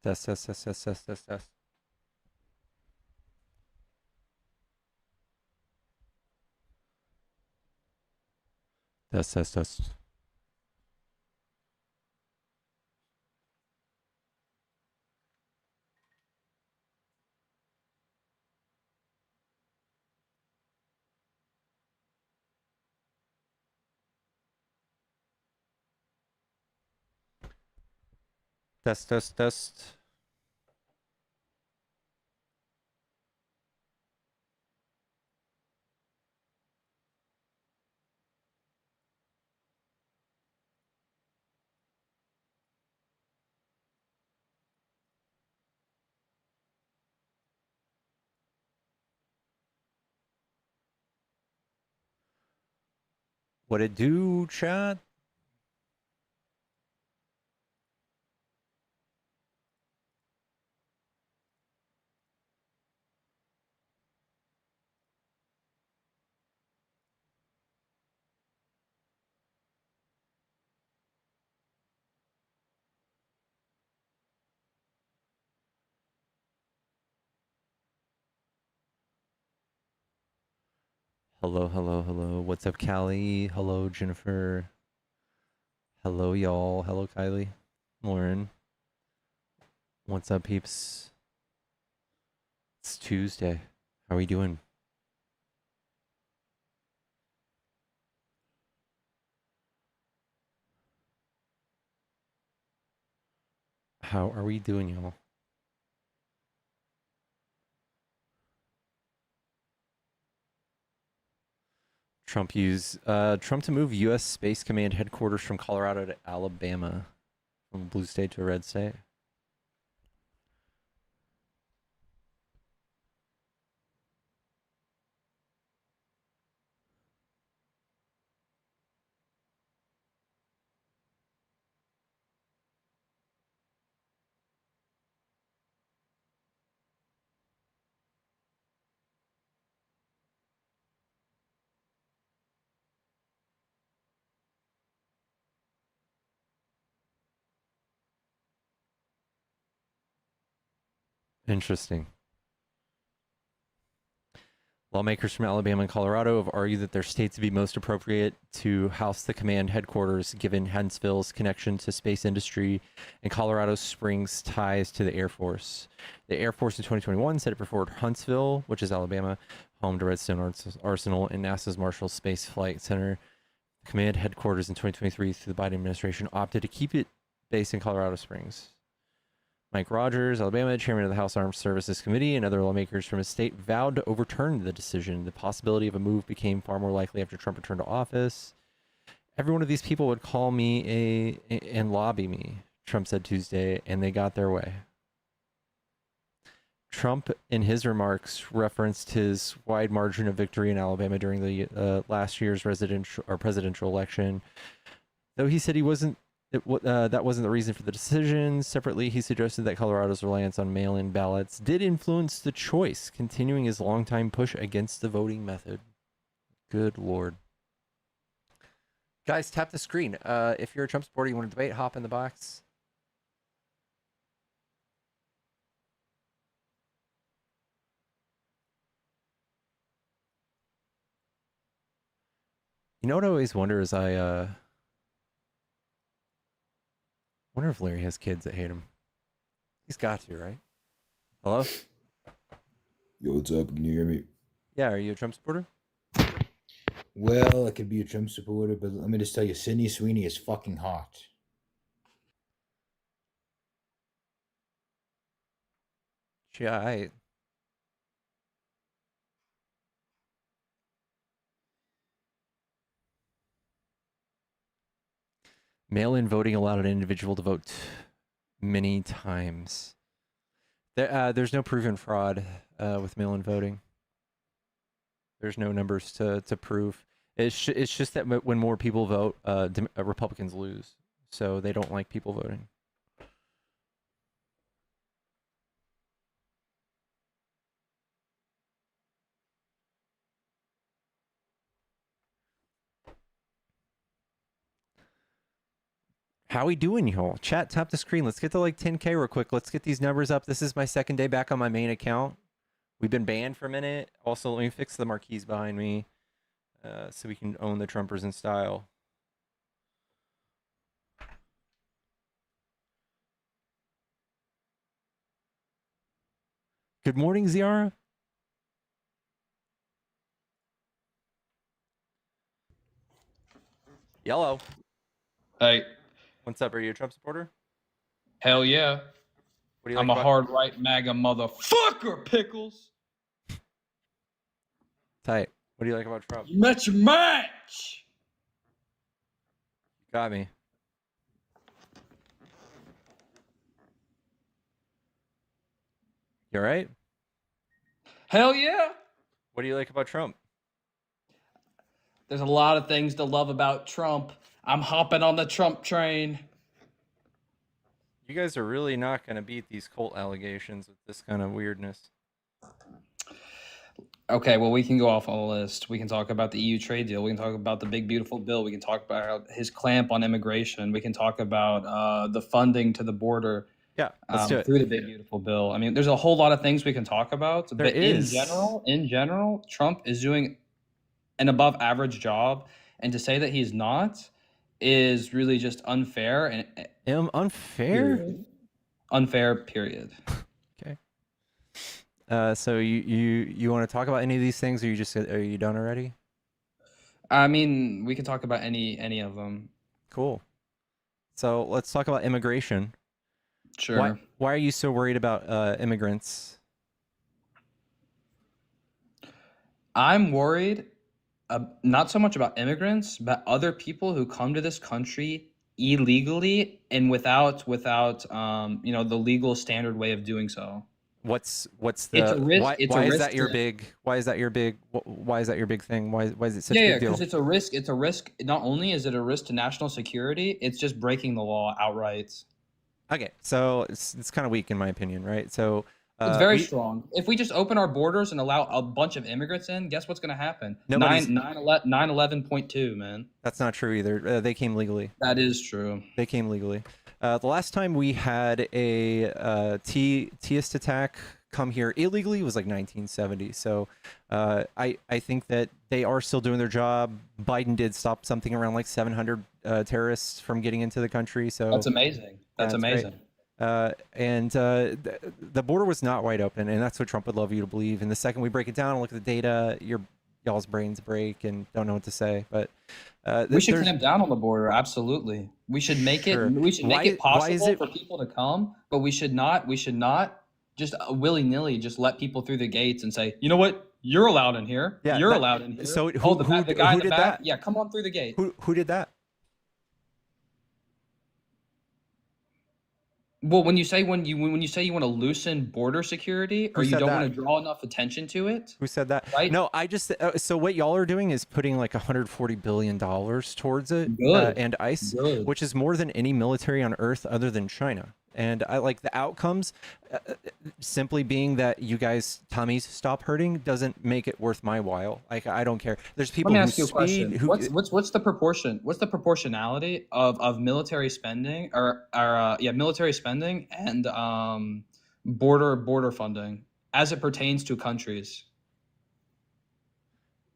Test, test, test, test, test, test, test. Test, test, test. Test, test, test. What it do, chat? Hello, hello, hello. What's up, Callie? Hello, Jennifer. Hello, y'all. Hello, Kylie. Lauren. What's up, peeps? It's Tuesday. How are we doing? How are we doing, y'all? Trump to move U.S. Space Command headquarters from Colorado to Alabama, from a blue state to a red state. Interesting. Lawmakers from Alabama and Colorado have argued that their states would be most appropriate to house the command headquarters, given Huntsville's connection to space industry and Colorado Springs' ties to the Air Force. The Air Force in 2021 set it before Huntsville, which is Alabama, home to Redstone Arsenal and NASA's Marshall Space Flight Center. Command headquarters in 2023 through the Biden administration opted to keep it based in Colorado Springs. Mike Rogers, Alabama, chairman of the House Armed Services Committee, and other lawmakers from his state vowed to overturn the decision. The possibility of a move became far more likely after Trump returned to office. Every one of these people would call me and lobby me, Trump said Tuesday, and they got their way. Trump, in his remarks, referenced his wide margin of victory in Alabama during the last year's presidential election, though he said that wasn't the reason for the decision. Separately, he suggested that Colorado's reliance on mail-in ballots did influence the choice, continuing his longtime push against the voting method. Good Lord. Guys, tap the screen. If you're a Trump supporter, you want to debate, hop in the box. You know what I always wonder is I wonder if Larry has kids that hate him. He's got to, right? Hello? Yo, what's up? Can you hear me? Yeah, are you a Trump supporter? Well, I could be a Trump supporter, but let me just tell you, Sydney Sweeney is fucking hot. Yeah, mail-in voting allowed an individual to vote many times. There's no proven fraud with mail-in voting. There's no numbers to prove. It's just that when more people vote, Republicans lose, so they don't like people voting. How we doing, y'all? Chat, tap the screen. Let's get to like 10K real quick. Let's get these numbers up. This is my second day back on my main account. We've been banned for a minute. Also, let me fix the marquees behind me so we can own the Trumpers in style. Good morning, Ziara. Yellow. Hey, What's up? Are you a Trump supporter? hell yeah. What do you I'm like a about hard right MAGA motherfucker, Pickles. Tight? What do you like about Trump? You met your match. Got me. You all right? Hell yeah. What do you like about Trump? There's a lot of things to love about Trump. I'm hopping on the Trump train. You guys are really not going to beat these cult allegations with this kind of weirdness. Okay, well, we can go off on the list. We can talk about the EU trade deal. We can talk about the big, beautiful bill. We can talk about his clamp on immigration. We can talk about the funding to the border Yeah, let's do it. through the big, beautiful bill. I mean, there's a whole lot of things we can talk about. There but is. in general, Trump is doing an above average job. And to say that he's not is really just unfair. And Unfair? period. Unfair, period. Okay. So you want to talk about any of these things, or are you done already? I mean, we can talk about any of them. Cool. So let's talk about immigration. Sure. Why are you so worried about immigrants? I'm worried not so much about immigrants, but other people who come to this country illegally and without the legal standard way of doing so. What's It's the a risk. why It's why a is risk that your to- big why is that your big thing? Why is it such a Yeah, big deal? because it's a risk. It's a risk. Not only is it a risk to national security, it's just breaking the law outright. Okay, so it's kind of weak in my opinion, right? So It's very strong. If we just open our borders and allow a bunch of immigrants in, guess what's going to happen? 9/11.2, man. That's not true either. They came legally. That is true. They came legally. The last time we had a Teist attack come here illegally was like 1970. So I think that they are still doing their job. Biden did stop something around like 700 terrorists from getting into the country. So That's amazing. That's amazing. The border was not wide open, and that's what Trump would love you to believe. And the second we break it down and look at the data, y'all's brains break and don't know what to say. But we should clamp down on the border. Absolutely, we should make it. Sure. We should make it possible is it- for people to come, but we should not just willy nilly just let people through the gates and say, you know what, you're allowed in here. Yeah, You're allowed in here. So the who guy in the did back, that? yeah, come on through the gate. Who did that? Well, when you say you want to loosen border security, or Who you said don't that? want to draw enough attention to it, Who said that? right? No, I just so what y'all are doing is putting like $140 billion towards it Good. and ICE, Good. which is more than any military on earth other than China. And I like the outcomes simply being that you guys tummies stop hurting doesn't make it worth my while. Like I don't care. There's people Let me who ask you a question. speed who What's the proportion? What's the proportionality of military spending military spending and border funding as it pertains to countries?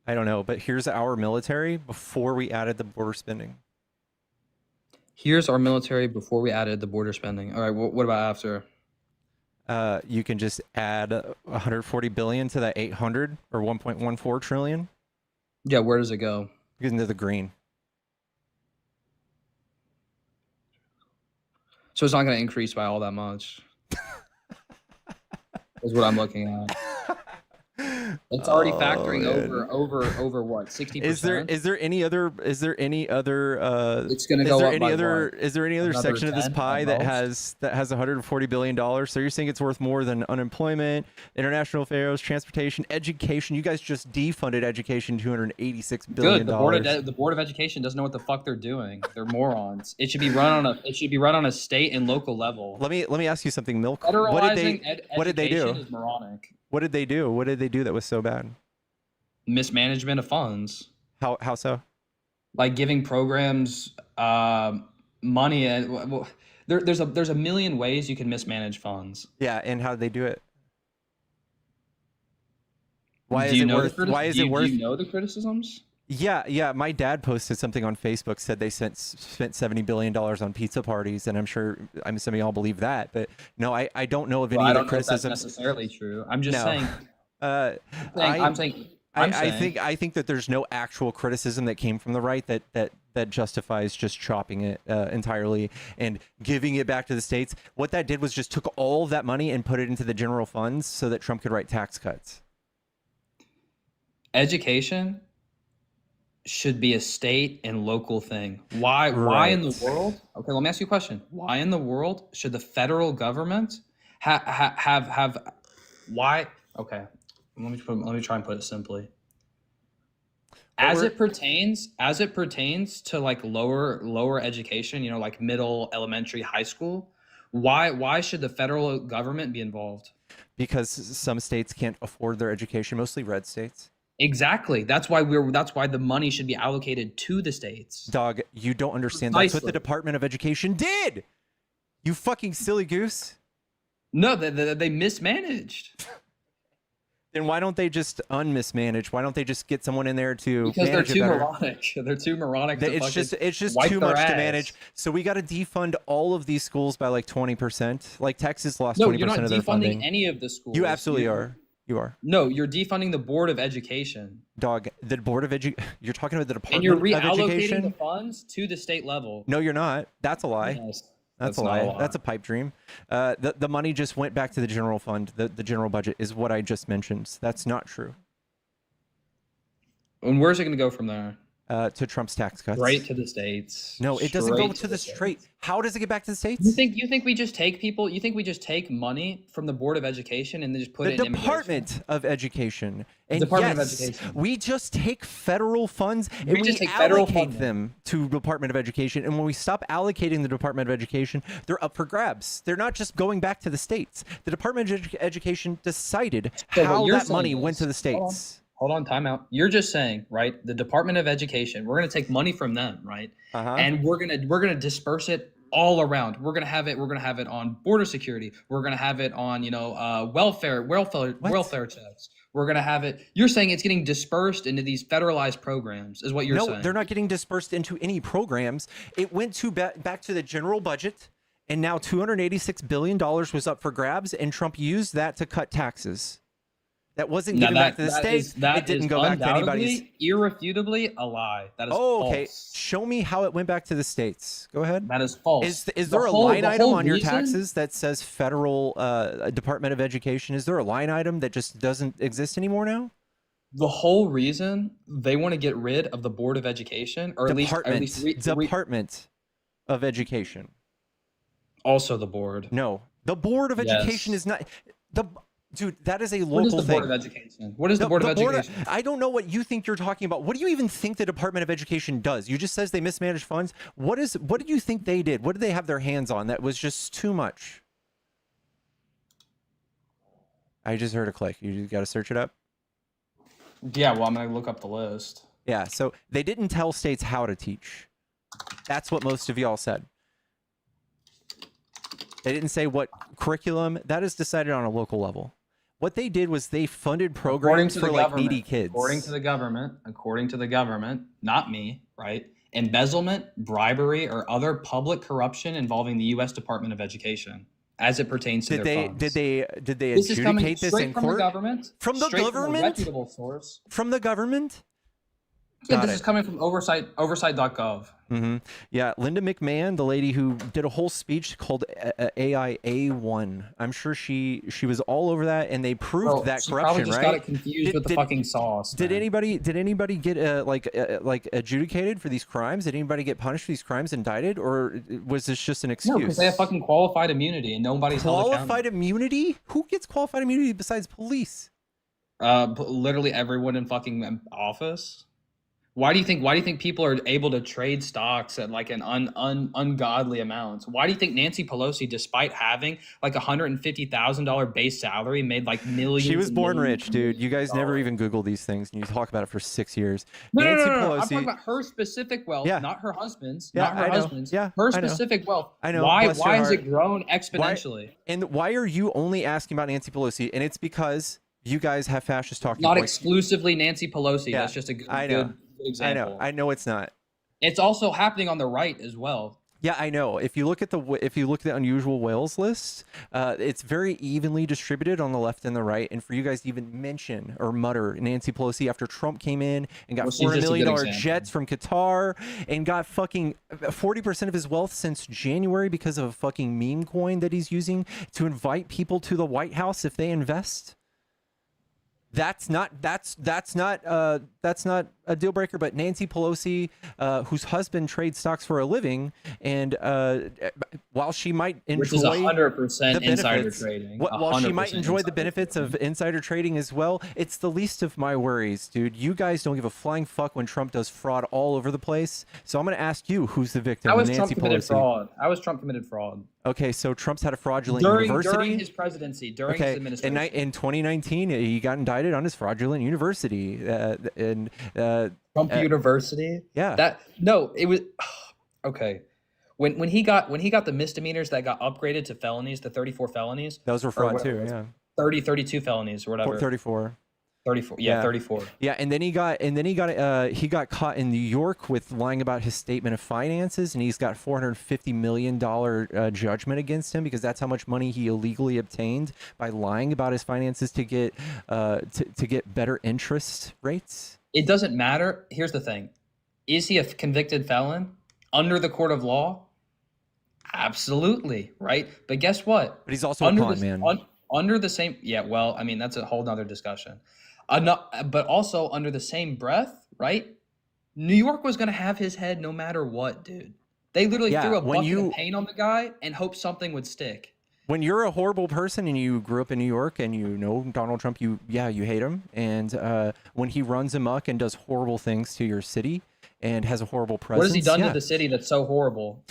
I don't know, but here's our military before we added the border spending. Here's our military before we added the border spending. All right, what about after? You can just add 140 billion to that 800 or 1.14 trillion. Yeah, where does it go? Into the green. So it's not going to increase by all that much. Is what I'm looking at. It's already factoring over what, 60%? Is there any other It's going to go up by what? is there any other Another section of this 10 pie at that most? has $140 billion? So you're saying it's worth more than unemployment, international affairs, transportation, education. You guys just defunded education $286 billion. Good. The board of education doesn't know what the fuck they're doing. They're morons. It should be run on a state and local level. Let me ask you something, Milk. Federalizing What did they do? education is moronic. What did they do? What did they do that was so bad? Mismanagement of funds. How so? Like giving programs money. There's a million ways you can mismanage funds. Yeah, and how do they do it? Why Do is you it know worth? Why is do it worth? you know the criticisms? Yeah. My dad posted something on Facebook, said they spent $70 billion on pizza parties, and I'm assuming y'all believe that, but no, I don't know of any Well, I of the don't know if that's criticisms. necessarily true. I'm just No, saying. uh, saying I I'm saying. I'm saying. I think that there's no actual criticism that came from the right that justifies just chopping it entirely and giving it back to the states. What that did was just took all of that money and put it into the general funds so that Trump could write tax cuts. Education should be a state and local thing. Why in the Right. world? Okay, let me ask you a question. Why in the world should the federal government have why? Okay, let me try and put it simply. As it pertains to like lower education, you know, like middle, elementary, high school, why should the federal government be involved? Because some states can't afford their education, mostly red states. Exactly. That's why the money should be allocated to the states. Dog, you don't understand. That's what the Precisely. Department of Education did. You fucking silly goose. No, they mismanaged Then why don't they just unmismanage? Why don't they just get someone in there to because they're manage it too better? moronic. They're too moronic. To It's just wipe too their much to ass. manage. So we got to defund all of these schools by like 20%. Like Texas lost No, 20% you're not of their defunding funding. any of the schools. You absolutely are. You are. No, you're defunding the Board of Education. Dog, the Board of You're talking about the And you're Department of reallocating the Education? funds to the state level. No, you're not. That's a lie. Yes, That's a not lie. That's a pipe dream. The money just went back to the general fund. The general budget is what I just mentioned. That's not true. And where's it going to go from there? To Trump's tax cuts. Right to the states. No, it doesn't go Straight to the states. straight. How does it get back to the states? You think we just take people? You think we just take money from the Board of Education and then just put The it in immigration? Department of Education. And Department of yes, Education. we just take federal funds and We we just take federal allocate funding. them to Department of Education. And when we stop allocating the Department of Education, they're up for grabs. They're not just going back to the states. The Department of Education decided So what how you're that money saying went to the is- states. Hold on, time out. You're just saying, right? The Department of Education, we're going to take money from them, right? Uh-huh. And we're gonna disperse it all around. We're gonna have it on border security. We're gonna have it on, you know, welfare checks. We're gonna have it. You're saying it's getting dispersed into these federalized programs, is what you're saying. No, they're not getting dispersed into any programs. It went to back to the general budget, and now $286 billion was up for grabs, and Trump used that to cut taxes. That wasn't given back to the states. It didn't go back to anybody's. Irrefutably a lie. That is Okay. false. Show me how it went back to the states. Go ahead. That is false. Is there a line item on your taxes that says federal Department of Education? Is there a line item that just doesn't exist anymore now? The whole reason they want to get rid of the Board of Education, or Department of Education. also the board. No, the Board of Yes. Education is not the. Dude, that is a What is local the thing. Board of Education? What is the Board of Education? I don't know what you think you're talking about. What do you even think the Department of Education does? You just says they mismanage funds. What do you think they did? What did they have their hands on that was just too much? I just heard a click. You got to search it up. Yeah, well, I'm going to look up the list. Yeah, so they didn't tell states how to teach. That's what most of y'all said. They didn't say what curriculum. That is decided on a local level. What they did was they funded programs for like needy kids. According to the government, not me, right? Embezzlement, bribery, or other public corruption involving the U.S. Department of Education, as it pertains to their funds. Did they This is coming adjudicate this straight in from the court? government. From the straight From a government? reputable source. From the government? Yeah, Got this it. is coming from oversight.gov. Mm-hmm. Yeah, Linda McMahon, the lady who did a whole speech called AIA1. I'm sure she was all over that, and they proved Bro, that she corruption, probably just right? got it confused with the fucking sauce. Did man. anybody get like adjudicated for these crimes? Did anybody get punished for these crimes, indicted, or was this just an excuse? No, because they have fucking qualified immunity and nobody's held accountable. qualified immunity. Who gets qualified immunity besides police? Literally everyone in fucking office. Why do you think people are able to trade stocks at like an ungodly amounts? Why do you think Nancy Pelosi, despite having like $150,000 base salary, made like millions? She was and born millions rich, and dude. You millions of guys never dollars? even Google these things, and you talk about it for 6 years. No, no, no, Nancy no, no. I'm talking Pelosi. about her specific wealth, Yeah. not her husband's, Yeah, not her I know. husband's. Yeah, Her I know. specific wealth. I know. Why? Bless your Why has heart. it grown Why, exponentially? and why are you only asking about Nancy Pelosi? And it's because you guys have fascist talking Not points. exclusively Nancy Pelosi. Yeah, That's just a good, I know. good example. I know it's not. It's also happening on the right as well. Yeah, I know. If you look at the unusual whales list, it's very evenly distributed on the left and the right. And for you guys to even mention or mutter Nancy Pelosi after Trump came in and got Well, she's $400 just a good million example. jets from Qatar and got fucking 40% of his wealth since January because of a fucking meme coin that he's using to invite people to the White House if they invest. That's not a deal breaker. But Nancy Pelosi, whose husband trades stocks for a living, and while she might enjoy Which is 100% the insider benefits, trading. while she might 100% enjoy the insider benefits trading. of insider trading as well, it's the least of my worries, dude. You guys don't give a flying fuck when Trump does fraud all over the place. So I'm going to ask you, who's the victim? How was Nancy Trump committed Pelosi. fraud? How was Trump committed fraud? Okay, so Trump's had a fraudulent During university. his presidency, during his Okay, administration. in 2019, he got indicted on his fraudulent university. Trump University. Yeah. It was okay. When he got the misdemeanors that got upgraded to felonies, to 34 felonies. Those were or fraud whatever too, it was, yeah. 32 felonies or whatever. 34. 34. Yeah, 34. Yeah, and then he got caught in New York with lying about his statement of finances, and he's got $450 million judgment against him because that's how much money he illegally obtained by lying about his finances to get better interest rates. It doesn't matter. Here's the thing. Is he a convicted felon under the court of law? Absolutely, right? But guess what? But he's also a con man. Under the same, yeah, well, I mean, that's a whole nother discussion. But also under the same breath, right? New York was going to have his head no matter what, dude. They literally threw a bucket of paint on the guy and hoped something would stick. When you're a horrible person and you grew up in New York and you know Donald Trump, you hate him. And when he runs amok and does horrible things to your city and has a horrible presence. What has he done to the city that's so horrible?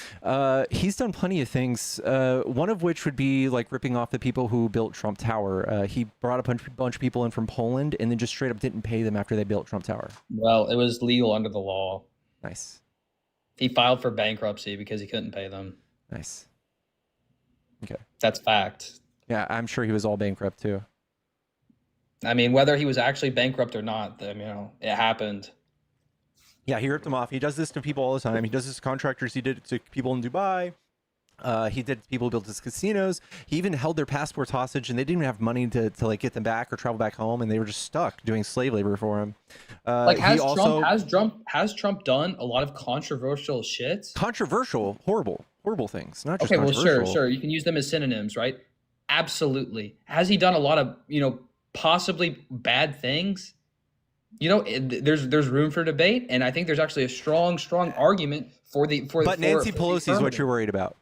He's done plenty of things. One of which would be like ripping off the people who built Trump Tower. He brought a bunch of people in from Poland and then just straight up didn't pay them after they built Trump Tower. Well, it was legal under the law. Nice. He filed for bankruptcy because he couldn't pay them. Nice. Okay. That's fact. Yeah, I'm sure he was all bankrupt too. I mean, whether he was actually bankrupt or not, it happened. Yeah, he ripped them off. He does this to people all the time. He does this to contractors. He did it to people in Dubai. He did it to people who built his casinos. He even held their passports hostage, and they didn't even have money to like get them back or travel back home, and they were just stuck doing slave labor for him. Has Trump done a lot of controversial shit? Controversial, horrible things. Not just okay. Well, controversial. sure. You can use them as synonyms, right? Absolutely. Has he done a lot of possibly bad things? There's room for debate, and I think there's actually a strong argument for Nancy Pelosi is what you're worried about.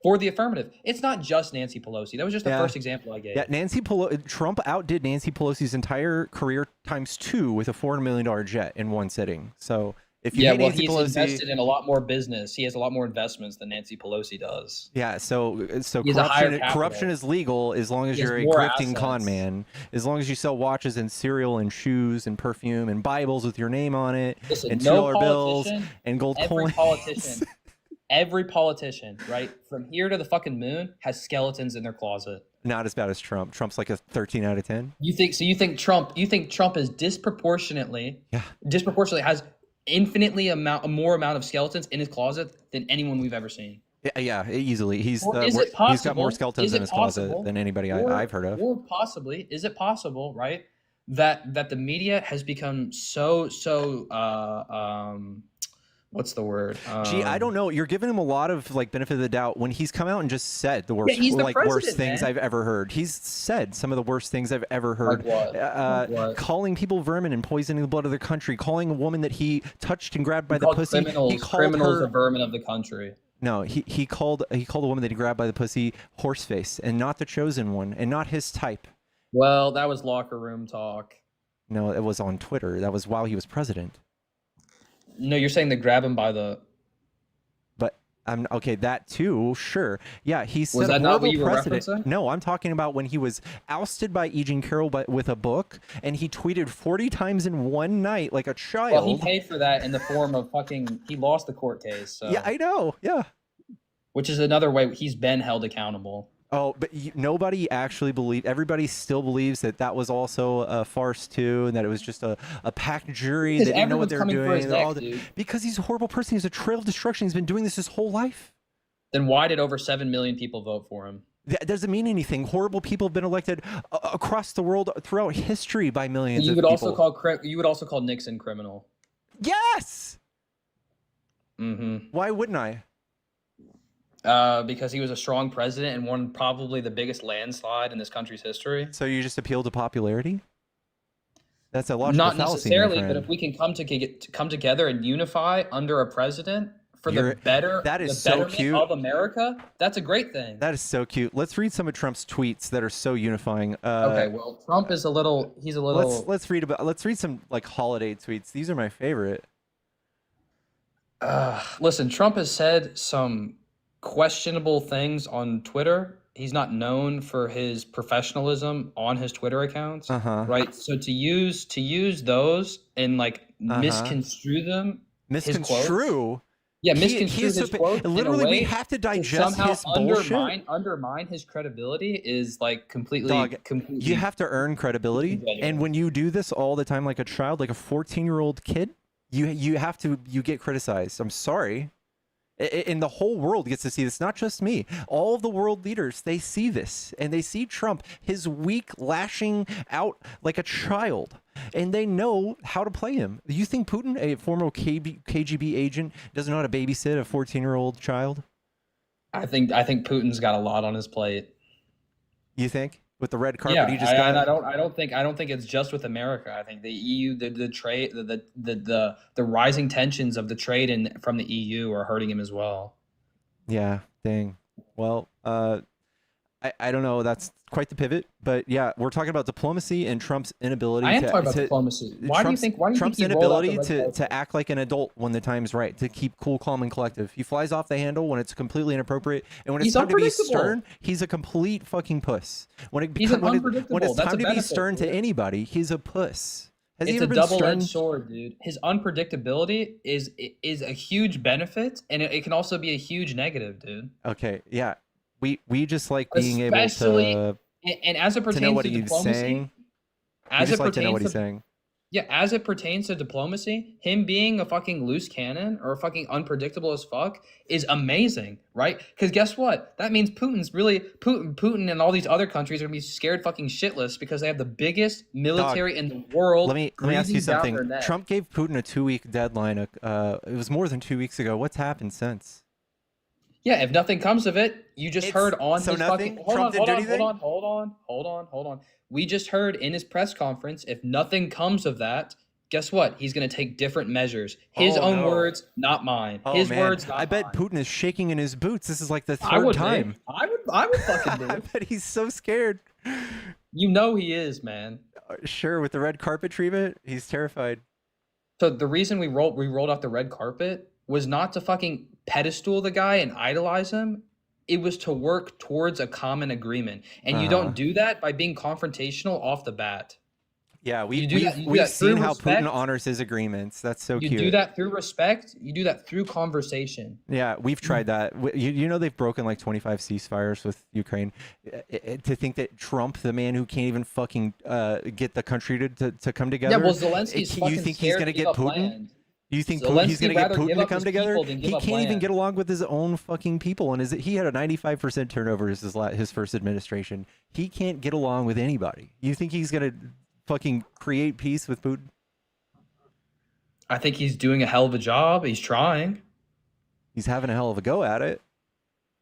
For the affirmative. It's not just Nancy Pelosi. That was just the first example I gave. Yeah, Trump outdid Nancy Pelosi's entire career ×2 with a $400 million jet in one sitting. So if you hate Nancy Pelosi, he's invested in a lot more business. He has a lot more investments than Nancy Pelosi does. Yeah, so corruption is legal as long as you're a grifting con man. As long as you sell watches and cereal and shoes and perfume and Bibles with your name on it, and $2 bills and gold coins. Every politician, right, from here to the fucking moon, has skeletons in their closet. Not as bad as Trump. Trump's like a 13 out of 10. You think Trump is disproportionately has infinitely more amount of skeletons in his closet than anyone we've ever seen. Yeah, easily. He's he's got more skeletons in his closet than anybody I've heard of. Or possibly, is it possible, right, that the media has become so what's the word? I don't know. You're giving him a lot of benefit of the doubt when he's come out and just said the worst, worst things I've ever heard. He's said some of the worst things I've ever heard. Like what? Calling people vermin and poisoning the blood of their country. Calling a woman that he touched and grabbed by the pussy. He called criminals the vermin of the country. No, he called a woman that he grabbed by the pussy horseface, and not the chosen one, and not his type. Well, that was locker room talk. No, it was on Twitter. That was while he was president. No, you're saying they grab him by the. But I'm okay. That too, sure. Yeah, he Was set a that not what horrible you were precedent. referencing? No, I'm talking about when he was ousted by E. Jean Carroll with a book, and he tweeted 40 times in one night like a child. Well, he paid for that in the form of fucking. He lost the court case. So. Yeah, I know. Yeah. Which is another way he's been held accountable. Oh, but nobody actually believed. Everybody still believes that that was also a farce too, and that it was just a packed jury. They didn't know what they were doing. Because he's a horrible person. He's a trail of destruction. He's been doing this his whole life. Then why did over 7 million people vote for him? That doesn't mean anything. Horrible people have been elected across the world throughout history by millions You of would people. you would also call Nixon criminal. Yes. Mm-hmm. Why wouldn't I? Because he was a strong president and won probably the biggest landslide in this country's history. So you just appeal to popularity? That's a logical Not fallacy, necessarily, my but friend. if we can come together and unify under a president for the betterment of America, that's a great thing. That is so cute. Let's read some of Trump's tweets that are so unifying. Okay, well, Trump is he's a little. Let's read some like holiday tweets. These are my favorite. Listen, Trump has said some questionable things on Twitter. He's not known for his professionalism on his Twitter accounts, right? So to use those and like misconstrue them, misconstrue. Misconstrue his quotes. Literally, we have to digest his bullshit. Undermine his credibility is like completely. Dog, you have to earn credibility, and when you do this all the time, like a child, like a 14-year-old kid, you get criticized. I'm sorry. And the whole world gets to see this, not just me. All of the world leaders, they see this, and they see Trump, his weak, lashing out like a child, and they know how to play him. You think Putin, a former KGB agent, doesn't know how to babysit a 14-year-old child? I think Putin's got a lot on his plate. You think? With the red carpet he just got? I don't think it's just with America. I think the EU, the trade, the rising tensions of the trade from the EU are hurting him as well. Yeah, dang. Well, I don't know. That's quite the pivot, but yeah, we're talking about diplomacy and Trump's inability. I am talking about diplomacy. Why do you think Trump's inability to act like an adult when the time's right, to keep cool, calm, and collective? He flies off the handle when it's completely inappropriate, and when it's time to be stern, he's a complete fucking puss. When it's time to be stern to anybody, he's a puss. It's a double-edged sword, dude. His unpredictability is a huge benefit, and it can also be a huge negative, dude. Okay, yeah. We just like being able to, and as it pertains to know what to he's diplomacy, saying. As it pertains to know what he's saying. Yeah, as it pertains to diplomacy, him being a fucking loose cannon or fucking unpredictable as fuck is amazing, right? Because guess what? That means Putin and all these other countries are gonna be scared fucking shitless because they have the biggest military in the world. Let me ask you something. Trump gave Putin a 2-week deadline. It was more than 2 weeks ago. What's happened since? Yeah, if nothing comes of it, you just heard on his fucking hold on. We just heard in his press conference, if nothing comes of that, guess what? He's gonna take different measures. His own words, not mine. His words, not I bet mine. Putin is shaking in his boots. This is like the third time. I would fucking do. I bet he's so scared. You know he is, man. Sure, with the red carpet treatment, he's terrified. So the reason we rolled out the red carpet was not to fucking pedestal the guy and idolize him. It was to work towards a common agreement. And you don't do that by being confrontational off the bat. Yeah, we've seen how Putin honors his agreements. That's so cute. You do that through respect. You do that through conversation. Yeah, we've tried that. You know they've broken like 25 ceasefires with Ukraine. To think that Trump, the man who can't even fucking get the country to come together. Yeah, well, Zelensky's fucking you think he's going to get Putin? Land. You think he's going to get Putin to come together? He can't even get along with his own fucking people. And he had a 95% turnover his first administration. He can't get along with anybody. You think he's going to fucking create peace with Putin? I think he's doing a hell of a job. He's trying. He's having a hell of a go at it.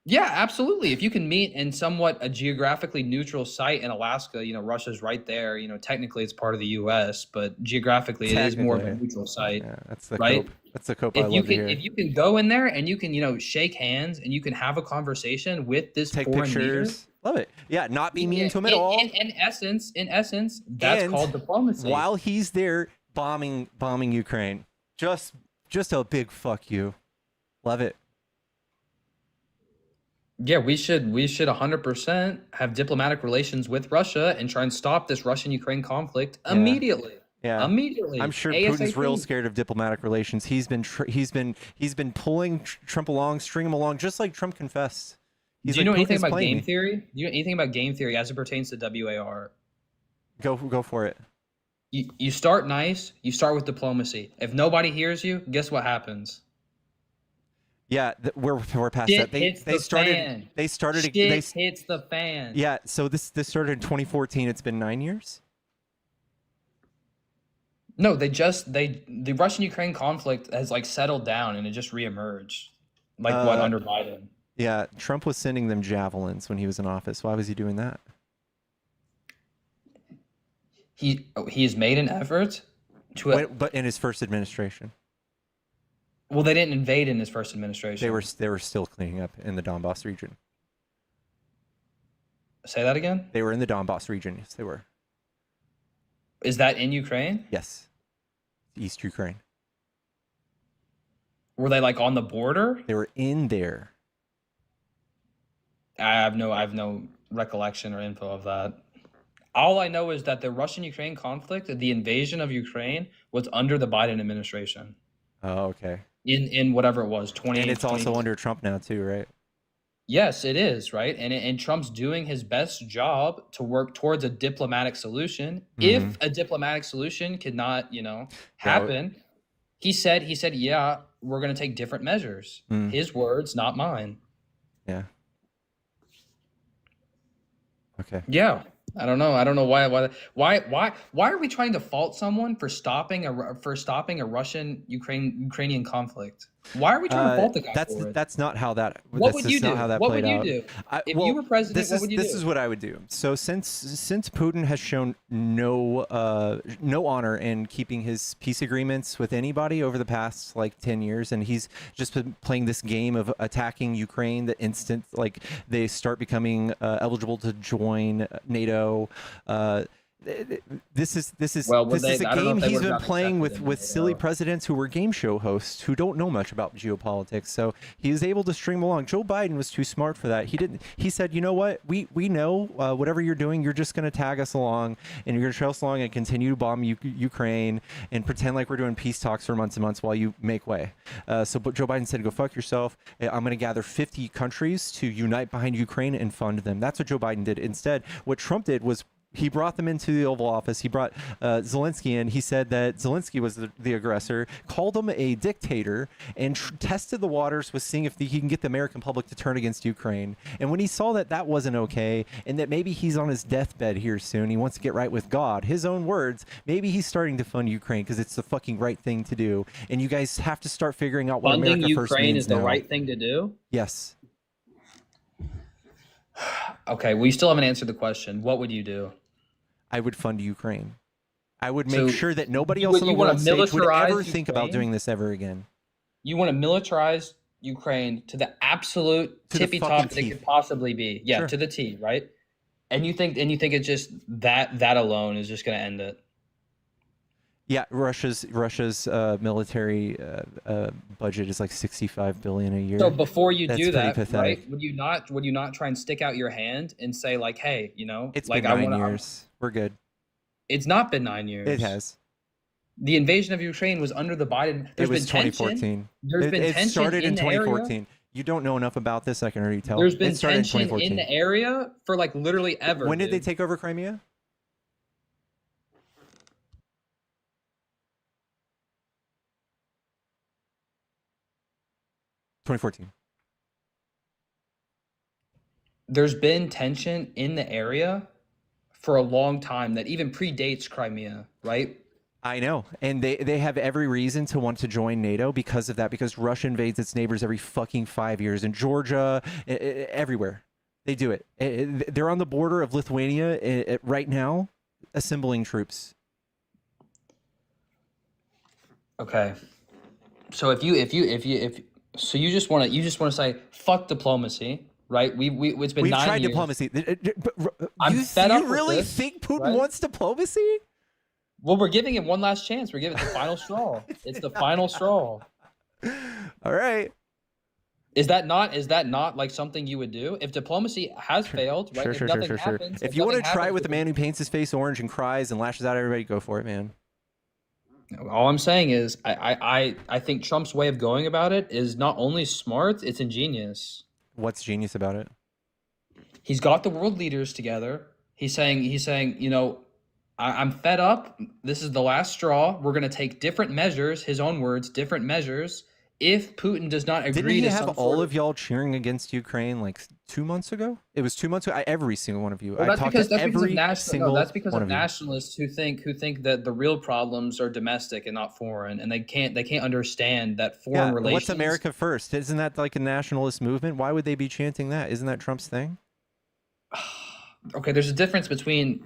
Yeah, absolutely. If you can meet in somewhat a geographically neutral site in Alaska, Russia's right there. Technically it's part of the U.S., but geographically it is more of a neutral site. Yeah, that's the right. Cope. That's the cope I love to hear. If you can go in there and you can, shake hands and you can have a conversation with this take foreign pictures. leader. Love it. Yeah, not be mean to him at all. In essence, that's called diplomacy. While he's there bombing Ukraine, just Just a big fuck you. Love it. Yeah, we should 100% have diplomatic relations with Russia and try and stop this Russian-Ukraine conflict immediately. Yeah. Immediately. I'm sure Putin's real ASAP. scared of diplomatic relations. He's been pulling Trump along, stringing him along, just like Trump confessed. He's Do you know anything Putin's about playing game me. theory? Do you know anything about game theory as it pertains to WAR? Go for it. You start nice, you start with diplomacy. If nobody hears you, guess what happens? Yeah, we're past Shit that. hits the fan. They started. Shit hits the fan. Yeah. So this started in 2014. It's been 9 years. No, the Russian-Ukraine conflict has like settled down and it just reemerged. Like what under Biden? Yeah, Trump was sending them javelins when he was in office. Why was he doing that? He's made an effort to. But in his first administration, Well, they didn't invade in his first administration. they were still cleaning up in the Donbass region. Say that again? They were in the Donbass region. Yes, they were. Is that in Ukraine? Yes, East Ukraine. Were they like on the border? They were in there. I have no recollection or info of that. All I know is that the Russian-Ukraine conflict, the invasion of Ukraine, was under the Biden administration. Oh, okay. In whatever it was, 20. And it's also under Trump now too, right? Yes, it is, right? And Trump's doing his best job to work towards a diplomatic solution. If a diplomatic solution could not, happen, he said, yeah, we're going to take different measures. His words, not mine. Yeah. Okay. Yeah. I don't know why are we trying to fault someone for stopping a Russian-Ukrainian conflict? Why are we trying to fault the guy for it? That's not how that. What would you do? What would you do? If you were president, what would you do? This is what I would do. So since Putin has shown no honor in keeping his peace agreements with anybody over the past like 10 years, and he's just been playing this game of attacking Ukraine the instant like they start becoming eligible to join NATO. This is a game he's been playing with silly presidents who were game show hosts who don't know much about geopolitics. So he was able to string them along. Joe Biden was too smart for that. He said, you know what, we know whatever you're doing, you're just going to tag us along and you're going to trail us along and continue to bomb Ukraine and pretend like we're doing peace talks for months and months while you make way. But Joe Biden said, go fuck yourself. I'm going to gather 50 countries to unite behind Ukraine and fund them. That's what Joe Biden did. Instead, what Trump did was he brought them into the Oval Office. He brought Zelensky in. He said that Zelensky was the aggressor, called him a dictator, and tested the waters with seeing if he can get the American public to turn against Ukraine. And when he saw that that wasn't okay, and that maybe he's on his deathbed here soon, he wants to get right with God, his own words, maybe he's starting to fund Ukraine because it's the fucking right thing to do. And you guys have to start figuring out what Funding America Ukraine first means is the now. right thing to do? Yes. Okay, we still haven't answered the question. What would you do? I would fund Ukraine. I would make sure that nobody else on the you wanna world stage would militarize ever think about Ukraine? doing this ever again. You want to militarize Ukraine to the absolute To the tippy fucking top that it teeth. could possibly be. Yeah, Sure. to the T, right? And you think it's just that alone is just going to end it. Yeah, Russia's military budget is like $65 billion a year. So before you That's do pretty that, pathetic. right? Would you not try and stick out your hand and say like, hey, It's like been 9 years. We're good. It's not been 9 years. It has. The invasion of Ukraine was under the Biden. It was Been tension. 2014. There's been It tension started in in the area. 2014. You don't know enough about this. I can already tell. There's been It started in tension in 2014. the area for like literally ever. When did they dude. take over Crimea? (2014) There's been tension in the area for a long time that even predates Crimea, right? I know, and they have every reason to want to join NATO because of that. Because Russia invades its neighbors every fucking 5 years in Georgia, everywhere. They do it. They're on the border of Lithuania right now, assembling troops. Okay. So if you just want to say fuck diplomacy, right? It's been We've 9 tried years. diplomacy. I'm fed up You with really this, think Putin right? wants diplomacy? Well, we're giving it one last chance. We're giving it the final straw. It's the final straw. All right. Is that not like something you would do if diplomacy has failed, right? Sure, If sure, sure, nothing sure, sure. happens, If you want to try it with the man who paints his face orange and cries and lashes out at everybody, go for it, man. all I'm saying is I think Trump's way of going about it is not only smart, it's ingenious. What's genius about it? He's got the world leaders together. He's saying, you know, I'm fed up. This is the last straw. We're going to take different measures, his own words, different measures. If Putin does not agree Didn't he to have some all sort of y'all cheering against Ukraine like 2 months ago? It was 2 months ago. Every single one of you. Well, I talked to every single that's because one of of you. nationalists who think that the real problems are domestic and not foreign, and they can't understand that foreign relations. What's America first? Isn't that like a nationalist movement? Why would they be chanting that? Isn't that Trump's thing? Okay, there's a difference between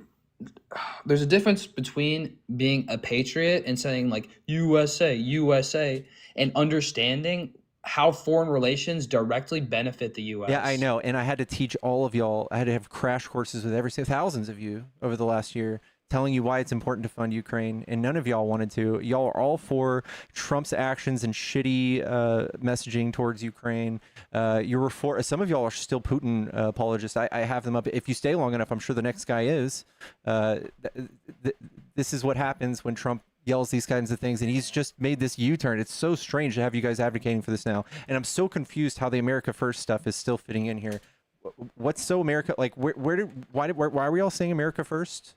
being a patriot and saying like USA, USA, and understanding how foreign relations directly benefit the US. Yeah, I know. And I had to teach all of y'all. I had to have crash courses with thousands of you over the last year, telling you why it's important to fund Ukraine, and none of y'all wanted to. Y'all are all for Trump's actions and shitty messaging towards Ukraine. You were for some of y'all are still Putin apologists. I have them up. If you stay long enough, I'm sure the next guy is. This is what happens when Trump yells these kinds of things, and he's just made this U-turn. It's so strange to have you guys advocating for this now, and I'm so confused how the America First stuff is still fitting in here. What's so America like? Why are we all saying America First?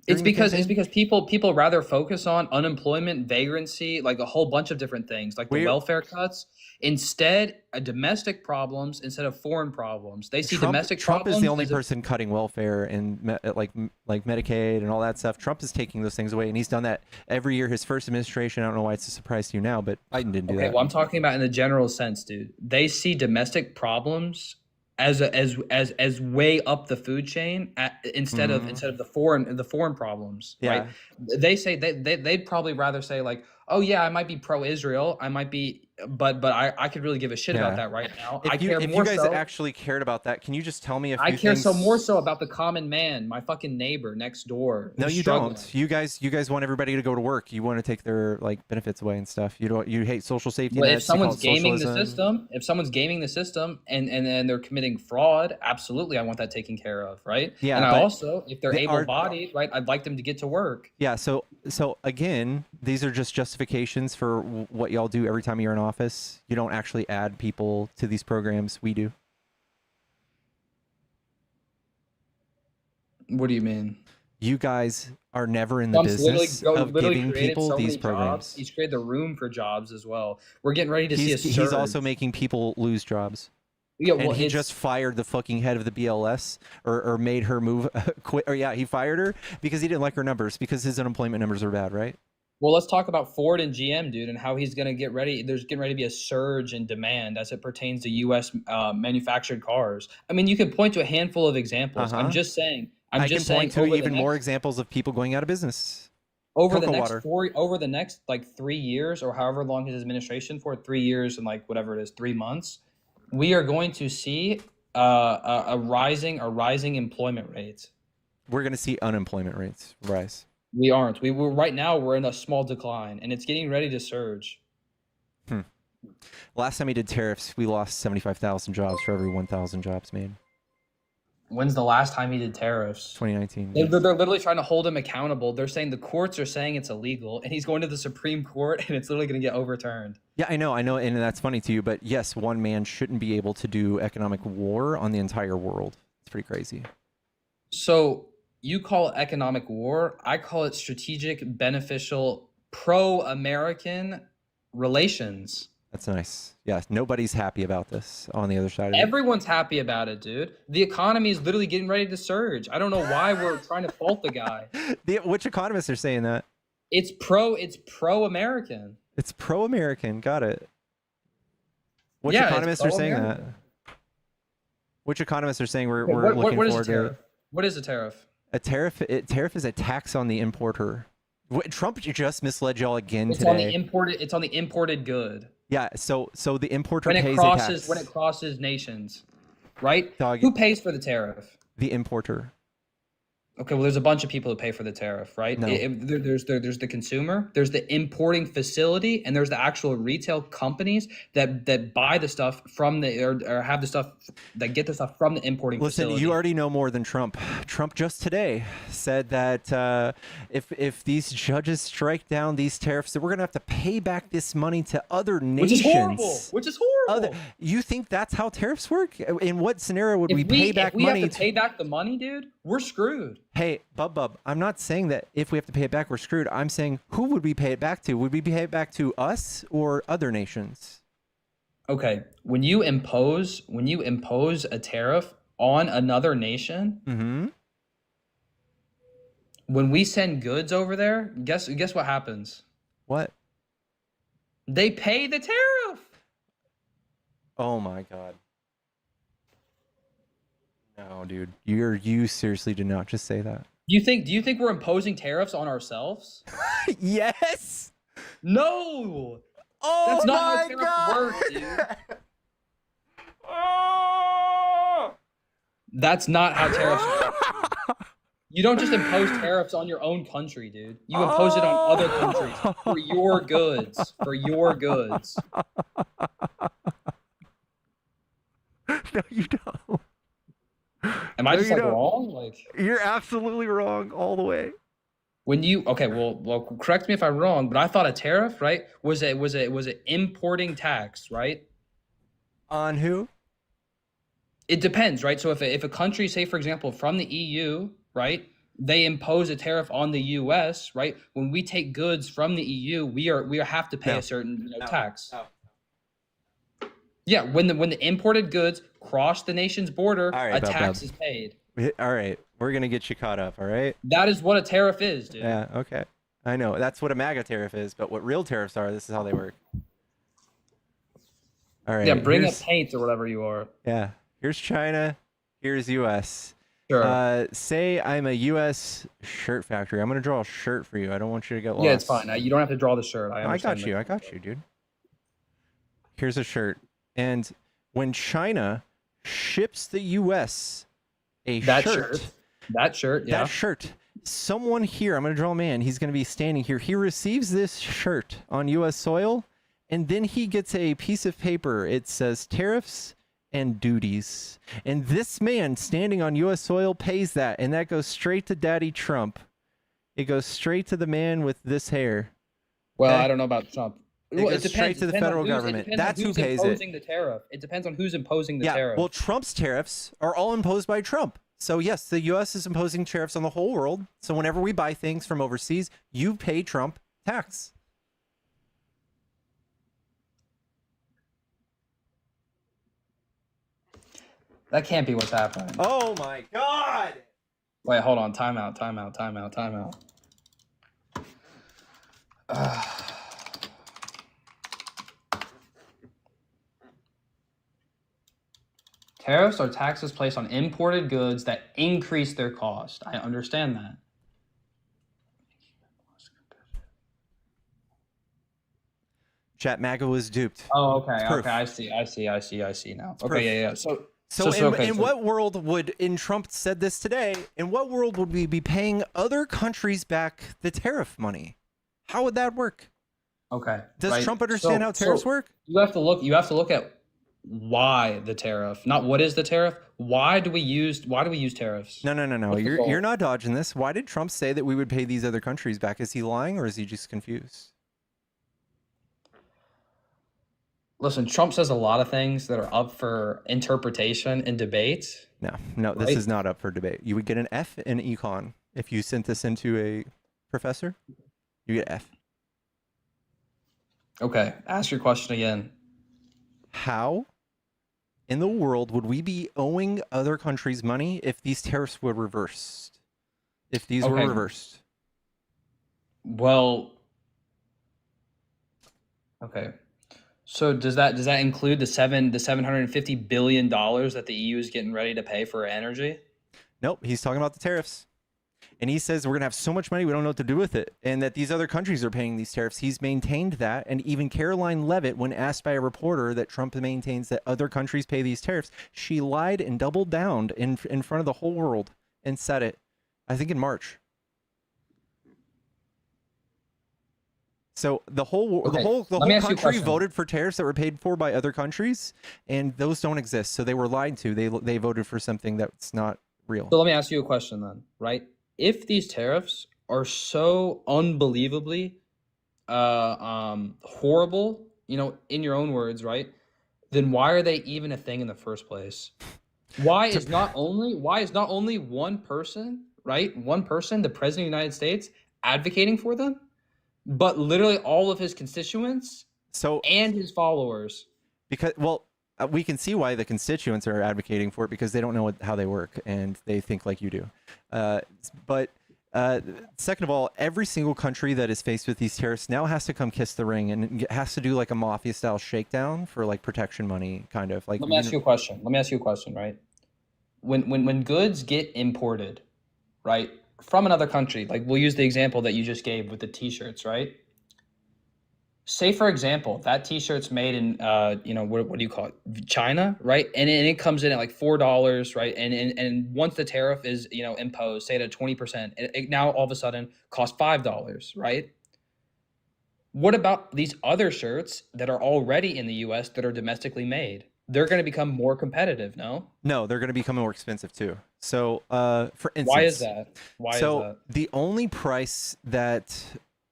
It's because people rather focus on unemployment, vagrancy, like a whole bunch of different things, like the welfare cuts, instead domestic problems instead of foreign problems. They see domestic Trump problems. Trump is the only person cutting welfare and like Medicaid and all that stuff. Trump is taking those things away, and he's done that every year. His first administration, I don't know why it's a surprise to you now, but Biden didn't do that. Well, I'm talking about in the general sense, dude. They see domestic problems as way up the food chain instead of the foreign problems. Yeah. Right? They say they'd probably rather say like, oh yeah, I might be pro-Israel, I might be, but I could really give a shit about that right now. If you guys actually cared about that, can you just tell me a few things? I care more so about the common man, my fucking neighbor next door. No, you don't. You guys want everybody to go to work. You want to take their like benefits away and stuff. You hate social safety nets. If someone's gaming the system, and they're committing fraud, absolutely, I want that taken care of, right? Yeah. And I also, if they're able-bodied, right, I'd like them to get to work. Yeah. So again, these are just justifications for what y'all do every time you're in office. You don't actually add people to these programs. We do. What do you mean? You guys are never in the business of giving people these programs. He's created the room for jobs as well. We're getting ready to see a surge. He's also making people lose jobs. Yeah, well, and he just fired the fucking head of the BLS or made her move quit. Or yeah, he fired her because he didn't like her numbers, because his unemployment numbers are bad, right? Well, let's talk about Ford and GM, dude, and how he's going to get ready. There's getting ready to be a surge in demand as it pertains to U.S. Manufactured cars. I mean, you can point to a handful of examples. I'm just saying. I can point to even more examples of people going out of business. Over the next like 3 years, or however long his administration for, 3 years and like whatever it is, 3 months, we are going to see a rising employment rate. We're going to see unemployment rates rise. We aren't. We're right now. We're in a small decline, and it's getting ready to surge. Last time he did tariffs, we lost 75,000 jobs for every 1,000 jobs made. When's the last time he did tariffs? 2019. They're literally trying to hold him accountable. They're saying the courts are saying it's illegal, and he's going to the Supreme Court, and it's literally going to get overturned. Yeah, I know, and that's funny to you. But yes, one man shouldn't be able to do economic war on the entire world. It's pretty crazy. So you call it economic war. I call it strategic, beneficial, pro-American relations. That's nice. Yeah, nobody's happy about this on the other side of it. Everyone's happy about it, dude. The economy is literally getting ready to surge. I don't know why we're trying to fault the guy. Which economists are saying that? It's pro-American. It's pro-American. Got it. Which economists are saying that? Which economists are saying we're looking forward to? What is a tariff? A tariff is a tax on the importer. Trump just misled y'all again today. It's on the imported good. Yeah, so the importer pays a tax. When it crosses nations, right? Dog, who pays for the tariff? The importer. Okay, well, there's a bunch of people who pay for the tariff, right? No. There's the consumer, there's the importing facility, and there's the actual retail companies that buy the stuff from the or have the stuff that get the stuff from the importing Listen, facility. you already know more than Trump. Trump just today said that if these judges strike down these tariffs, that we're going to have to pay back this money to other nations. Which is horrible. Which is horrible. You think that's how tariffs work? In what scenario would If we pay back if we money? have to pay back the money, dude, we're screwed. Hey, Bub, I'm not saying that if we have to pay it back, we're screwed. I'm saying, who would we pay it back to? Would we pay it back to us or other nations? Okay, when you impose a tariff on another nation, Mm-hmm. when we send goods over there, guess what happens? What? They pay the tariff. Oh my God. No, dude. You seriously did not just say that. Do you think we're imposing tariffs on ourselves? Yes. No. Oh That's not how my tariffs God. work, dude. That's not how tariffs work. You don't just impose tariffs on your own country, dude. You impose it on other countries for your goods. For your goods. No, you don't. Am I No, just you like don't. wrong? Like You're absolutely wrong all the way. when you okay, well, correct me if I'm wrong, but I thought a tariff, right, was an importing tax, right? On who? It depends, right? So if a country, say for example, from the EU, right, they impose a tariff on the US, right? When we take goods from the EU, we have to pay No. a certain tax. No. Yeah, when the imported goods cross the nation's border, All right, a tax Bub. is paid. All right, we're gonna get you caught up. All right. That is what a tariff is, dude. Yeah. Okay. I know that's what a MAGA tariff is, but what real tariffs are, this is how they work. All right. Yeah, bring up here's- paint or whatever you are. Yeah. Here's China. Here's U.S. Sure. Say I'm a U.S. shirt factory. I'm gonna draw a shirt for you. I don't want you to get lost. Yeah, it's fine. You don't have to draw the shirt. I No, I understand got you. I got you, dude. Here's a shirt. And when China ships the U.S. That shirt. Yeah. That shirt. Someone here, I'm going to draw a man. He's going to be standing here. He receives this shirt on U.S. soil, and then he gets a piece of paper. It says tariffs and duties. And this man standing on U.S. soil pays that, and that goes straight to Daddy Trump. It goes straight to the man with this hair. Well, Okay. I don't know about Trump. It goes straight to the federal government. That's who pays it. Imposing the tariff. It depends on who's imposing the tariff. Well, Trump's tariffs are all imposed by Trump. So yes, the U.S. is imposing tariffs on the whole world. So whenever we buy things from overseas, you pay Trump tax. That can't be what's happening. Oh my God! Wait, hold on. Time out. Tariffs are taxes placed on imported goods that increase their cost. I understand that. Chat MAGA was duped. Oh, okay. It's proof. Okay, I see now. proof. Okay, yeah. So In what world would, in Trump said this today, in what world would we be paying other countries back the tariff money? How would that work? Okay. Does right. Trump understand how tariffs work? You have to look at why the tariff, not what is the tariff. Why do we use tariffs? No. What's the goal? You're not dodging this. Why did Trump say that we would pay these other countries back? Is he lying or is he just confused? Listen, Trump says a lot of things that are up for interpretation and debate. No, this Right? is not up for debate. You would get an F in econ if you sent this into a professor. You get F. Okay, ask your question again. How in the world would we be owing other countries money if these tariffs were reversed? If these were Okay. reversed? Well, okay. So does that include the $750 billion that the EU is getting ready to pay for energy? Nope, he's talking about the tariffs. And he says we're going to have so much money we don't know what to do with it, and that these other countries are paying these tariffs. He's maintained that, and even Caroline Levitt, when asked by a reporter that Trump maintains that other countries pay these tariffs, she lied and doubled down in front of the whole world and said it. I think in March. So the whole Okay, the let me whole ask you a country question. voted for tariffs that were paid for by other countries, and those don't exist. So they were lied to. They voted for something that's not real. So let me ask you a question then, right? If these tariffs are so unbelievably horrible, you know, in your own words, right? Then why are they even a thing in the first place? Why is not only one person, right? One person, the president of the United States, advocating for them, but literally all of his constituents So and his followers. because we can see why the constituents are advocating for it because they don't know how they work and they think like you do. But second of all, every single country that is faced with these tariffs now has to come kiss the ring and has to do like a mafia style shakedown for like protection money, kind of like. Let me ask you a question. Let me ask you a question, right? When goods get imported, right, from another country, like we'll use the example that you just gave with the t-shirts, right? Say for example, that t-shirt's made in you know, what do you call it? China, right? And it comes in at like $4, right? And once the tariff is, you know, imposed, say at 20%, it now all of a sudden costs $5, right? What about these other shirts that are already in the US that are domestically made? They're going to become more competitive, no? No, they're going to become more expensive too. So, for instance, Why is that? Why is so that? the only price that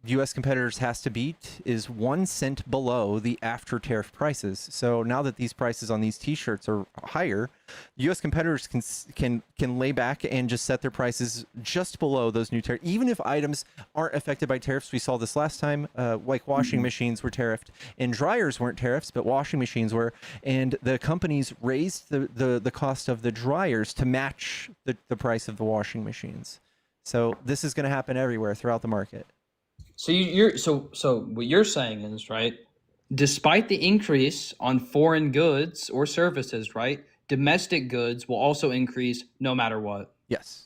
U.S. competitors has to beat is 1 cent below the after tariff prices. So now that these prices on these T-shirts are higher, U.S. competitors can lay back and just set their prices just below those new tariffs. Even if items aren't affected by tariffs, we saw this last time. Like washing machines were tariffed, and dryers weren't tariffs, but washing machines were. And the companies raised the cost of the dryers to match the price of the washing machines. So this is going to happen everywhere throughout the market. So so what you're saying is, right, despite the increase on foreign goods or services, right, domestic goods will also increase no matter what. Yes.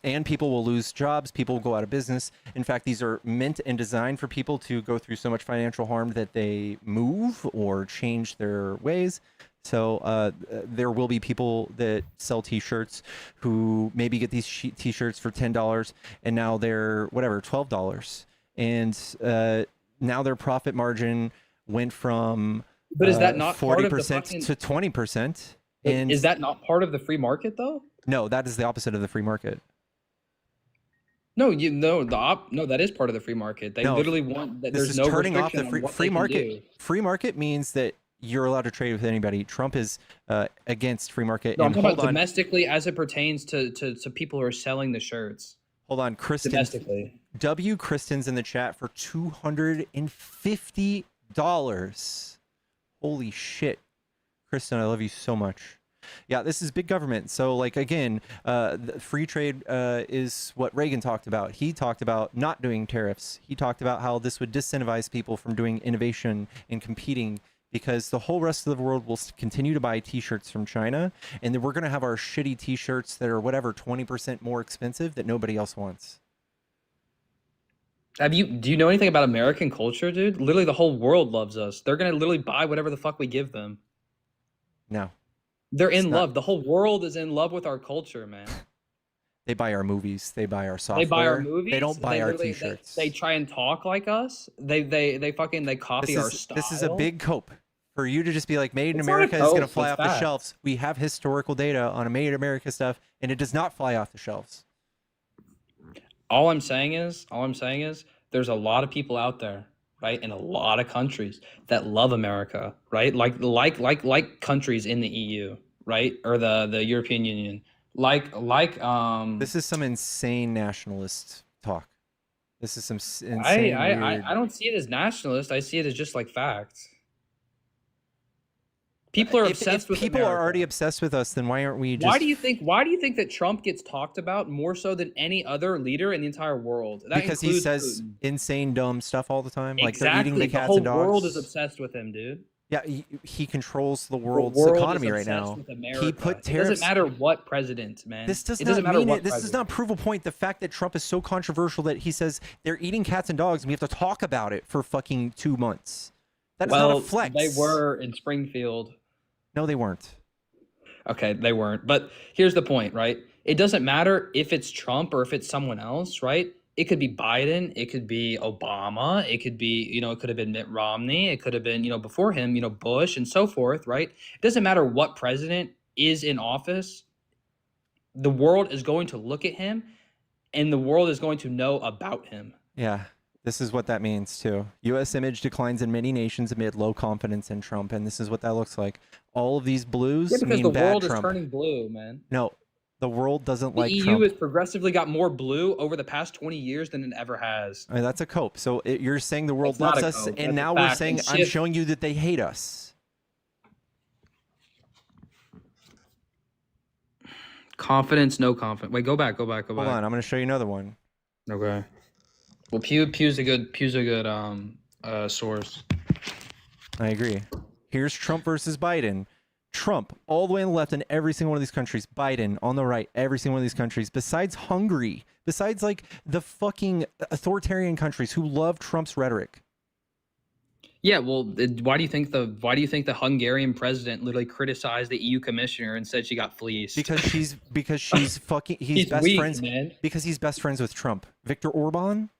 And people will lose jobs. People will go out of business. In fact, these are meant and designed for people to go through so much financial harm that they move or change their ways. So there will be people that sell T-shirts who maybe get these T-shirts for $10 and now they're whatever $12, and now their profit margin went from But is that not part of the 40% fucking, to 20%. but And is that not part of the free market though? no, that is the opposite of the free market. No, no, that is part of the free market. They No, literally want that. This There's is no turning off restriction the on free, what free they can market. do. Free market means that you're allowed to trade with anybody. Trump is against free market. No, I'm And talking hold about on, domestically as it pertains to people who are selling the shirts hold on, Kristen. domestically. W. Kristen's in the chat for $250. Holy shit, Kristen, I love you so much. Yeah, this is big government. So, like, again, the free trade is what Reagan talked about. He talked about not doing tariffs. He talked about how this would disincentivize people from doing innovation and competing because the whole rest of the world will continue to buy T-shirts from China, and then we're going to have our shitty T-shirts that are whatever 20% more expensive that nobody else wants. Do you know anything about American culture, dude? Literally, the whole world loves us. They're gonna literally buy whatever the fuck we give them. No, They're it's in not. love. The whole world is in love with our culture, man. They buy our movies. They buy our software. They buy our movies. They don't buy our literally- T-shirts. They try and talk like us. They copy our style. This is a big cope for you to just be like, made in It's not a America is going to cope, fly it's off the facts. shelves. We have historical data on a made in America stuff, and it does not fly off the shelves. All I'm saying is, there's a lot of people out there, right, in a lot of countries that love America, right? Like countries in the EU, right, or the European Union, This is some insane nationalist talk. This is some insane. I weird... don't see it as nationalist. I see it as just like facts. People are obsessed with people America. are already obsessed with us, then why aren't we just... Why do you think that Trump gets talked about more so than any other leader in the entire world? That because he includes says Putin. insane dumb stuff all the time, like they're Exactly. eating the The cats whole and dogs. world is obsessed with him, dude. Yeah, he controls the The world's world economy is right obsessed now. with America. He put It tariffs... doesn't matter what president, man. This does it not doesn't matter mean what it. This does president. not prove a point. The fact that Trump is so controversial that he says they're eating cats and dogs and we have to talk about it for fucking 2 months. That is not a flex. They were in Springfield. No, they weren't. Okay, they weren't. But here's the point, right? It doesn't matter if it's Trump or if it's someone else, right? It could be Biden, it could be Obama, it could be, it could have been Mitt Romney, it could have been, before him, Bush and so forth, right? It doesn't matter what president is in office. The world is going to look at him and the world is going to know about him. Yeah. This is what that means too. U.S. image declines in many nations amid low confidence in Trump, and this is what that looks like. All of these blues mean the bad world Trump. is turning blue, man. No, the world doesn't The like EU Trump. has progressively got more blue over the past 20 years than it ever has. I mean, that's a cope. So you're saying the world It's not loves a us, cope. and That's a now we're fact. saying And I'm shift- showing you that they hate us. Confidence, no confidence. Wait, go back. Hold on, I'm going to show you another one. Okay. Well, Pew's a good source. I agree. Here's Trump versus Biden. Trump all the way on the left in every single one of these countries. Biden on the right, every single one of these countries. Besides Hungary, besides like the fucking authoritarian countries who love Trump's rhetoric. Yeah, well, why do you think the Hungarian president literally criticized the EU commissioner and said she got fleeced? Because she's fucking He's best weak, friends man. because he's best friends with Trump. Viktor Orban.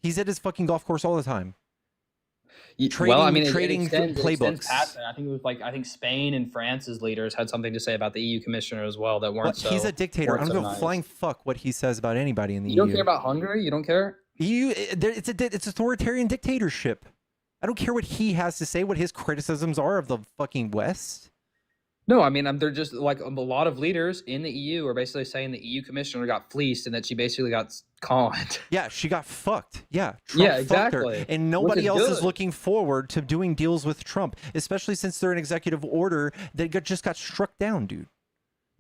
He's at his fucking golf course all the time. Trading playbooks. Past that. I think it was I think Spain and France's leaders had something to say about the EU commissioner as well that weren't. He's a dictator. I don't give a flying fuck what he says about anybody in the EU. You don't care about Hungary? You don't care? EU, it's authoritarian dictatorship. I don't care what he has to say, what his criticisms are of the fucking West. No, I mean, they're just like a lot of leaders in the EU are basically saying the EU commissioner got fleeced and that she basically got conned. Yeah, she got fucked. Yeah, Trump Yeah, exactly. Fucked her. And nobody else is good. looking forward to doing deals with Trump, especially since they're an executive order that just got struck down, dude.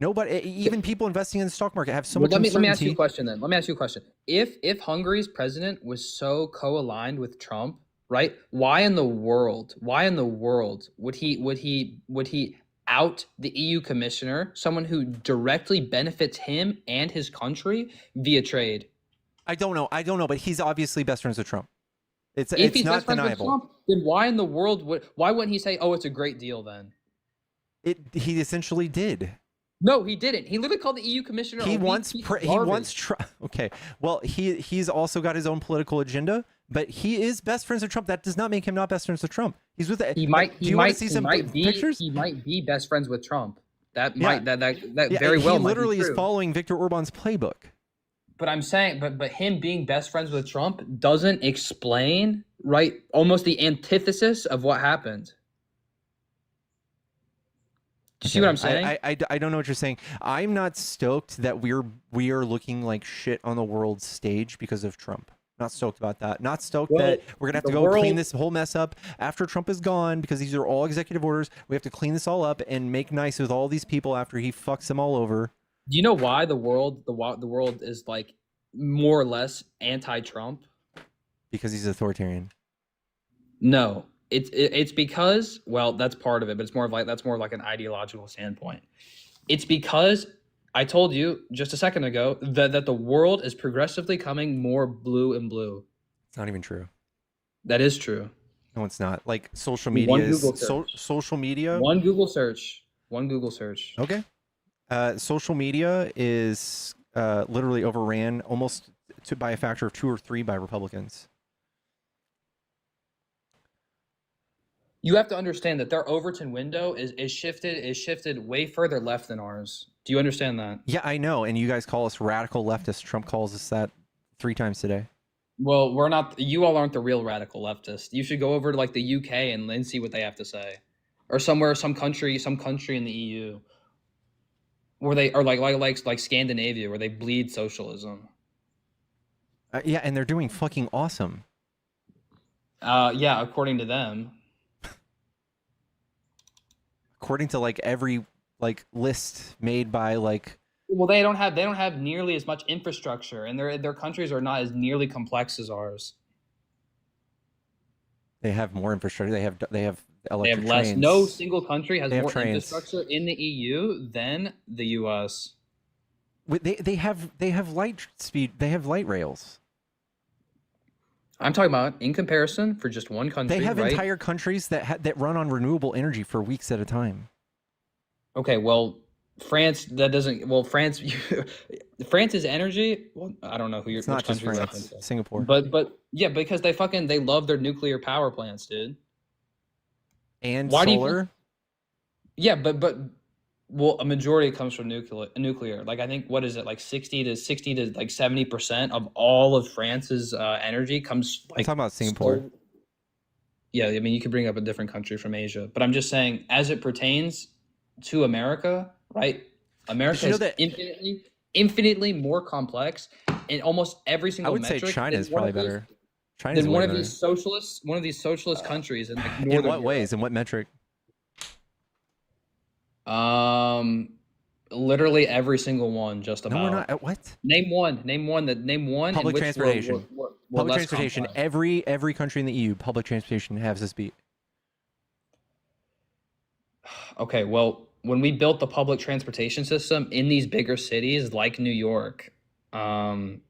Nobody, even people investing in the stock market, have so much uncertainty. Let me ask you a question then. Let me ask you a question. If Hungary's president was so co-aligned with Trump, right? Why in the world would he out the EU commissioner, someone who directly benefits him and his country via trade? I don't know, but he's obviously best friends with Trump. If it's he's not best friends with deniable. Trump, then why in the world why wouldn't he say, "Oh, it's a great deal"? Then He essentially did. no, he didn't. He literally called the EU commissioner. Okay. Well, he's also got his own political agenda, but he is best friends with Trump. That does not make him not best friends with Trump. He's with it. He might. Do you want to see some pictures? He might be best friends with Trump. That Yeah. might that Yeah, very well. He literally might be is true. following Viktor Orban's playbook. But I'm saying, but him being best friends with Trump doesn't explain, right? Almost the antithesis of what happened. Do you see what I'm saying? I don't know what you're saying. I'm not stoked that we are looking like shit on the world stage because of Trump. Not stoked about that. Not stoked that we're gonna have to go clean this whole mess up after Trump is gone, because these are all executive orders. We have to clean this all up and make nice with all these people after he fucks them all over. Do you know why the world is like more or less anti-Trump? Because he's authoritarian. No, it's because, well, that's part of it, but it's more of like an ideological standpoint. It's because I told you just a second ago that the world is progressively coming more blue and blue. It's not even true. That is true. No, it's not. Like social media social media. One Google search. Okay. Social media is literally overran almost by a factor of 2 or 3 by Republicans. You have to understand that their Overton window is shifted way further left than ours. Do you understand that? Yeah, I know. And you guys call us radical leftists. Trump calls us that 3 times today. Well, we're not. You all aren't the real radical leftists. You should go over to like the UK and then see what they have to say, or some country in the EU, where they are like Scandinavia, where they bleed socialism. Yeah, and they're doing fucking awesome. Yeah, according to them. According to like every list made by like. Well, they don't have nearly as much infrastructure, and their countries are not as nearly complex as ours. They have more infrastructure. They have electric They have less. trains. No single country has more trains. infrastructure in the EU than the US. They have light speed. They have light rails. I'm talking about in comparison for just one country. They have right? entire countries that run on renewable energy for weeks at a time. Okay, well, France, that doesn't, well, France, France's energy, well, I don't know It's which not just country you're France, referencing. Singapore, But yeah, because they love their nuclear power plants, dude. and Why do you think? solar. Yeah, but well, a majority comes from nuclear. Like I think what is it, like 60 to like 70% of all of France's energy comes I'm like talking about Singapore. yeah, I mean you could bring up a different country from Asia, but I'm just saying as it pertains to America, right? Did America you know is that? infinitely more complex in almost every I single would say metric China than is probably better. China's than way better. one of these socialist countries in like In northern what Europe. ways? In what metric? Literally every single one, just No, we're about. not. What? Name one. Name one in Public which transportation. were Public less transportation. complex. Every country in the EU, public transportation has this beat. Okay, well, when we built the public transportation system in these bigger cities like New York, um,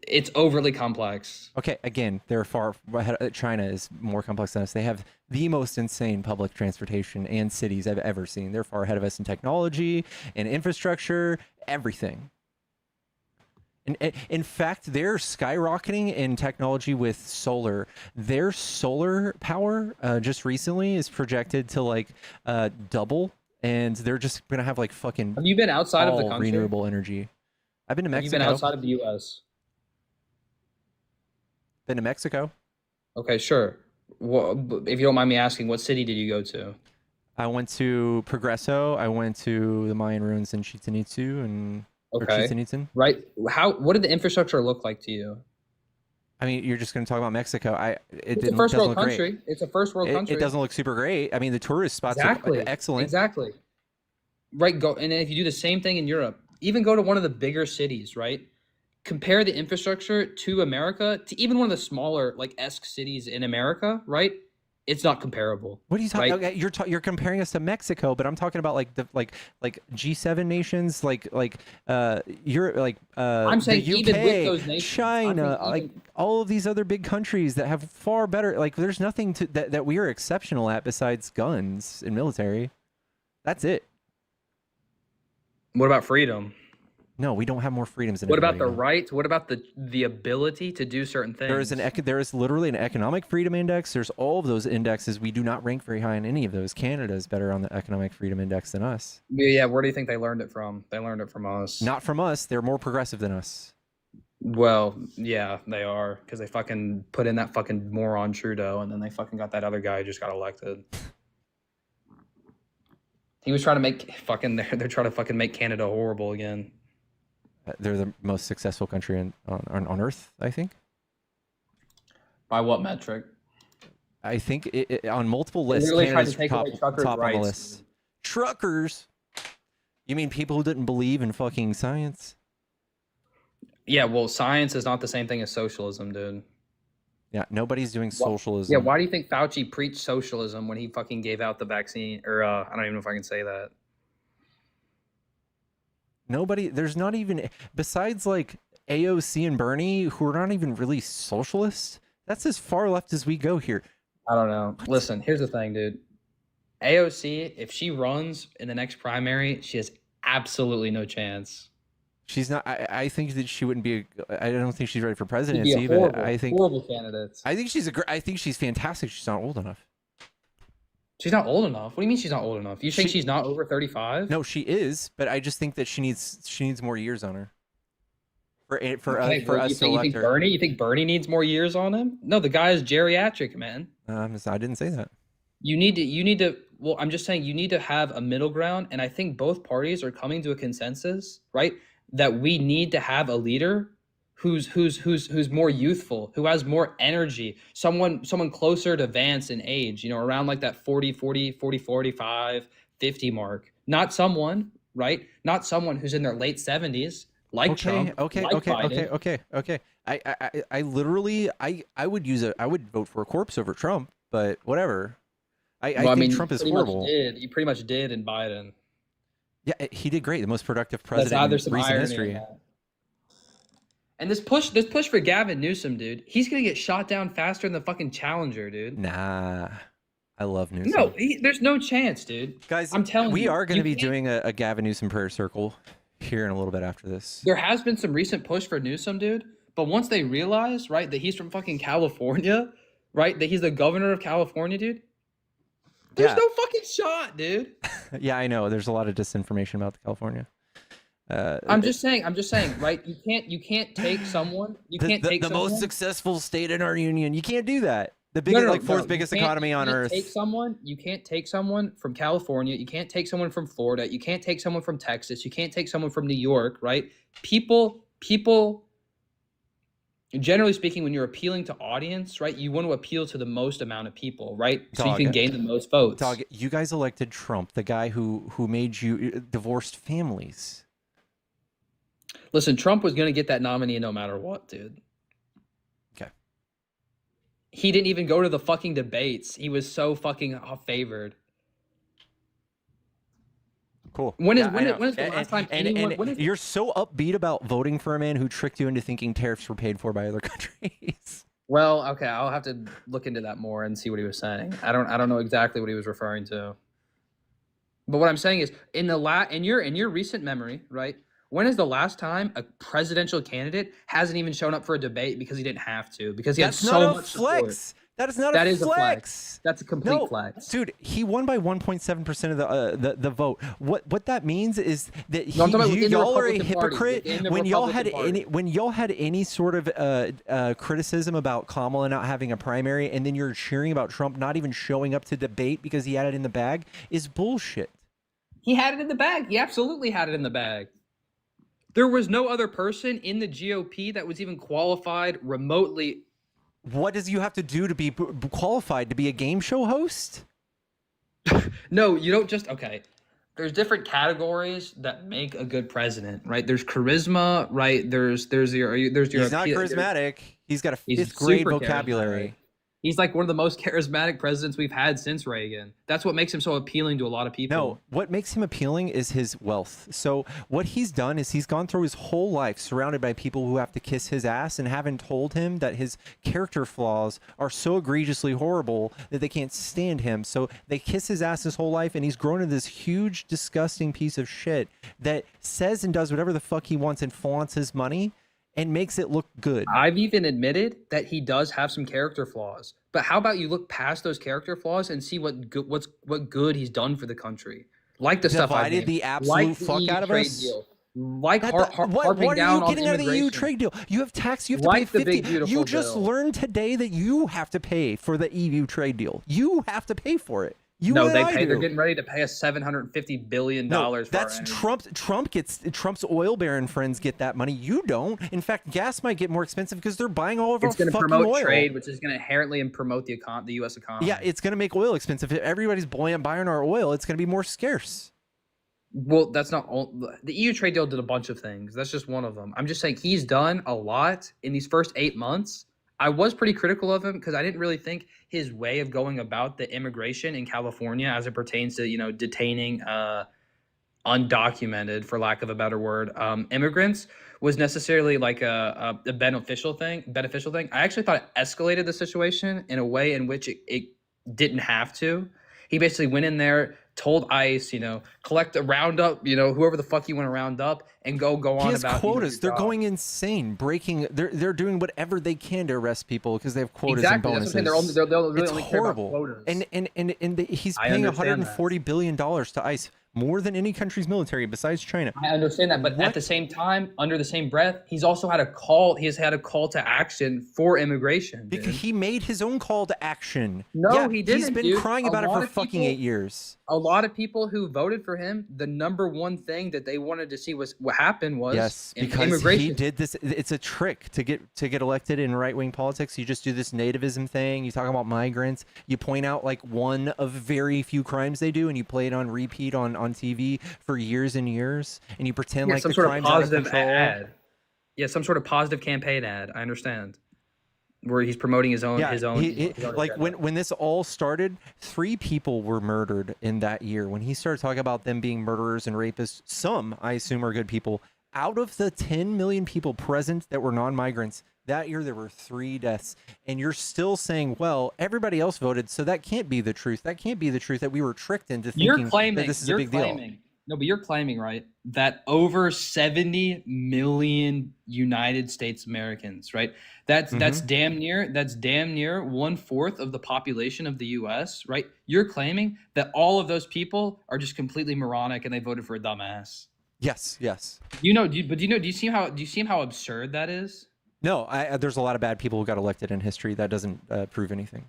it's overly complex. Okay, again, they're far ahead. China is more complex than us. They have the most insane public transportation and cities I've ever seen. They're far ahead of us in technology and infrastructure, everything. And in fact, they're skyrocketing in technology with solar. Their solar power just recently is projected to like double, and they're just gonna have like fucking Have you been outside of the all country? renewable energy. I've been to Have you been Mexico. outside of the U.S.? Been to Mexico. Okay, sure. Well, if you don't mind me asking, what city did you go to? I went to Progreso. I went to the Mayan ruins in Chichen Itza and or Okay, Chichen Itza. right. What did the infrastructure look like to you? I mean, you're just going to talk about Mexico. It's a first doesn't world look great. country. It's a first world It country. doesn't look super great. I mean, the tourist spots Exactly. are excellent. Exactly. Right. Go, and then if you do the same thing in Europe, even go to one of the bigger cities, right? Compare the infrastructure to America, to even one of the smaller like esque cities in America, right? It's not comparable. What are you talking? Right? Okay, you're comparing us to Mexico, but I'm talking about like the like G7 nations, Europe, I'm the saying UK, even with those nations, China, I'm saying like all of these other big countries that have far better. Like, there's nothing that we are exceptional at besides guns and military. That's it. What about freedom? No, we don't have more freedoms than What about everybody, the no. rights? What about the ability to do certain things? There is literally an economic freedom index. There's all of those indexes. We do not rank very high in any of those. Canada is better on the economic freedom index than us. Yeah, where do you think they learned it from? They learned it from us. Not from us. They're more progressive than us. Well, yeah, they are because they fucking put in that fucking moron Trudeau, and then they fucking got that other guy who just got elected. He was trying to make fucking they're trying to fucking make Canada horrible again. They're the most successful country on Earth, I think. By what metric? I think on multiple lists, literally tried to Canada's take away truckers' top on the rights, list. dude. Truckers? You mean people who didn't believe in fucking science? Yeah, well, science is not the same thing as socialism, dude. Yeah, nobody's doing socialism. Yeah, why do you think Fauci preached socialism when he fucking gave out the vaccine? Or I don't even know if I can say that. Nobody, there's not even, besides like AOC and Bernie, who are not even really socialists. That's as far left as we go here. I don't know. Listen, here's the thing, dude. AOC, if she runs in the next primary, she has absolutely no chance. She's not. I think that she wouldn't be. I don't think she's ready for She'd presidency. be a horrible, but I think horrible candidate. I think she's I think she's fantastic. She's not old enough. She's not old enough. What do you mean she's not old enough? You think she's not over 35? No, she is. But I just think that she needs more years on her. For us to elect her. You think Bernie needs more years on him? No, the guy is geriatric, man. I didn't say that. You need to. Well, I'm just saying you need to have a middle ground, and I think both parties are coming to a consensus, right? That we need to have a leader who's more youthful, who has more energy, someone closer to Vance in age, around like that 40, 45, 50 mark. Not someone, right? Not someone who's in their late 70s, like Trump. Okay. I literally I would vote for a corpse over Trump, but whatever. I think Trump is horrible. You pretty much did in Biden. Yeah, he did great. The most productive president in recent history. And this push for Gavin Newsom, dude, he's gonna get shot down faster than the fucking Challenger, dude. Nah. I love Newsom. No, there's no chance, dude. Guys, I'm telling you, we are going you to be can't- doing a Gavin Newsom prayer circle here in a little bit after this. There has been some recent push for Newsom, dude. But once they realize, right, that he's from fucking California, right, that he's the governor of California, dude. There's Yeah. no fucking shot, dude. Yeah, I know. There's a lot of disinformation about California. I'm just saying, right? You can't take someone. You can't take the someone. most successful state in our union. You can't do that. The No, biggest, no, like no, fourth you biggest can't- economy on you can't earth. You can't take someone from California. You can't take someone from Florida. You can't take someone from Texas. You can't take someone from New York, right? People. Generally speaking, when you're appealing to audience, right, you want to appeal to the most amount of people, right? So Dog, you can gain the most votes. Dog, you guys elected Trump, the guy who made you divorced families. Listen, Trump was going to get that nominee no matter what, dude. Okay. He didn't even go to the fucking debates. He was so fucking favored. Cool. When is Yeah, I know. the last time and anyone? When is, you're so upbeat about voting for a man who tricked you into thinking tariffs were paid for by other countries. well, okay, I'll have to look into that more and see what he was saying. I don't know exactly what he was referring to. But what I'm saying is, in your recent memory, right? When is the last time a presidential candidate hasn't even shown up for a debate because he didn't have to, because he That's had so not a much flex. support? That is not That a is flex. a flex. That's a complete No, flex. dude, he won by 1.7% of the vote. What that means is that No, I'm talking about within the y'all are a Republican Party, hypocrite within the when y'all had Republican any sort of criticism about Kamala not having a primary, and then you're cheering about Trump not even showing up to debate because he had it in the bag is bullshit. He had it in the bag. He absolutely had it in the bag. There was no other person in the GOP that was even qualified remotely. What does you have to do to be qualified to be a game show host? No, you don't just okay. There's different categories that make a good president, right? There's charisma, right? There's your He's not appeal- charismatic. He's got a He's fifth grade super vocabulary. charismatic. He's like one of the most charismatic presidents we've had since Reagan. That's what makes him so appealing to a lot of people. No, what makes him appealing is his wealth. So what he's done is he's gone through his whole life surrounded by people who have to kiss his ass and haven't told him that his character flaws are so egregiously horrible that they can't stand him. So they kiss his ass his whole life, and he's grown into this huge, disgusting piece of shit that says and does whatever the fuck he wants and flaunts his money and makes it look good. I've even admitted that he does have some character flaws. But how about you look past those character flaws and see what good he's done for the country? Like the stuff I Divided the absolute fuck out of us. Deal. Like What harping are down you on getting out of the EU immigration. trade deal? You have tax. You have to Like pay the 50. big, beautiful You just bill. learned today that you have to pay for the EU trade deal. You have to pay for it. You No, and they I pay. They're do. getting ready to pay us $750 billion. No, for that's our energy. Trump's oil baron friends get that money. You don't. In fact, gas might get more expensive because they're buying all of It's our going to fucking promote oil. trade, which is going to inherently promote the U.S. economy. Yeah, it's going to make oil expensive. If everybody's buying our oil, it's going to be more scarce. Well, that's not all. The EU trade deal did a bunch of things. That's just one of them. I'm just saying he's done a lot in these first 8 months. I was pretty critical of him because I didn't really think his way of going about the immigration in California as it pertains to, detaining undocumented, for lack of a better word, immigrants was necessarily like a beneficial thing. I actually thought it escalated the situation in a way in which it didn't have to. He basically went in there, told ICE, collect a roundup, whoever the fuck you want to round up, and go on He has about quotas. your They're job. going insane, they're doing whatever they can to arrest people because they have quotas Exactly. and That's bonuses. what I'm saying. They'll really It's only care about horrible. quotas. And he's I paying understand that. $140 billion to ICE, more than any country's military besides China. I understand that, but at the same time, under the same breath, he's also had a call. He has had a call to action for immigration. Because dude. he made his own call to action. No, Yeah, he didn't, He's been dude. crying A about it lot for of fucking people- 8 years. A lot of people who voted for him, the number one thing that they wanted to see was what happened was Yes, because immigration. he did this. It's a trick to get elected in right wing politics. You just do this nativism thing. You talk about migrants. You point out like one of very few crimes they do, and you play it on repeat on TV for years and years, and you pretend like some the sort of crime's out of positive control. ad. Yeah, some sort of positive campaign ad. I understand. Where he's promoting his own. Yeah, his own like agenda. when this all started, 3 people were murdered in that year. When he started talking about them being murderers and rapists, some I assume are good people. Out of the 10 million people present that were non-migrants, That year there were 3 deaths, and you're still saying, well, everybody else voted, so that can't be the truth. That can't be the truth, that we were tricked into thinking that this is a big deal. No, but you're claiming, right, that over 70 million United States Americans, right? That's damn near 1/4 of the population of the US, right? You're claiming that all of those people are just completely moronic and they voted for a dumbass. Yes, yes. Do you see how absurd that is? No, there's a lot of bad people who got elected in history. That doesn't prove anything.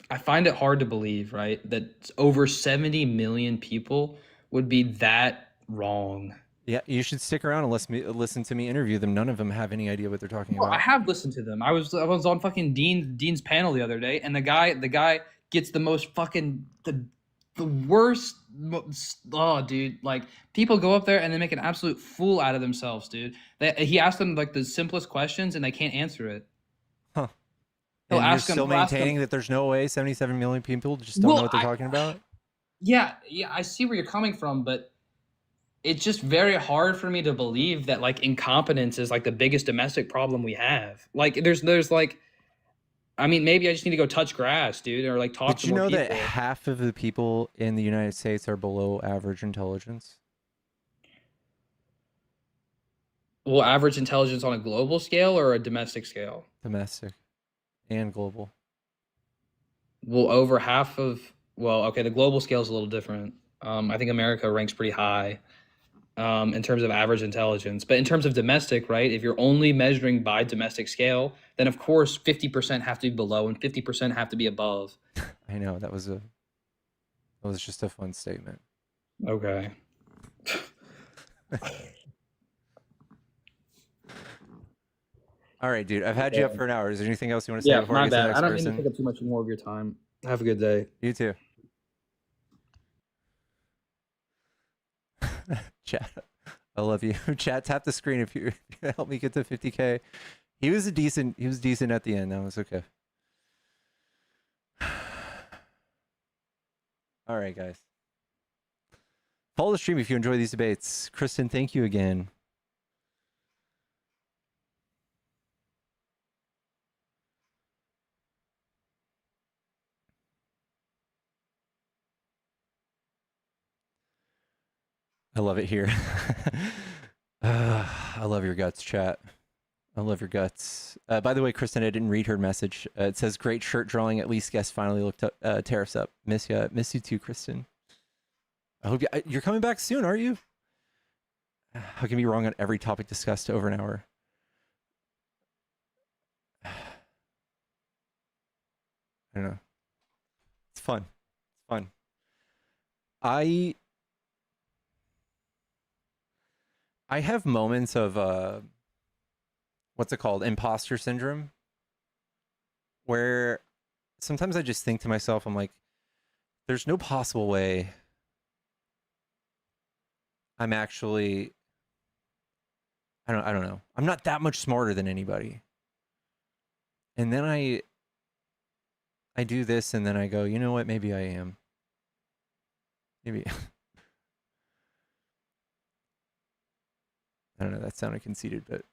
I find it hard to believe, right, that over 70 million people would be that wrong. Yeah, you should stick around and listen to me interview them. None of them have any idea what they're talking Well, I about. have listened to them. I was on fucking Dean's panel the other day, and the guy gets the most fucking the worst. Oh, dude! Like, people go up there and they make an absolute fool out of themselves, dude. He asked them like the simplest questions, and they can't answer it. Huh. He'll And you're ask them. still He'll ask them, maintaining that there's no way 77 million people just don't know Well, what they're talking about? yeah, I see where you're coming from, but it's just very hard for me to believe that like incompetence is like the biggest domestic problem we have. Like, there's like, I mean, maybe I just need to go touch grass, dude, or like talk Did to you more know that people. half of the people in the United States are below average intelligence? Well, average intelligence on a global scale or a domestic scale? Domestic and global. Well, over half of, well, okay, the global scale is a little different. I think America ranks pretty high in terms of average intelligence. But in terms of domestic, right, if you're only measuring by domestic scale, then of course 50% have to be below and 50% have to be above. I know, that was just a fun statement. Okay. All right, dude. I've had you up for an hour. Is there anything else you want to say Yeah, before I my get to the bad. next I don't person? need to take up too much more of your time. Have a good day. You too. Chat, I love you. Chat, tap the screen if you help me get to 50K. He was decent at the end. That was okay. All right, guys. Follow the stream if you enjoy these debates. Kristen, thank you again. I love it here. I love your guts, chat. I love your guts. By the way, Kristen, I didn't read her message. It says, great shirt drawing. At least guests finally looked up, Tariffs up. Miss you too, Kristen. I hope you're coming back soon, are you? How can you be wrong on every topic discussed over an hour? I don't know. It's fun. It's fun. I have moments of what's it called? Imposter syndrome. Where sometimes I just think to myself, I'm like, there's no possible way I'm actually I don't know. I'm not that much smarter than anybody. And then I do this and then I go, you know what? Maybe I am. Maybe I don't know, that sounded conceited, but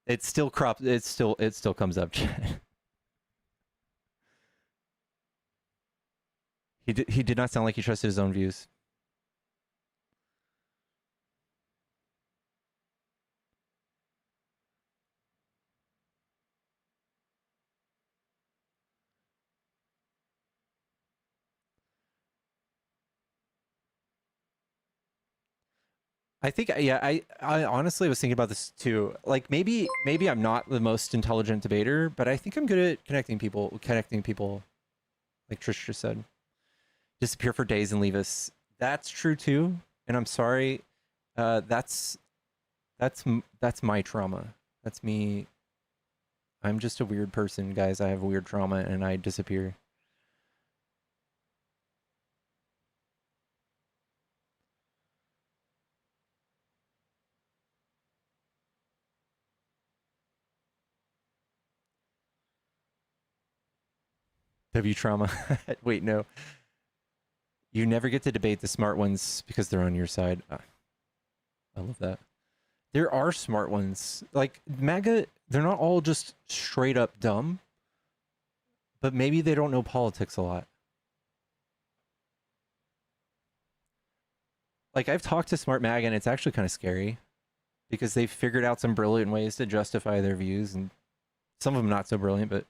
it still comes up. He did not sound like he trusted his own views. I think, yeah, I honestly was thinking about this too. Like maybe I'm not the most intelligent debater, but I think I'm good at connecting people, like Trish just said. Disappear for days and leave us. That's true too. And I'm sorry. That's my trauma. That's me. I'm just a weird person, guys. I have weird trauma and I disappear. W trauma. Wait, no. You never get to debate the smart ones because they're on your side. I love that. There are smart ones. Like MAGA, they're not all just straight up dumb, but maybe they don't know politics a lot. Like I've talked to smart MAGA and it's actually kind of scary because they've figured out some brilliant ways to justify their views, and some of them not so brilliant, but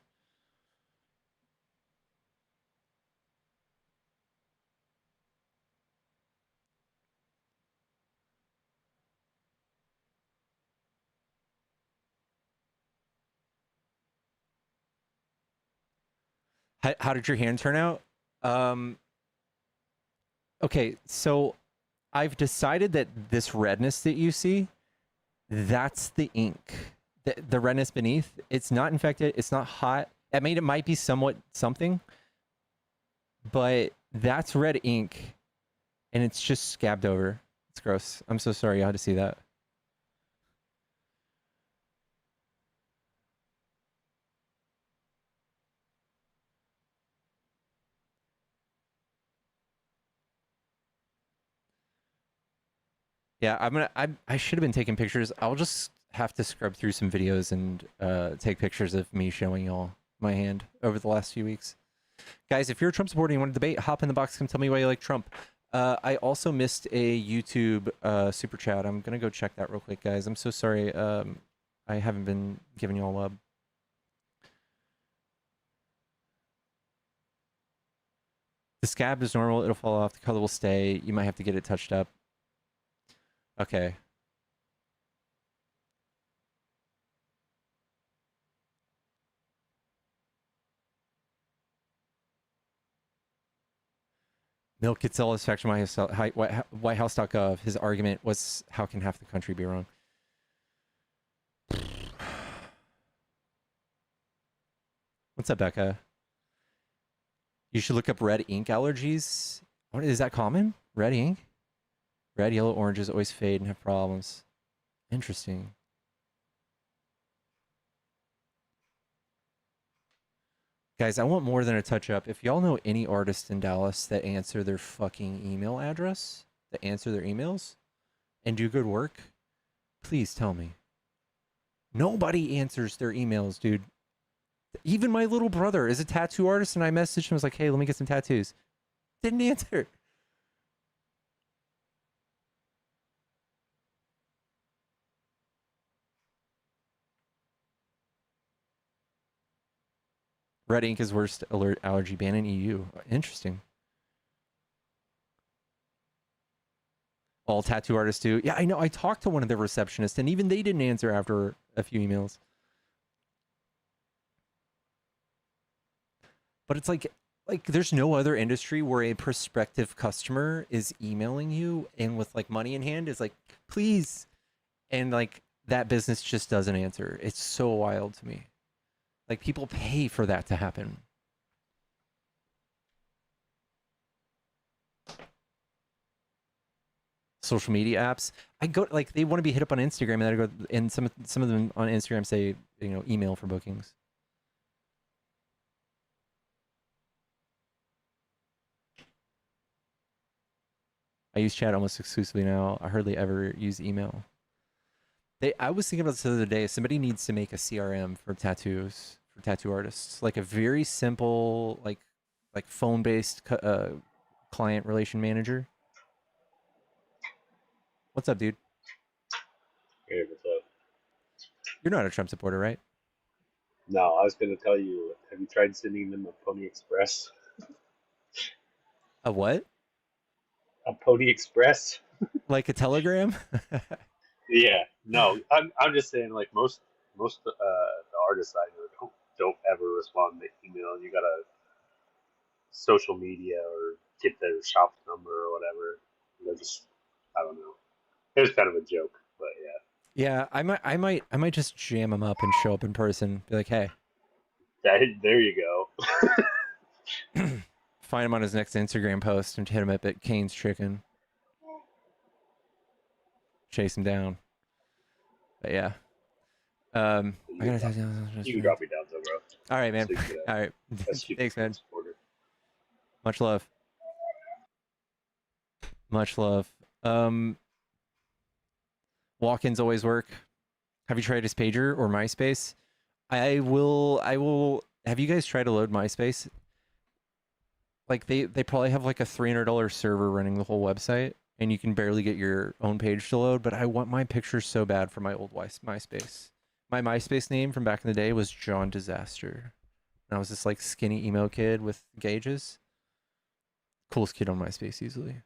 how did your hand turn out? Um, okay, so I've decided that this redness that you see, that's the ink. The redness beneath, it's not infected, it's not hot. I mean, it might be somewhat something, but that's red ink, and it's just scabbed over. It's gross. I'm so sorry you had to see that. Yeah, I should have been taking pictures. I'll just have to scrub through some videos and take pictures of me showing y'all my hand over the last few weeks. Guys, if you're a Trump supporter and you want to debate, hop in the box and tell me why you like Trump. I also missed a YouTube super chat. I'm gonna go check that real quick, guys. I'm so sorry. I haven't been giving y'all love. The scab is normal. It'll fall off. The color will stay. You might have to get it touched up. Okay. Milk gets all his faction Whitehouse.gov. His argument was, how can half the country be wrong? What's up, Becca? You should look up red ink allergies. What is that common? Red ink? Red, yellow, oranges always fade and have problems. Interesting. Guys, I want more than a touch up. If y'all know any artists in Dallas that answer their fucking email address, that answer their emails, and do good work, please tell me. Nobody answers their emails, dude. Even my little brother is a tattoo artist, and I messaged him, I was like, hey, let me get some tattoos. Didn't answer. Red ink is worst alert allergy ban in EU. Interesting. All tattoo artists do. Yeah, I know. I talked to one of the receptionists, and even they didn't answer after a few emails. But it's like there's no other industry where a prospective customer is emailing you and with like money in hand is like, please, and like that business just doesn't answer. It's so wild to me. Like people pay for that to happen. Social media apps. I go like they want to be hit up on Instagram, and I go, and some of them on Instagram say, you know, email for bookings. I use chat almost exclusively now. I hardly ever use email. I was thinking about this the other day. Somebody needs to make a CRM for tattoos, for tattoo artists, like a very simple, like phone-based client relation manager. What's up, dude? Hey, what's up? You're not a Trump supporter, right? No, I was going to tell you, have you tried sending them a Pony Express? A what? A Pony Express? Like a telegram? Yeah, no, I'm just saying, like most the artists I know don't ever respond to email. You gotta social media or get their shop number or whatever. They're just, I don't know. It was kind of a joke, but yeah. Yeah, I might just jam him up and show up in person. Be like, hey. There you go. Find him on his next Instagram post and hit him up at Kane's Chicken. Chase him down. But yeah. I gotta talk to You can drop me down, though, bro. All right, man. Stick to that. All right. That's Thanks, man. supporter. Much love. Much love. Walk-ins always work. Have you tried his pager or MySpace? I will. Have you guys tried to load MySpace? Like they probably have like a $300 server running the whole website, and you can barely get your own page to load. But I want my pictures so bad for my old MySpace. My MySpace name from back in the day was John Disaster. And I was this like skinny emo kid with gauges. Coolest kid on MySpace easily.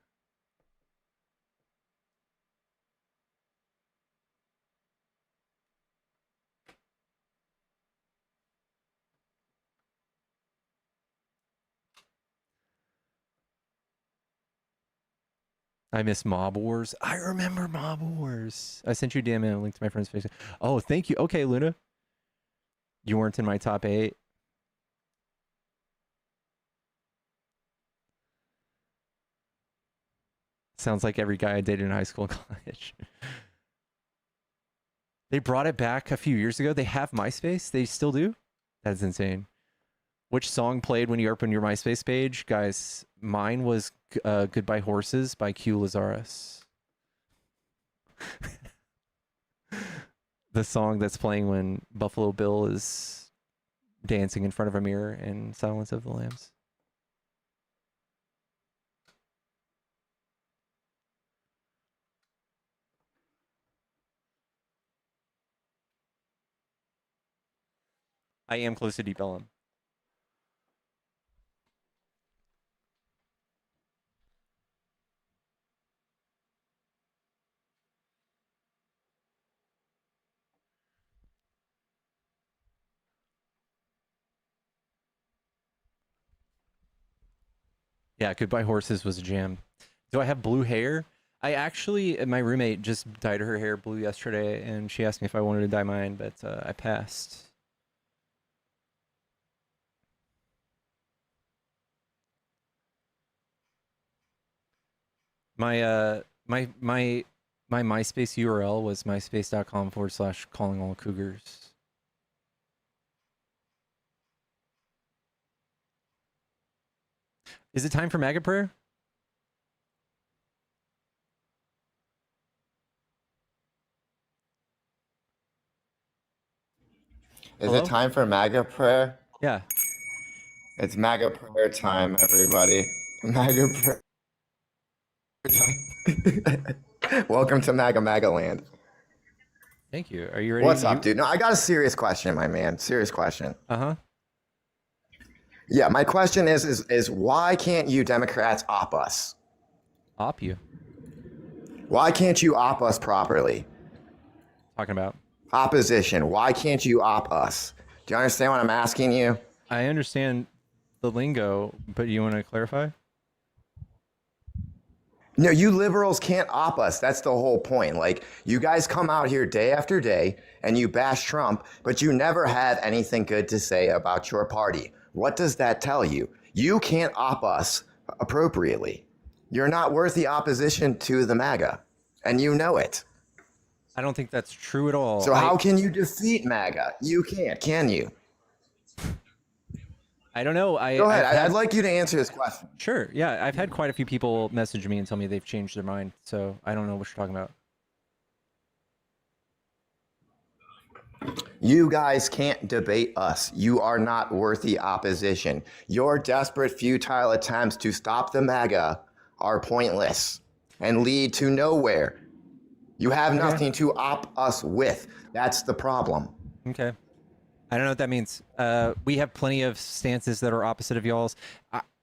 I miss Mob Wars. I remember Mob Wars. I sent you a DM and a link to my friend's Facebook. Oh, thank you. Okay, Luna. You weren't in my top 8. Sounds like every guy I dated in high school and college. They brought it back a few years ago. They have MySpace. They still do? That's insane. Which song played when you opened your MySpace page? Guys, mine was Goodbye Horses by Q Lazarus. The song that's playing when Buffalo Bill is dancing in front of a mirror in Silence of the Lambs. I am close to Deep Ellum. Yeah, Goodbye Horses was a jam. Do I have blue hair? I actually, my roommate just dyed her hair blue yesterday, and she asked me if I wanted to dye mine, but I passed. My my MySpace URL was myspace.com/calling all cougars. Is it time for MAGA prayer? Is Hello? it time for MAGA prayer? Yeah. It's MAGA prayer time, everybody. MAGA prayer time. Welcome to MAGA land. Thank you. Are you ready? What's up, dude? No, I got a serious question, my man. Serious question. Uh-huh. Yeah, my question is why can't you Democrats op us? Op you. Why can't you op us properly? Talking about. Opposition. Why can't you op us? Do you understand what I'm asking you? I understand the lingo, but you want to clarify? No, you liberals can't op us. That's the whole point. Like, you guys come out here day after day and you bash Trump, but you never have anything good to say about your party. What does that tell you? You can't op us appropriately. You're not worth the opposition to the MAGA, and you know it. I don't think that's true at all. So how can you defeat MAGA? You can't, can you? I don't know. Go ahead. I'd like you to answer this question. Sure. Yeah, I've had quite a few people message me and tell me they've changed their mind. So I don't know what you're talking about. You guys can't debate us. You are not worthy opposition. Your desperate, futile attempts to stop the MAGA are pointless and lead to nowhere. You have nothing to op us with. That's the problem. Okay. I don't know what that means. We have plenty of stances that are opposite of y'all's.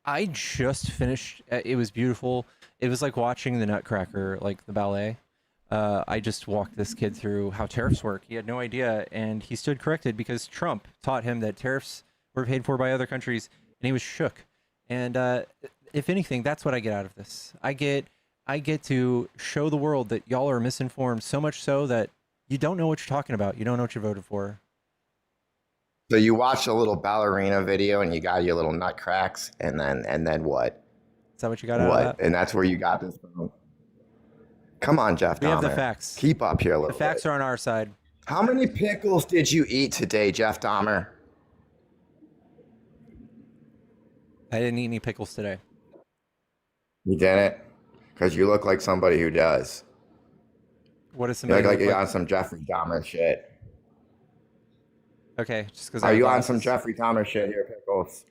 I just finished. It was beautiful. It was like watching the Nutcracker, like the ballet. I just walked this kid through how tariffs work. He had no idea, and he stood corrected because Trump taught him that tariffs were paid for by other countries, and he was shook. And if anything, that's what I get out of this. I get to show the world that y'all are misinformed, so much so that you don't know what you're talking about. You don't know what you voted for. So you watched a little ballerina video and you got your little nut cracks, and then what? Is that what you got out of that? And that's where you got this from. Come on, Jeff Dahmer. We have the facts. Keep up here a little The facts bit. are on our side. How many pickles did you eat today, Jeff Dahmer? I didn't eat any pickles today. You didn't? Because you look like somebody who does. What is You look somebody like look you're like? on some Jeffrey Dahmer shit. Okay, just because Are you on some Jeffrey Dahmer shit here, Pickles?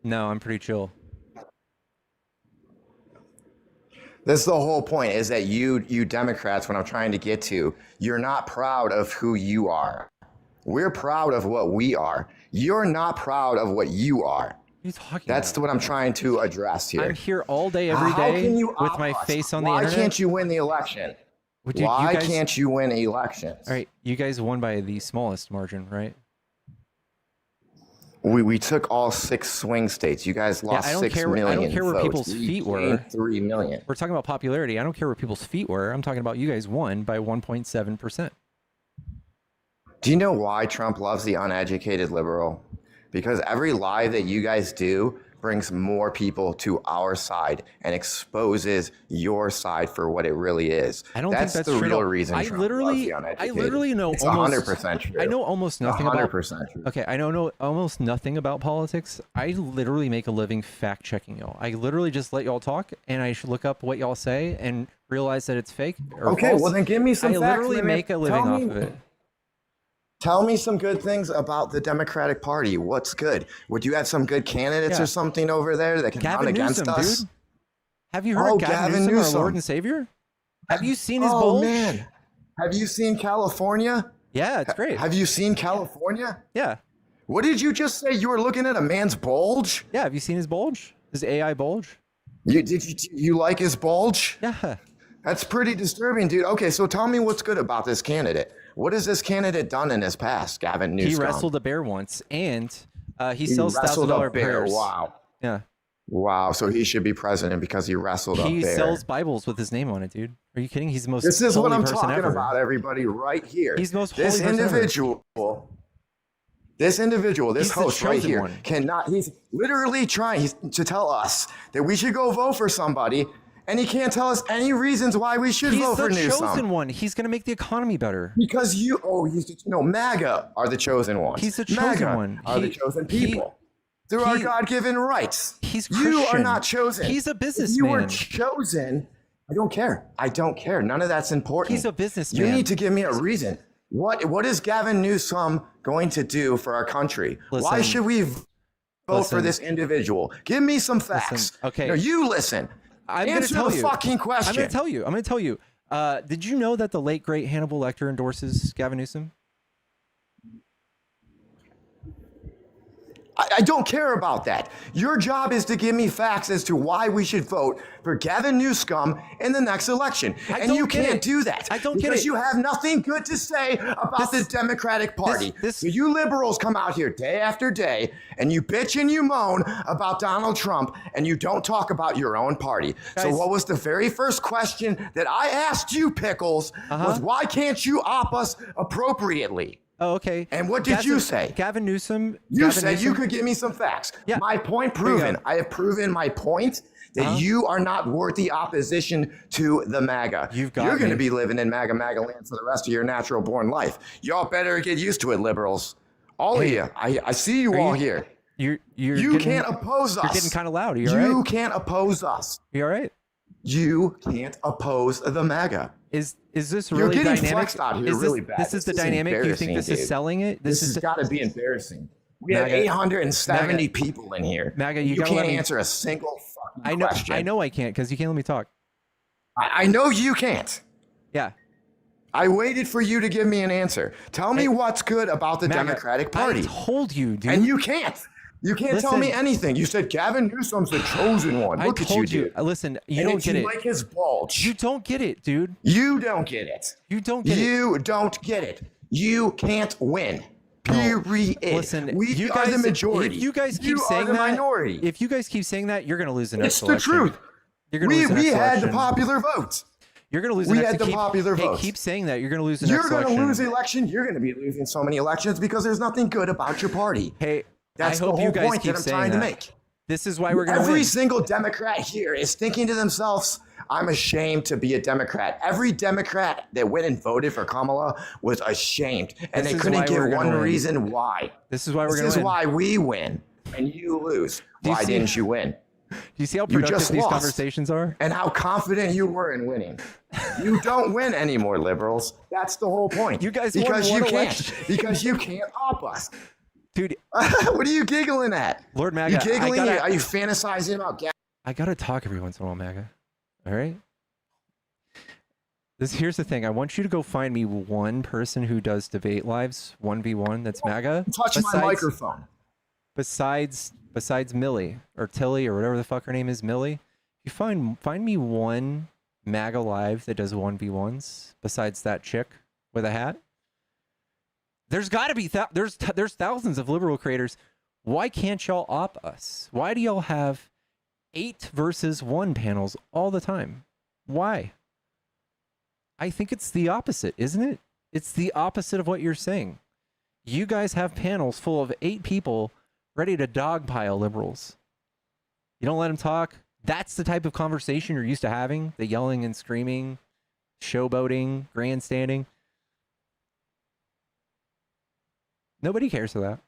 No, I'm pretty chill. This is the whole point, is that you Democrats, what I'm trying to get to, you're not proud of who you are. We're proud of what we are. You're not proud of what you are. What are you talking That's about? what I'm trying to address here. I'm here all day, every How day, can you with opt my us? face on the Why internet. can't you win the election? Well, dude, Why you guys, can't you win elections? All right, you guys won by the smallest margin, right? We took all 6 swing states. You guys lost I don't 6 care. million I don't care where votes. people's We feet were. gained 3 million. We're talking about popularity. I don't care where people's feet were. I'm talking about you guys won by 1.7%. Do you know why Trump loves the uneducated liberal? Because every lie that you guys do brings more people to our side and exposes your side for what it really is. I don't think that's the true. real reason I Trump literally, loves the I uneducated. literally know It's almost 100% true. I know almost nothing about 100% true. Okay, I know almost nothing about politics. I literally make a living fact checking y'all. I literally just let y'all talk, and I should look up what y'all say and realize that it's fake or Okay, false. well then give me some I facts. literally man. make a living off of it. Tell me some good things about the Democratic Party. What's good? Would you have some good candidates Yeah. or something over there that can run Gavin against Newsom, us? dude. Have you heard Oh, of Gavin Newsom, our Lord and Savior? Have you seen his Oh bulge? man, have you seen California? Yeah, it's great. Have you seen California? Yeah, What did you just say? You were looking at a man's bulge? yeah. Have you seen his bulge? His AI bulge? You like his bulge? Yeah. That's pretty disturbing, dude. Okay, so tell me what's good about this candidate. What has this candidate done in his past, Gavin Newsom? He wrestled a bear once, and he He sells wrestled $1,000 a bear. prayers. Wow. Yeah. Wow, so he should be president because he wrestled a He bear. sells Bibles with his name on it, dude. Are you kidding? He's the most This is what holy I'm person talking ever. about, everybody, right here. He's the most holy This person ever. individual, this He's the host right chosen here, one. he's literally trying to tell us that we should go vote for somebody, and he can't tell us any reasons why we should He's vote the for chosen Newsom. one. He's going to make the economy better. Because MAGA are the chosen ones. He's the chosen MAGA one. are the chosen people. Through our God-given rights. He's You are Christian. not chosen. He's a If you were businessman. chosen, I don't care. I don't care. None of that's important. He's a businessman. You need to give me a reason. What is Gavin Newsom going to do for our country? Why Listen. should we vote for Listen. this individual? Give me some facts. Listen, okay. No, you listen. I'm going to Answer tell the you. fucking question. I'm going to tell you. Did you know that the late great Hannibal Lecter endorses Gavin Newsom? I don't care about that. Your job is to give me facts as to why we should vote for Gavin Newsom in the next election. And don't you get can't it. do that. I don't get because it. you have nothing good to say about the Democratic Party. this- So you liberals come out here day after day and you bitch and you moan about Donald Trump and you don't talk about your own party. So Guys. what was the very first question that I asked you, Pickles, was why can't you op us appropriately? Oh, okay. And what did you say? Gavin Newsom. You Gavin said you Newsom- could give me some facts. Yeah. My point There you proven. go. I have proven my point that you are not worthy opposition to the MAGA. You've got You're going to me. be living in MAGA land for the rest of your natural born life. Y'all better get used to it, liberals. All Hey, of you. I see you are all you- here. You're You getting, can't oppose us. You're getting kind of loud. Are you You all right? can't oppose us. You all right? You can't oppose the MAGA. Is this You're really getting dynamic? flexed out here is this, really bad. This is the This is dynamic. You think this embarrassing, is dude. selling it? This is has got to be embarrassing. We have MAGA 870 people in here. MAGA, you You gotta can't let me- answer a single fucking I know. question. I know I can't because you can't let me talk. I know you can't. Yeah. I waited for you to give me an answer. Tell me Hey, what's good about the MAGA, Democratic I Party. told you, dude. And you can't. You can't tell me Listen. anything. You said Gavin Newsom's the chosen one. I Look at told you, you. dude. Listen, you And don't if get you it. like his bulge. You don't get it, dude. You don't get it. You don't get it. You don't get it. You can't win. Period. Listen, we you are guys, the majority. If you guys keep You saying are the that, minority. if you guys keep saying that, you're going to lose the next It's the election. truth. You're going to lose the We next had the election. popular vote. You're going to lose the we next had the keep, popular hey, votes. keep saying that. You're going to lose the You're next going election. to lose the election. You're going to be losing so many elections because there's nothing good about your party. Hey, That's I hope the whole you guys point keep that I'm saying trying that. to make. This is why we're going to Every win. single Democrat here is thinking to themselves, I'm ashamed to be a Democrat. Every Democrat that went and voted for Kamala was ashamed. And This they is couldn't why we're give gonna one win. reason why. This is why we're This going is to win. why we win and you lose. Do you Why see- didn't you win? you see how You productive just these lost. conversations are? And how confident you were in winning. You don't win anymore, liberals. That's the whole point. You guys won because you one can't election. because you can't op us. Dude, What are you giggling at? Lord You MAGA, giggling? Are you fantasizing about gas? I gotta talk every once in a while, MAGA. All right. Here's the thing. I want you to go find me one person who does debate lives 1v1 that's MAGA. Touch my microphone. Besides Millie or Tilly or whatever the fuck her name is, Millie. You find me one MAGA live that does 1v1s besides that chick with a hat. There's got to be there's thousands of liberal creators. Why can't y'all op us? Why do y'all have 8 versus 1 panels all the time? Why? I think it's the opposite, isn't it? It's the opposite of what you're saying. You guys have panels full of 8 people ready to dogpile liberals. You don't let them talk. That's the type of conversation you're used to having, the yelling and screaming, showboating, grandstanding. Nobody cares for that.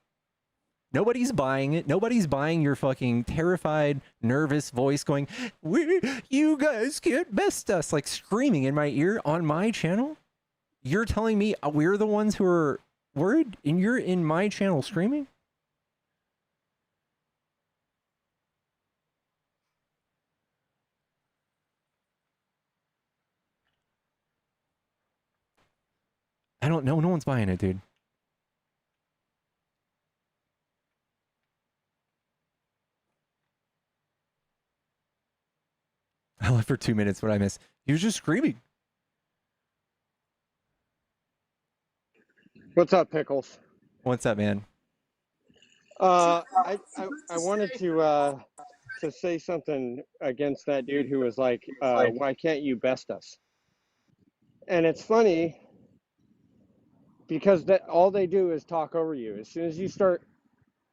Nobody's buying it. Nobody's buying your fucking terrified, nervous voice going, you guys can't best us, like screaming in my ear on my channel. You're telling me we're the ones who are worried and you're in my channel screaming? I don't know. No one's buying it, dude. I left for 2 minutes. What I miss? He was just screaming. What's up, Pickles? What's up, man? I wanted to say something against that dude who was like, why can't you best us? And it's funny because all they do is talk over you. As soon as you start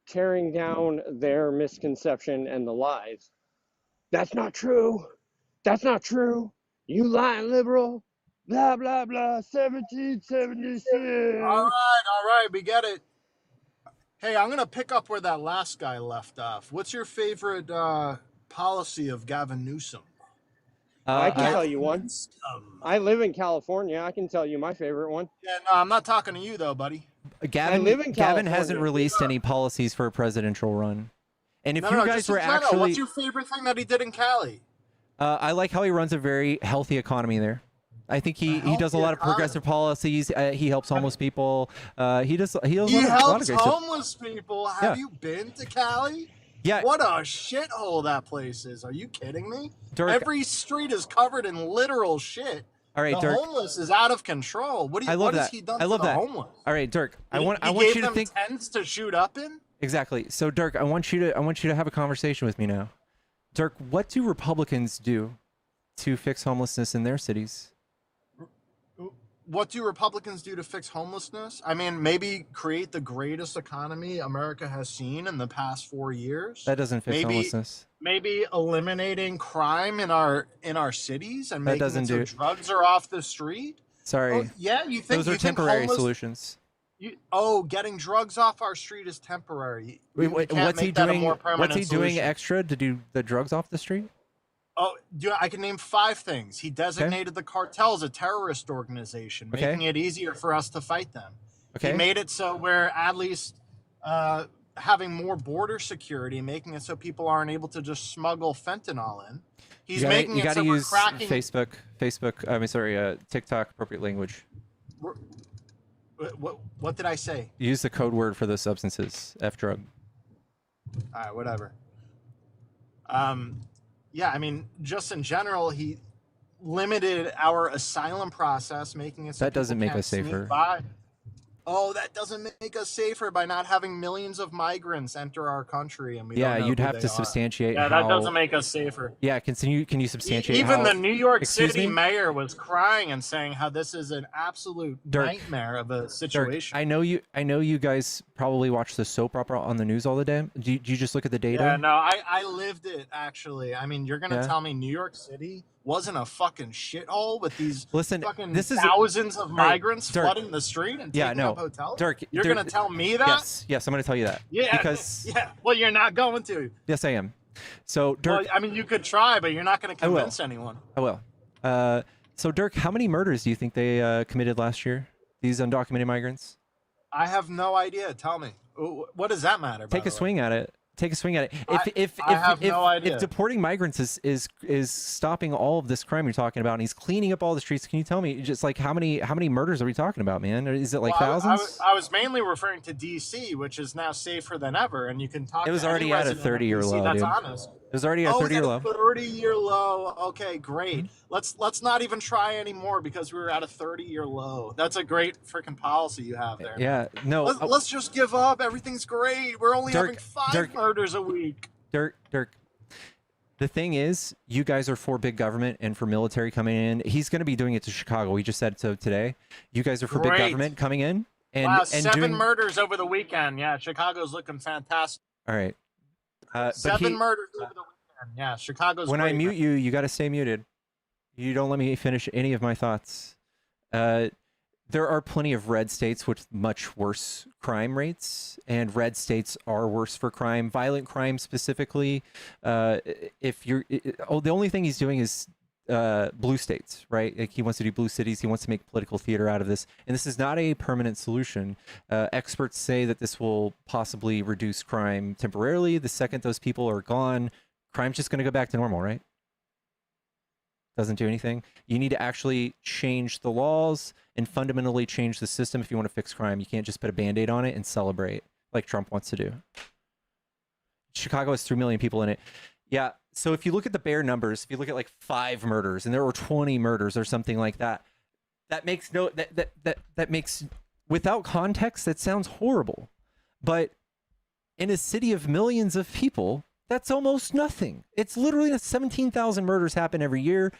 tearing down their misconception and the lies, that's not true. That's not true. You lying liberal. Blah, blah, blah. 1776. All right, we get it. Hey, I'm going to pick up where that last guy left off. What's your favorite policy of Gavin Newsom? I can tell you one. I live in California. I can tell you my favorite one. Yeah, no, I'm not talking to you, though, buddy. Gavin live in Gavin hasn't California. released any policies for a presidential run. And if No, you no, guys just were in general, actually... what's your favorite thing that he did in Cali? I like how he runs a very healthy economy there. I think he does a lot of progressive policies. He helps homeless people. He does a lot of helps great stuff. homeless people. Have you been to Cali? Yeah. What a shithole that place is. Are you kidding me? Dirk, Every street is covered in literal shit. all right, The Dirk. homeless is out of control. What has he done I love to the that. homeless? All right, Dirk. I He want gave you to them think tents to shoot up in. exactly. So, Dirk, I want you to have a conversation with me now. Dirk, what do Republicans do to fix homelessness in their cities? What do Republicans do to fix homelessness? I mean, maybe create the greatest economy America has seen in the past 4 years. That doesn't fix homelessness. Maybe eliminating crime in our cities and That making doesn't it so do- drugs are off the street. Sorry. Oh, yeah, you think Those are you think temporary homeless- solutions. getting drugs off our street is temporary. Wait, You can't what's he make that a doing? more What's permanent he doing solution. extra to do the drugs off the street? Oh, I can name 5 things. He designated the cartels a terrorist organization, Okay. making it easier for us to fight them. Okay. He made it so we're at least having more border security, making it so people aren't able to just smuggle fentanyl in. He's making it so we're use cracking. TikTok appropriate language. What did I say? Use the code word for those substances. F drug. All right, whatever. Yeah, I mean, just in general, he limited our asylum process, making it so That doesn't people make can't us safer. sneak by. Oh, that doesn't make us safer by not having millions of migrants enter our country, and we Yeah, don't know you'd who have they to are. substantiate Yeah, how. that doesn't make us safer. Yeah, can you substantiate Even how? the New York Excuse City me? mayor was crying and saying how this is an absolute Dirk. nightmare of a Dirk, situation. I know you guys probably watch the soap opera on the news all the day. Do you just look at the data? Yeah, no, I lived it, actually. I mean, you're going to Yeah. tell me New York City wasn't a fucking shithole with these Listen, fucking this is thousands of right, migrants Dirk. flooding the street and Yeah, taking no. up hotels? Dirk, You're Dirk- going to tell me that? Yes, I'm going to tell you that. Yeah, Because yeah. Well, you're not going to. yes, I am. So Dirk, Well, I mean, you could try, but you're not going to I will. convince anyone. I will. So Dirk, how many murders do you think they committed last year? These undocumented migrants. I have no idea. Tell me. What does that matter? Take a swing at it. Take a swing at it. I have no idea. If deporting migrants is stopping all of this crime you're talking about, and he's cleaning up all the streets, can you tell me just like how many murders are we talking about, man? Or is it like thousands? I was mainly referring to DC, which is now safer than ever, and you can talk. It was to already any at a resident of 30-year DC low, that's dude. honest. It was already at a 30-year low. 30-year low. Okay, great. Let's not even try anymore because we were at a 30-year low. That's a great freaking policy you have there. Yeah, no. Let's just give up. Everything's great. We're only having 5 murders a week. Dirk. The thing is, you guys are for big government and for military coming in. He's going to be doing it to Chicago. He just said so today. You guys are for big government coming in. And, wow, and 7 murders over the weekend. Yeah, Chicago's looking fantastic. All right. 7 murders over the weekend. Yeah, Chicago's when great, I mute you, you got to stay muted. You don't let me finish any of my thoughts. There are plenty of red states with much worse crime rates, and red states are worse for crime, violent crime specifically. The only thing he's doing is blue states, right? Like he wants to do blue cities. He wants to make political theater out of this, and this is not a permanent solution. Experts say that this will possibly reduce crime temporarily. The second those people are gone, crime's just going to go back to normal, right? Doesn't do anything. You need to actually change the laws and fundamentally change the system if you want to fix crime. You can't just put a Band-Aid on it and celebrate like Trump wants to do. Chicago has 3 million people in it. Yeah, so if you look at the bare numbers, if you look at like 5 murders and there were 20 murders or something like that, that makes without context, that sounds horrible. But in a city of millions of people, that's almost nothing. It's literally 17,000 murders happen every year.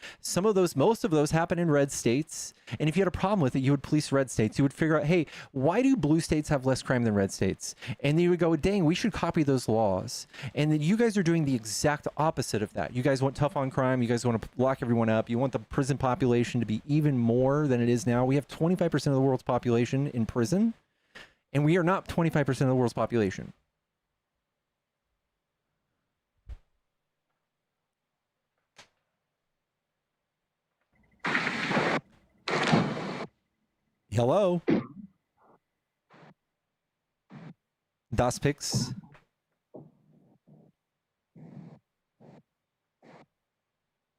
Most of those happen in red states. And if you had a problem with it, you would police red states. You would figure out, hey, why do blue states have less crime than red states? And then you would go, dang, we should copy those laws. And then you guys are doing the exact opposite of that. You guys want tough on crime. You guys want to lock everyone up. You want the prison population to be even more than it is now. We have 25% of the world's population in prison, and we are not 25% of the world's population. Hello. Das Pix.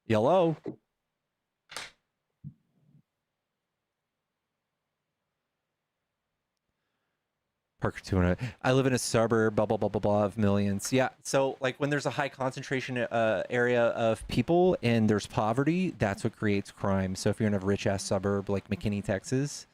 Hello. Parker 200. I live in a suburb, blah, blah, blah, blah, blah, of millions. Yeah. So like when there's a high concentration area of people and there's poverty, that's what creates crime. So if you're in a rich ass suburb like McKinney, Texas,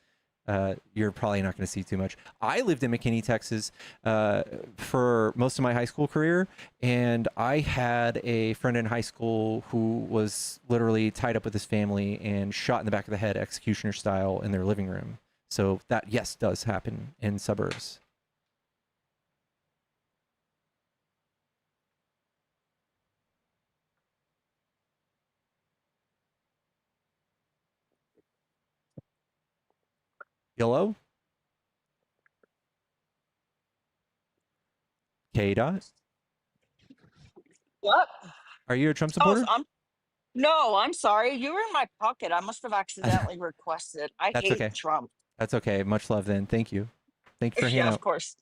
you're probably not going to see too much. I lived in McKinney, Texas for most of my high school career. And I had a friend in high school who was literally tied up with his family and shot in the back of the head, executioner style, in their living room. So that, yes, does happen in suburbs. Hello? K-Dot? What? Are you a Trump supporter? No, I'm sorry. You were in my pocket. I must have accidentally requested. I That's hate okay. Trump. That's okay. Much love then. Thank you. Thank you for hanging Yeah, out. of course.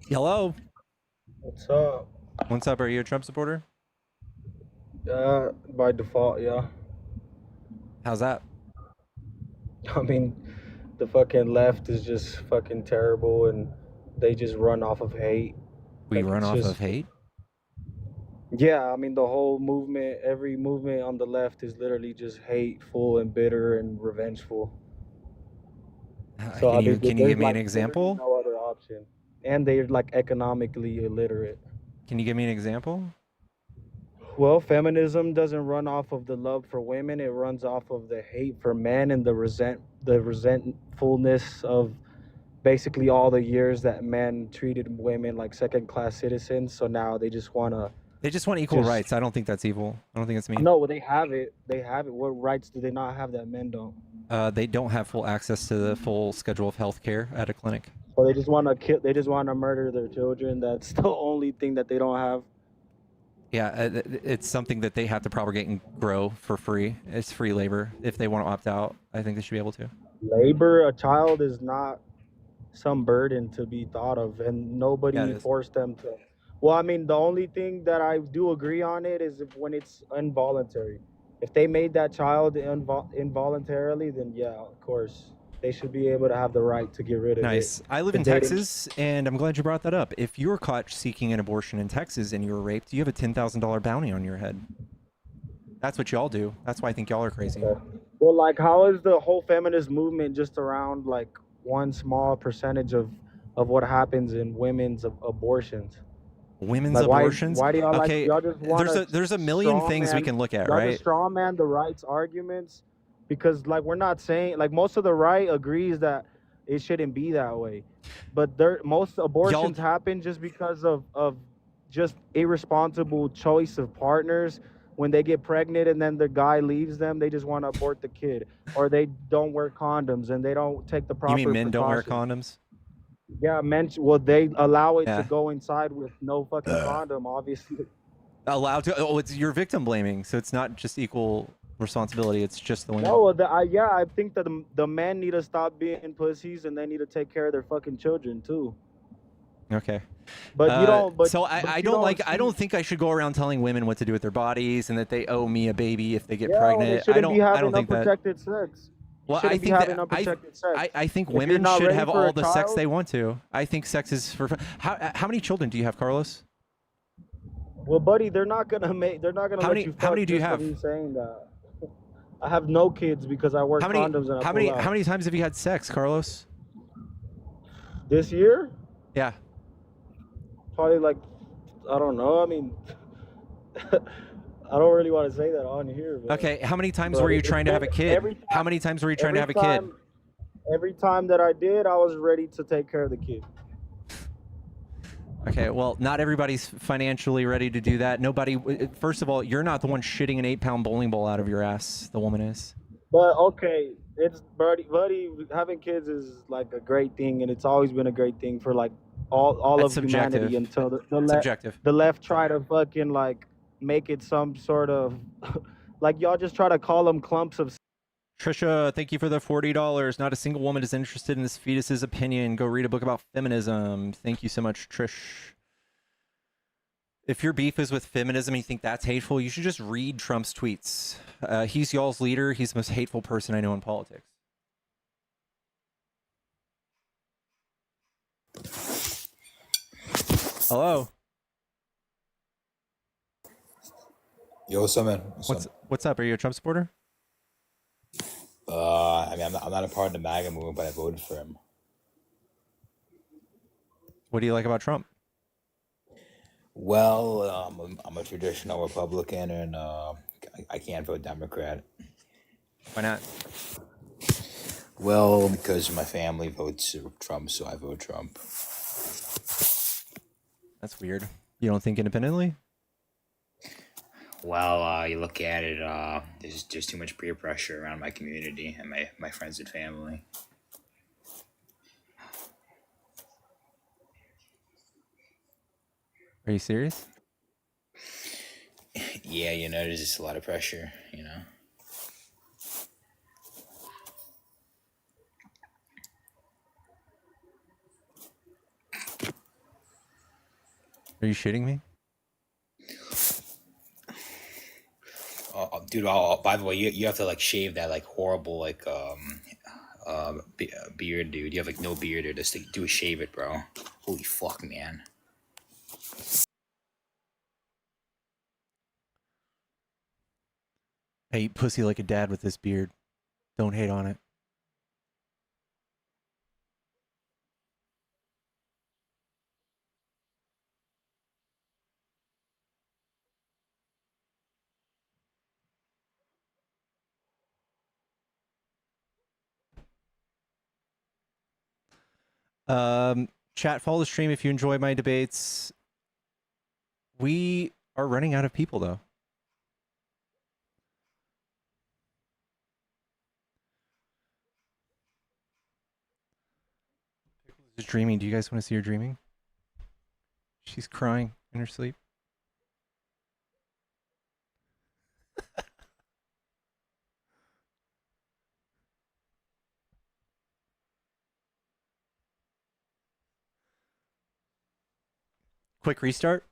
Hello? What's up? What's up? Are you a Trump supporter? By default, yeah. How's that? I mean, the fucking left is just fucking terrible and they just run off of hate. We run off of hate? Yeah, I mean, the whole movement, every movement on the left is literally just hateful and bitter and revengeful. Can you give me an like example? no other option. And they're like economically illiterate. Can you give me an example? Well, feminism doesn't run off of the love for women. It runs off of the hate for men and the resentfulness of basically all the years that men treated women like second-class citizens. So now they just want to They just want equal Just rights. I don't think that's evil. I don't think it's mean. no, they have it. They have it. What rights do they not have that men don't? They don't have full access to the full schedule of health care at a clinic. Or they just want to kill. They just want to murder their children. That's the only thing that they don't have. Yeah, it's something that they have to propagate and grow for free. It's free labor. If they want to opt out, I think they should be able to. Labor, a child is not some burden to be thought of, and Yeah, it nobody is. forced them to. Well, I mean, the only thing that I do agree on it is when it's involuntary. If they made that child involuntarily, then yeah, of course, they should be able to have the right to get rid of it. Nice. I live If in they didn't- Texas, and I'm glad you brought that up. If you were caught seeking an abortion in Texas and you were raped, you have a $10,000 bounty on your head. That's what y'all do. That's why I think y'all are crazy. Well, like, how is the whole feminist movement just around like one small percentage of what happens in women's abortions? Women's Like, abortions? why do y'all Okay, like, y'all just want there's a million things we can look at, y'all right? just straw man the right's arguments? Because like, we're not saying, like, most of the right agrees that it shouldn't be that way, but most abortions happen just because of just irresponsible choice of partners. When they get pregnant and then the guy leaves them, they just want to abort the kid, or they don't wear condoms and they don't take the proper You mean men don't wear precautions. condoms? Yeah, men. Well, they allow it Yeah. to go inside with no fucking condom, obviously. Allowed to? Oh, it's you're victim blaming, so it's not just equal responsibility. It's just the women. No, I think that the men need to stop being pussies and they need to take care of their fucking children too. Okay. But you don't. But so but I you don't like. I see- don't think I should go around telling women what to do with their bodies and that they owe me a baby if they get Yeah, well, they pregnant. shouldn't be having I don't think that. unprotected sex. Well, Shouldn't I be think having that unprotected sex. I think If you're women not should ready have for a all the sex child- they want to. I think sex is for. How many children do you have, Carlos? Well, buddy, they're not gonna make. They're not gonna How let many- you. how many fuck do you just for have? me saying that. I have no kids because I wear How many? condoms and I How pull many? out. How many times have you had sex, Carlos? This year? Yeah. Probably like, I don't know. I mean, I don't really want to say that on here. But, Okay. How many times but were you it's trying to have a been- kid? every time- How many times were you trying to have a every kid? time- Every time that I did, I was ready to take care of the kid. Okay, well, not everybody's financially ready to do that. Nobody. First of all, you're not the one shitting an 8-pound bowling ball out of your ass. The woman is. But okay, it's buddy, having kids is like a great thing, and it's always been a great thing for like all That's of humanity subjective. until Subjective. the left try to fucking like make it some sort of like, y'all just try to call them clumps of. Trisha, thank you for the $40. Not a single woman is interested in this fetus's opinion. Go read a book about feminism. Thank you so much, Trish. If your beef is with feminism and you think that's hateful, you should just read Trump's tweets. He's y'all's leader. He's the most hateful person I know in politics. Hello. Yo, what's up, man? What's up? Are you a Trump supporter? I mean, I'm not a part of the MAGA movement, but I voted for him. What do you like about Trump? Well, I'm a traditional Republican, and I can't vote Democrat. Why not? Well, because my family votes Trump, so I vote Trump. That's weird. You don't think independently? Well, you look at it, there's just too much peer pressure around my community and my friends and family. Are you serious? Yeah, there's just a lot of pressure, Are you shitting me? Dude, by the way, you have to like shave that like horrible like beard, dude. You have like no beard or just like, shave it, bro. Holy fuck, man. I eat pussy like a dad with this beard. Don't hate on it. Chat, follow the stream if you enjoy my debates. We are running out of people, though. Just dreaming. Do you guys want to see her dreaming? She's crying in her sleep. Quick restart.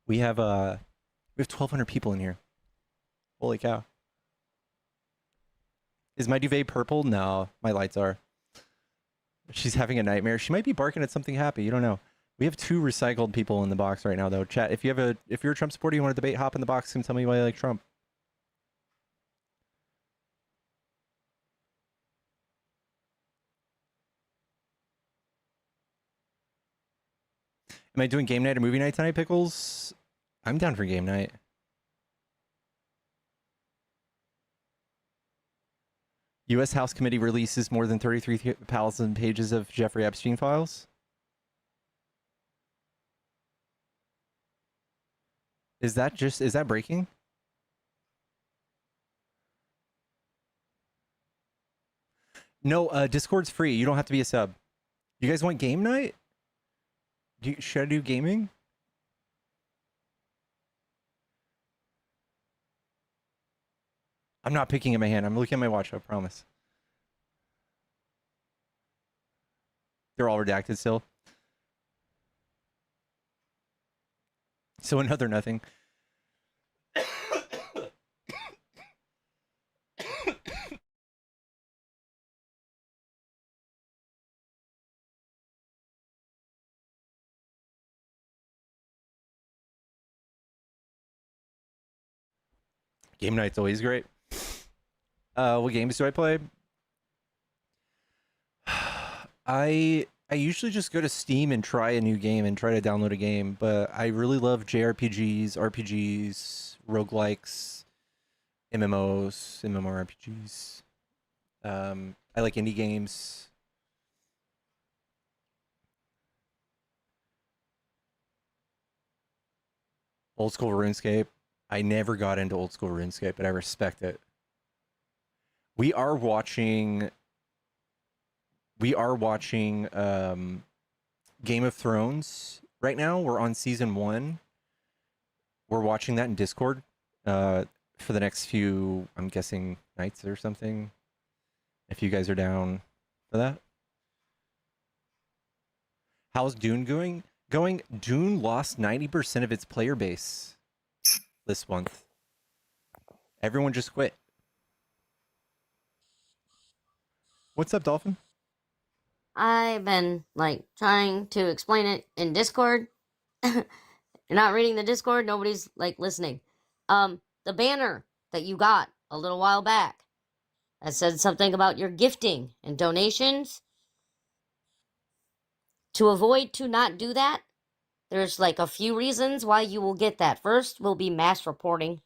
We have 1,200 people in here. Holy cow. Is my duvet purple? No, my lights are. She's having a nightmare. She might be barking at something happy. You don't know. We have 2 recycled people in the box right now, though. Chat, if you're a Trump supporter, you want to debate, hop in the box and tell me why you like Trump. Am I doing game night or movie night tonight, Pickles? I'm down for game night. U.S. House Committee releases more than 33,000 pages of Jeffrey Epstein files. Is that breaking? No, Discord's free. You don't have to be a sub. You guys want game night? Should I do gaming? I'm not picking at my hand. I'm looking at my watch, I promise. They're all redacted still. So another nothing. Game night's always great. What games do I play? I usually just go to Steam and try a new game and try to download a game, but I really love JRPGs, RPGs, roguelikes, MMOs, MMORPGs. I like indie games. Old school RuneScape. I never got into old school RuneScape, but I respect it. We are watching Game of Thrones right now. We're on season 1. We're watching that in Discord for the next few, I'm guessing, nights or something. If you guys are down for that. How's Dune going? Dune lost 90% of its player base this month. Everyone just quit. What's up, Dolphin? I've been trying to explain it in Discord. You're not reading the Discord, nobody's listening. The banner that you got a little while back that said something about your gifting and donations. To avoid to not do that, there's a few reasons why you will get that. First will be mass reporting.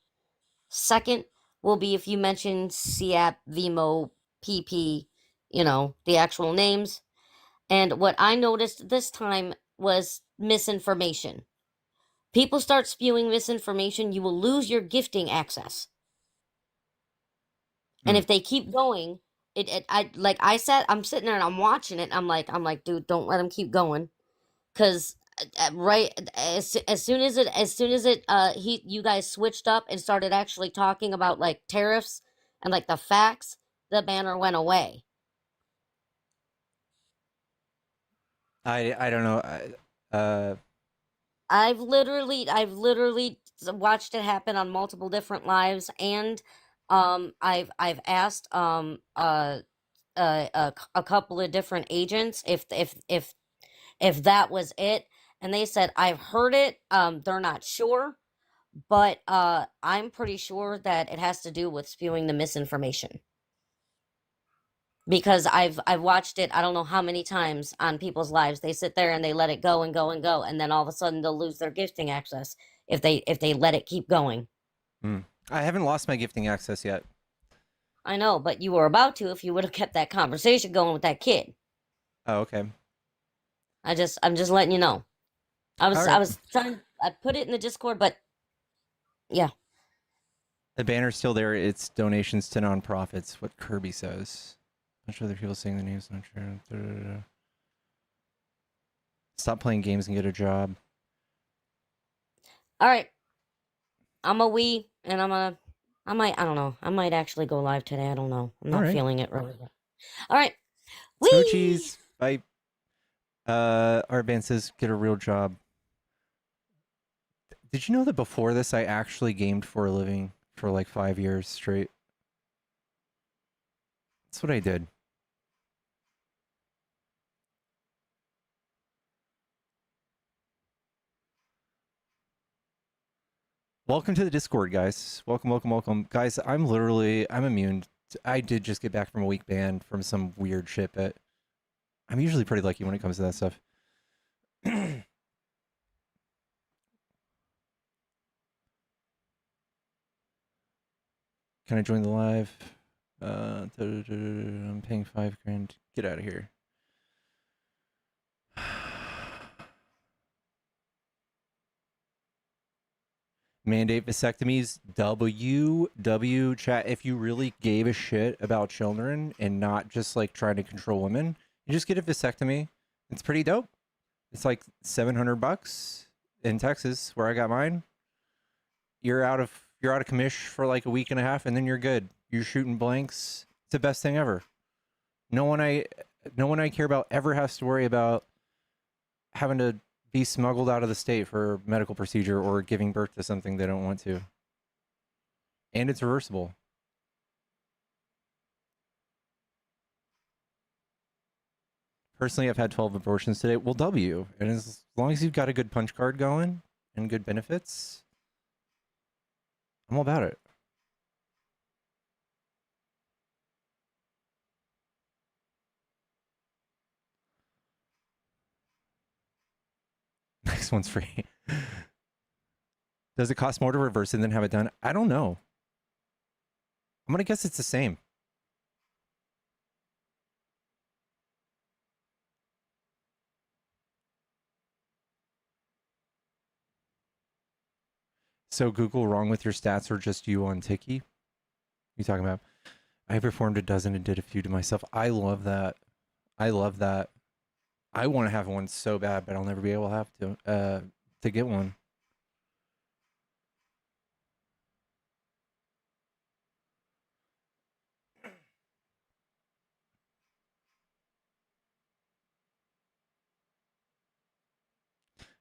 Second will be if you mention CAP, VMO, PP, the actual names. And what I noticed this time was misinformation. People start spewing misinformation, you will lose your gifting access. And if they keep going, I'm sitting there and I'm watching it. I'm like, dude, don't let them keep going, because right as soon as you guys switched up and started actually talking about tariffs and the facts, the banner went away. I don't know. I've literally watched it happen on multiple different lives, and I've asked a couple of different agents if that was it, and they said I've heard it. They're not sure, but I'm pretty sure that it has to do with spewing the misinformation. Because I've watched it, I don't know how many times on people's lives. They sit there and they let it go and go and go, and then all of a sudden they'll lose their gifting access if they let it keep going. I haven't lost my gifting access yet. I know, but you were about to if you would have kept that conversation going with that kid. Oh, okay. I'm just letting you know. I Alright. was trying. I put it in the Discord, but yeah. The banner's still there. It's donations to nonprofits, what Kirby says. I'm sure other people saying the name's not true. Stop playing games and get a job. All right. I'm a wee, and I don't know. I might actually go live today. I don't know. I'm not feeling it really. All right. Smoochies. Bye. Art Band says, get a real job. Did you know that before this, I actually gamed for a living for like 5 years straight? That's what I did. Welcome to the Discord, guys. Welcome, welcome, welcome. Guys, I'm immune. I did just get back from a week ban from some weird shit, but I'm usually pretty lucky when it comes to that stuff. Can I join the live? I'm paying $5,000. Get out of here. Mandate vasectomies. W chat. If you really gave a shit about children and not just like trying to control women, you just get a vasectomy. It's pretty dope. It's like $700 in Texas where I got mine. You're out of commish for like a week and a half, and then you're good. You're shooting blanks. It's the best thing ever. No one I care about ever has to worry about having to be smuggled out of the state for medical procedure or giving birth to something they don't want to. And it's reversible. Personally, I've had 12 abortions today. Well, W. And as long as you've got a good punch card going and good benefits, I'm all about it. Next one's free. Does it cost more to reverse it than have it done? I don't know. I'm going to guess it's the same. So Google wrong with your stats or just you on Tiki? What are you talking about? I performed a dozen and did a few to myself. I love that. I love that. I want to have one so bad, but I'll never be able to have to get one.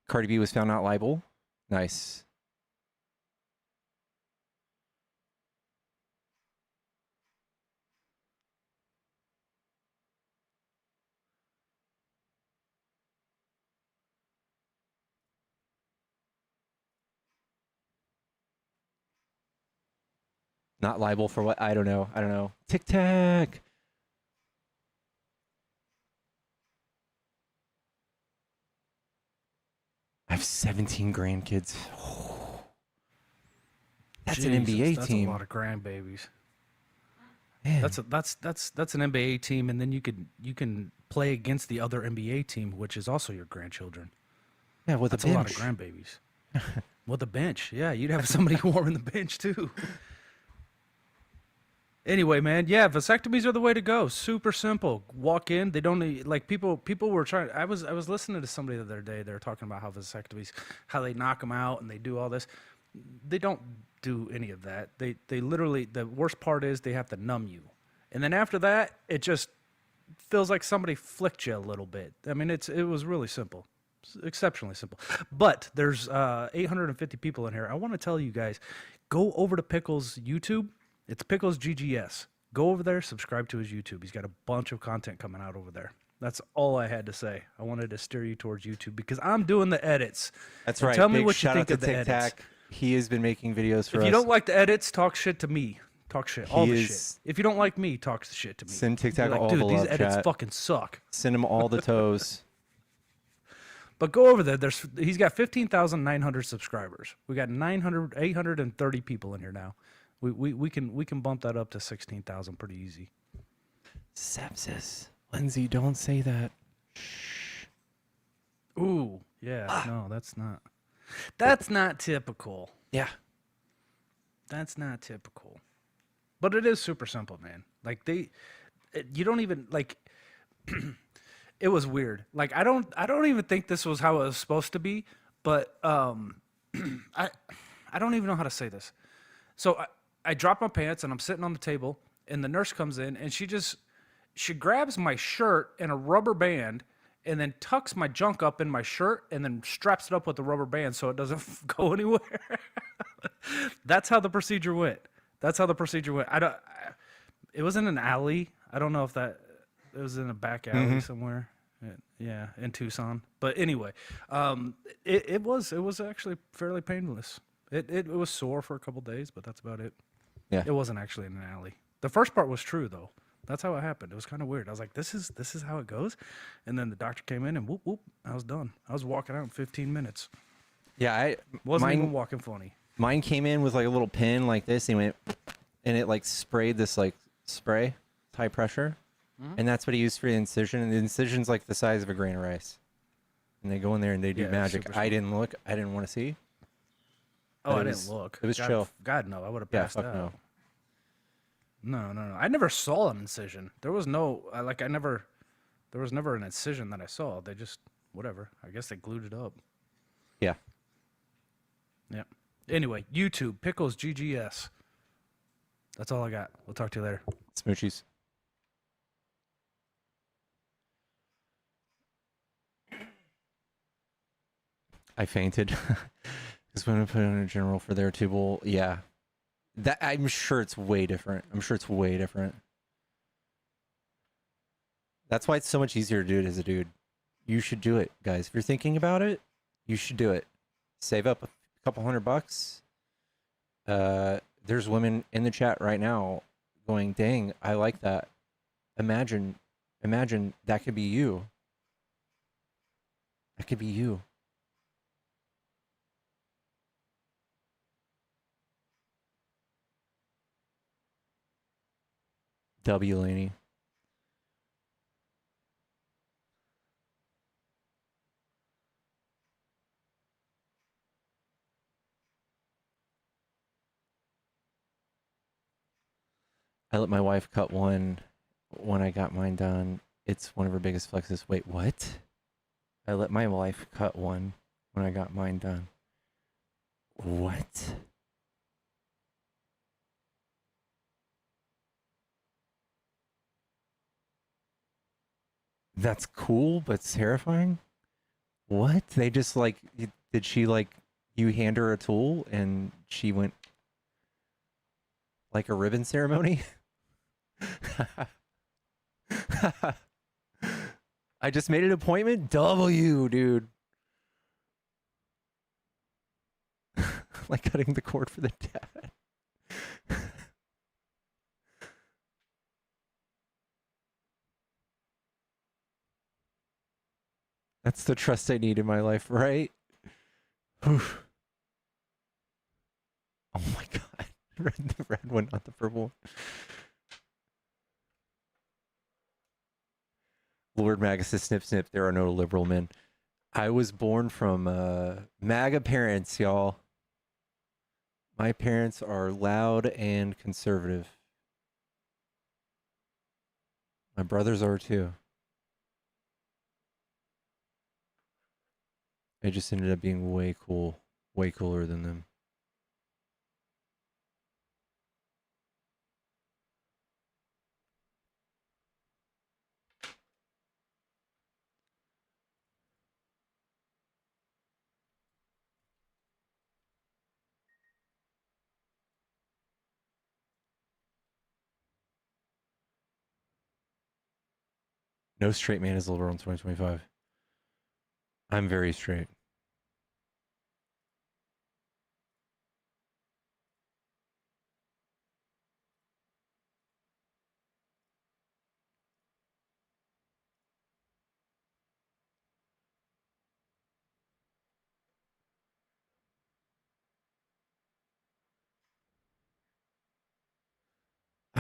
Cardi B was found not liable. Nice. Not liable for what? I don't know. I don't know. Tic Tac. I have 17 grandkids. That's Jesus, an NBA that's team. That's a lot of grandbabies. Man. That's an NBA team, and then you can play against the other NBA team, which is also your grandchildren. Yeah, with that's a bench. A lot of grandbabies. With a bench, yeah, you'd have somebody warming the bench too. Anyway, man, yeah, vasectomies are the way to go. Super simple. Walk in. They don't need, like people were trying. I was listening to somebody the other day. They were talking about how vasectomies, how they knock them out and they do all this. They don't do any of that. They literally, the worst part is they have to numb you, and then after that, it just feels like somebody flicked you a little bit. I mean, it was really simple, exceptionally simple. But there's 850 people in here. I want to tell you guys, go over to Pickle's YouTube. It's Pickles GGS. Go over there, subscribe to his YouTube. He's got a bunch of content coming out over there. That's all I had to say. I wanted to steer you towards YouTube because I'm doing the edits. That's and right. Tell me Big what you shout think out of to the Tic edits. Tac. He has been making videos for us. If you don't like the edits, talk shit to me. Talk shit. All the shit. If you don't like me, talk shit to me. Send Tic Tac like, all dude, the these love, edits chat. fucking suck. Send him all the toes. But go over there. He's got 15,900 subscribers. We got 830 people in here now. We can bump that up to 16,000 pretty easy. Sepsis. Lindsay, don't say that. Ooh, yeah. No, that's not typical. Yeah. That's not typical. But it is super simple, man. Like you don't even like it was weird. Like I don't even think this was how it was supposed to be, but I don't even know how to say this. So I drop my pants and I'm sitting on the table and the nurse comes in and she grabs my shirt and a rubber band and then tucks my junk up in my shirt and then straps it up with the rubber band so it doesn't go anywhere. That's how the procedure went. It was in an alley. I don't know if it was in a back alley somewhere. Yeah, in Tucson. But anyway, it was actually fairly painless. It was sore for a couple days, but that's about it. Yeah. It wasn't actually in an alley. The first part was true though. That's how it happened. It was kind of weird. I was like, this is how it goes. And then the doctor came in and whoop whoop, I was done. I was walking out in 15 minutes. Yeah, Wasn't even walking funny. Mine came in with like a little pin like this. He went, and it like sprayed this like spray, high pressure, and that's what he used for the incision. And the incision's like the size of a grain of rice. And they go in there and they do magic. super I small. didn't look. I didn't want to see. Oh, But I it didn't was- look. it was God, chill. God, no. I would have Yeah, passed fuck out. no. No. I never saw an incision. There was no, there was never an incision that I saw. They just, whatever. I guess they glued it up. Yeah. Yep. Anyway, YouTube, Pickles GGS. That's all I got. We'll talk to you later. Smoochies. I fainted. Because when I put in a general for their too, well, yeah. That I'm sure it's way different. That's why it's so much easier to do it as a dude. You should do it, guys. If you're thinking about it, you should do it. Save up a couple $100. There's women in the chat right now going, dang, I like that. Imagine that could be you. That could be you. W. Laney. I let my wife cut one when I got mine done. It's one of her biggest flexes. Wait, what? I let my wife cut one when I got mine done. What? That's cool, but terrifying. What? They just like, did she like, you hand her a tool and she went like a ribbon ceremony? I just made an appointment. W, dude. Like cutting the cord for the dad. That's the trust I need in my life, right? Oof. Oh my god. The red one, not the purple one. Lord MAGA says, snip, snip, there are no liberal men. I was born from MAGA parents, y'all. My parents are loud and conservative. My brothers are too. I just ended up being way cooler than them. No straight man is liberal in 2025. I'm very straight.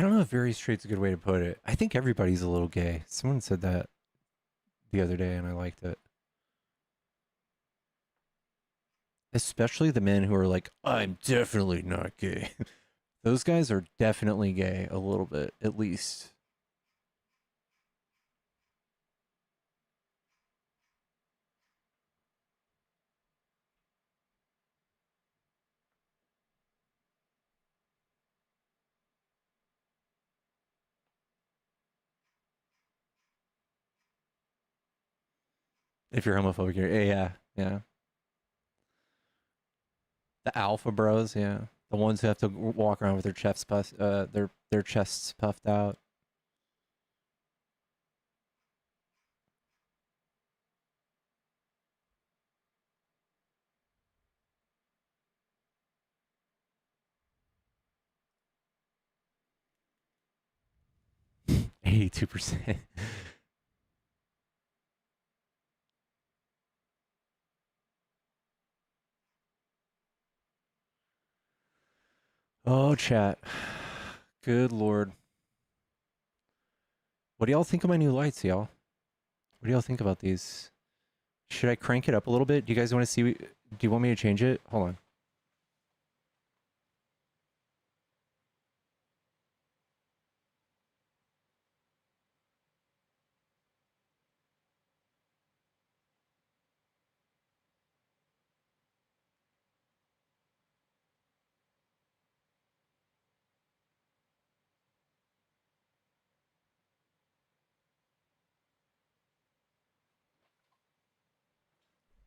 I don't know if very straight's a good way to put it. I think everybody's a little gay. Someone said that the other day and I liked it. Especially the men who are like, I'm definitely not gay. Those guys are definitely gay a little bit, at least. If you're homophobic, yeah. The alpha bros, yeah. The ones who have to walk around with their their chests puffed out. %. Oh, chat. Good lord. What do y'all think of my new lights, y'all? What do y'all think about these? Should I crank it up a little bit? Do you guys want to see? Do you want me to change it? Hold on.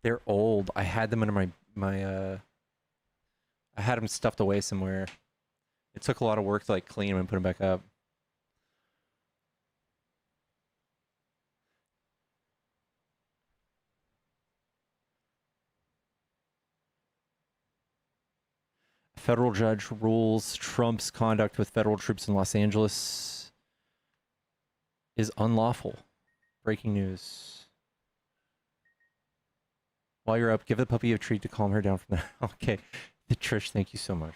They're old. I had them under I had them stuffed away somewhere. It took a lot of work to like clean them and put them back up. Federal judge rules Trump's conduct with federal troops in Los Angeles is unlawful. Breaking news. While you're up, give the puppy a treat to calm her down from that. Okay. Trish, thank you so much.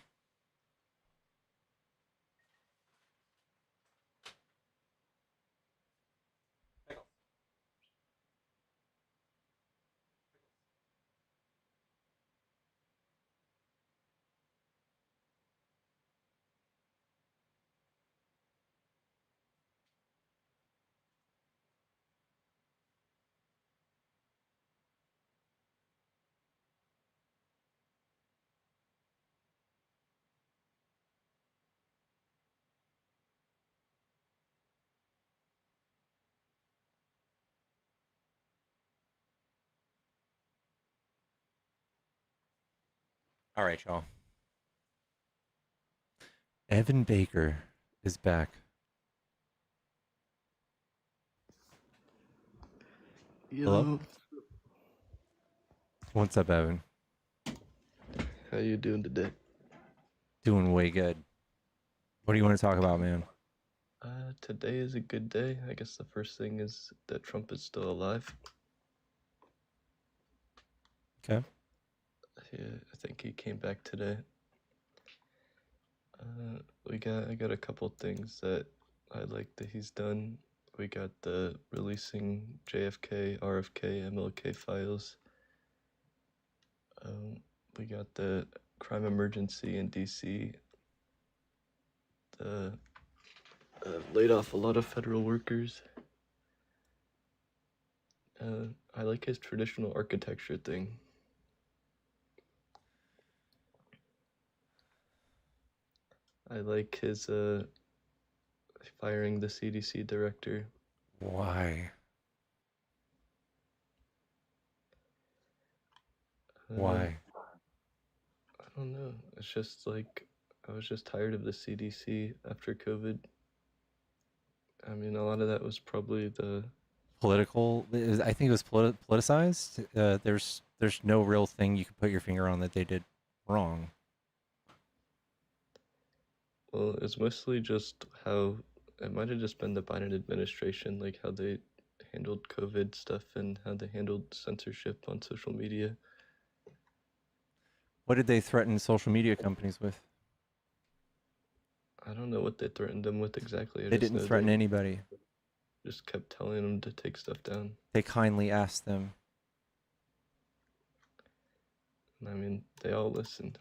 All right, y'all. Evan Baker is back. Hello? What's up, Evan? How you doing today? Doing way good. What do you want to talk about, man? Today is a good day. I guess the first thing is that Trump is still alive. Okay. Yeah, I think he came back today. I got a couple things that I like that he's done. We got the releasing JFK, RFK, MLK files. We got the crime emergency in DC. The laid off a lot of federal workers. I like his traditional architecture thing. I like his firing the CDC director. Why? Why? I don't know. It's just like I was just tired of the CDC after COVID. I mean, a lot of that was probably the Political. I think it was politicized. There's no real thing you could put your finger on that they did wrong. well, it's mostly just how it might have just been the Biden administration, like how they handled COVID stuff and how they handled censorship on social media. What did they threaten social media companies with? I don't know what they threatened him with exactly. I They just didn't know threaten anybody. just kept telling him to take stuff down. They kindly asked them. And I mean, they all listened.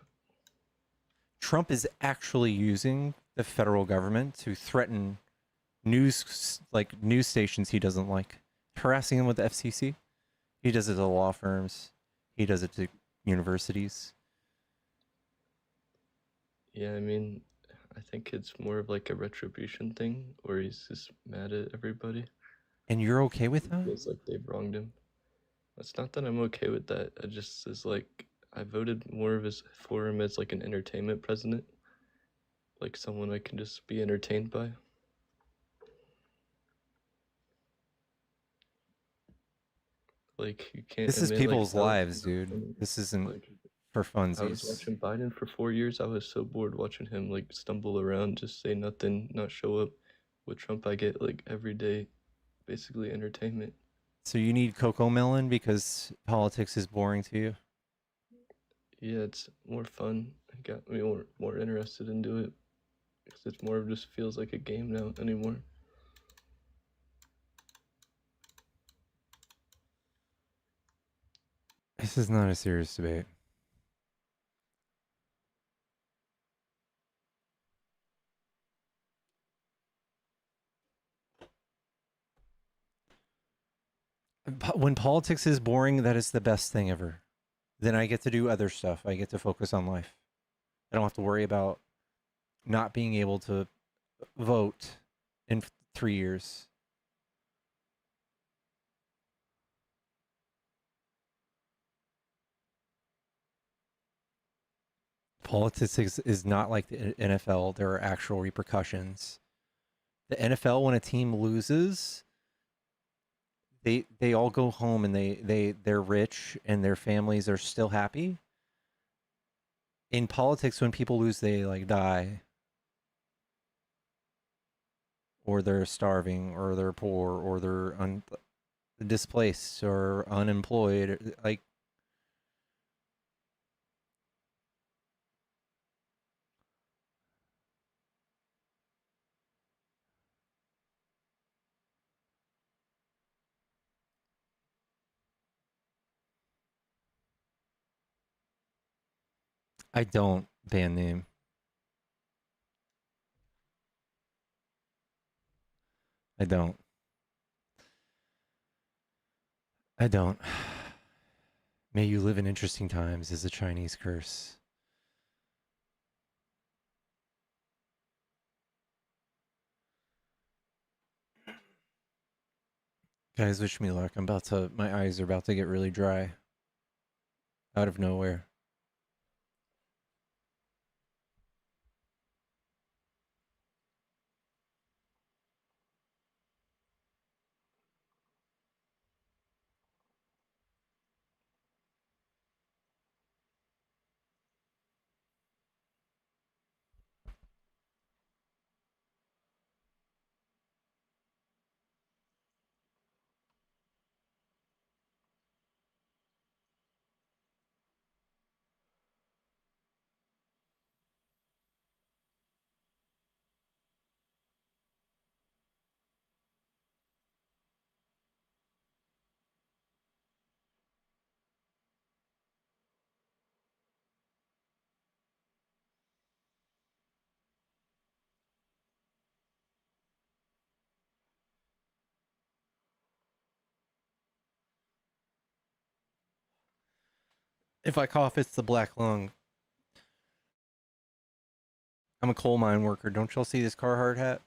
Trump is actually using the federal government to threaten news stations he doesn't like, harassing them with the FCC. He does it to law firms. He does it to universities. Yeah, I mean, I think it's more of like a retribution thing where he's just mad at everybody. And you're okay with that? It feels like they've wronged him. It's not that I'm okay with that. I just is like I voted more for him as like an entertainment president, like someone I can just be entertained by. Like you can't. This is admit, people's like, lives, dude. This isn't like, for I was funsies. watching Biden for 4 years. I was so bored watching him like stumble around, just say nothing, not show up. With Trump, I get like every day, basically entertainment. So you need Coco Melon because politics is boring to you? Yeah, it's more fun. It got me more interested into it because it's more of just feels like a game now anymore. This is not a serious debate. When politics is boring, that is the best thing ever. Then I get to do other stuff. I get to focus on life. I don't have to worry about not being able to vote in 3 years. Politics is not like the NFL. There are actual repercussions. The NFL, when a team loses, they all go home and they're rich and their families are still happy. In politics, when people lose, they like die, or they're starving, or they're poor, or they're displaced or unemployed. Like, I don't band name. I don't. I don't. May you live in interesting times is a Chinese curse. Guys, wish me luck. My eyes are about to get really dry. Out of nowhere. If I cough, it's the black lung. I'm a coal mine worker. Don't y'all see this Carhartt hat?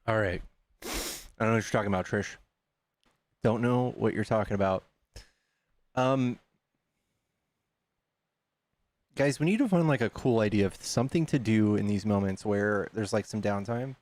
All right. I don't know what you're talking about, Trish. Don't know what you're talking about. Guys, we need to find like a cool idea of something to do in these moments where there's like some downtime.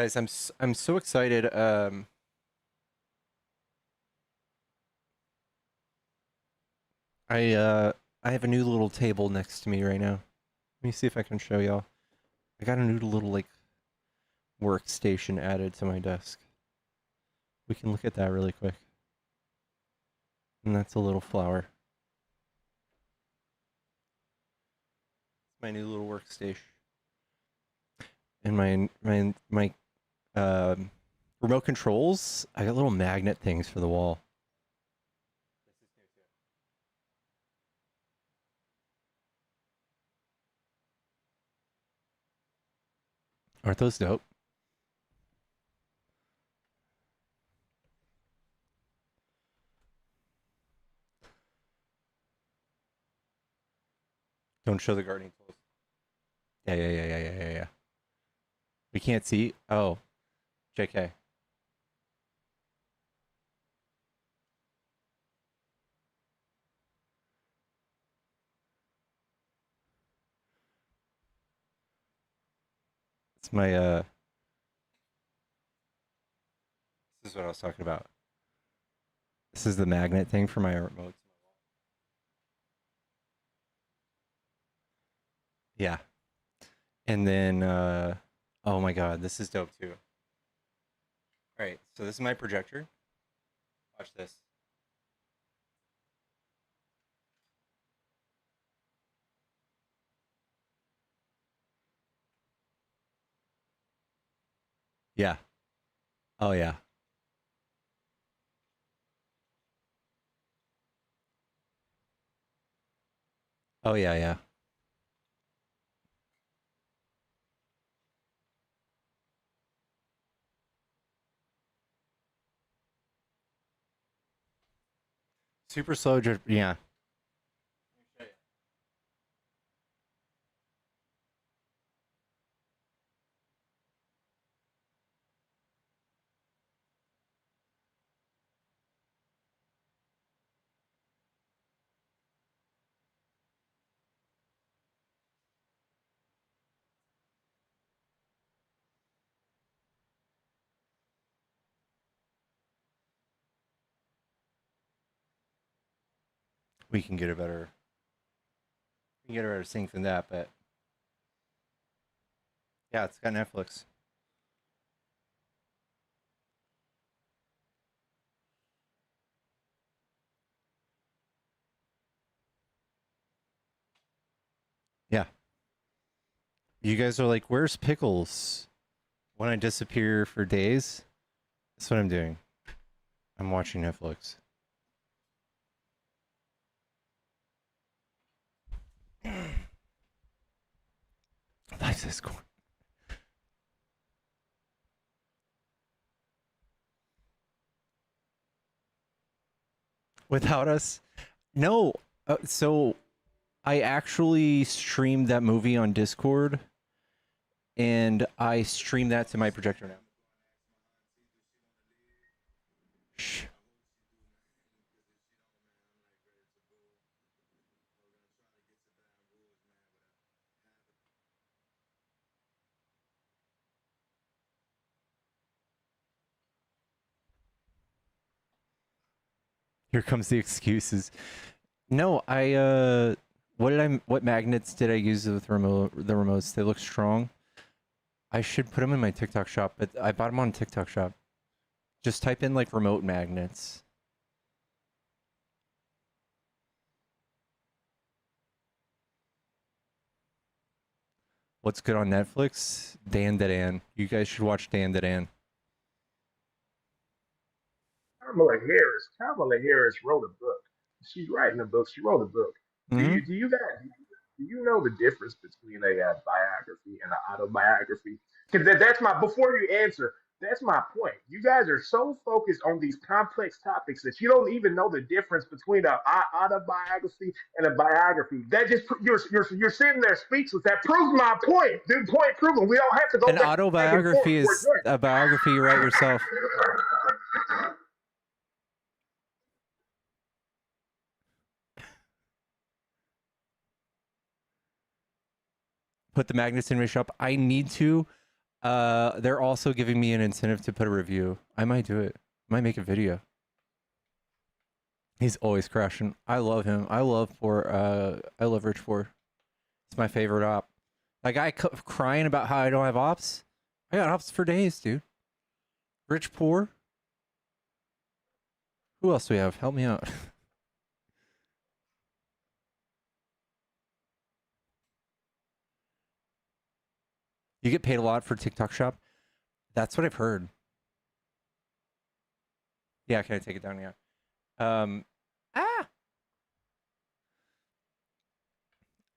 Guys, I'm so excited. I have a new little table next to me right now. Let me see if I can show y'all. I got a new little like workstation added to my desk. We can look at that really quick. And that's a little flower. My new little workstation. And my remote controls, I got little magnet things for the wall. Aren't those dope? Don't show the gardening tools. Yeah. We can't see. Oh, JK. It's my this is what I was talking about. This is the magnet thing for my remotes. Yeah. And then oh my god, this is dope too. All right, so this is my projector. Watch this. Yeah. Oh yeah. Oh yeah. Super slow. Yeah. We can get a better sync than that, but yeah, it's got Netflix. Yeah. You guys are like, where's Pickles? When I disappear for days, that's what I'm doing. I'm watching Netflix. Life's this corn. Without us? No. So I actually streamed that movie on Discord, and I streamed that to my projector now. Shh. Here comes the excuses. No, what magnets did I use with the remotes? They look strong. I should put them in my TikTok shop, but I bought them on TikTok shop. Just type in like remote magnets. What's good on Netflix? Dan Dan. You guys should watch Dan Dan. Kamala Harris wrote a book. She's writing a book. She wrote a book. Do you know the difference between a biography and an autobiography? Because that's my before you answer. That's my point. You guys are so focused on these complex topics that you don't even know the difference between an autobiography and a biography. That just you're sitting there speechless. That proves my point. Dude, point proven. We don't have to go An back autobiography and forth. is a biography you write yourself. Put the magnets in my shop. I need to. They're also giving me an incentive to put a review. I might do it. Might make a video. He's always crashing. I love him. I love Rich Poor. It's my favorite op. That guy crying about how I don't have ops. I got ops for days, dude. Rich Poor. Who else do we have? Help me out. You get paid a lot for TikTok Shop? That's what I've heard. Yeah, can I take it down? Yeah.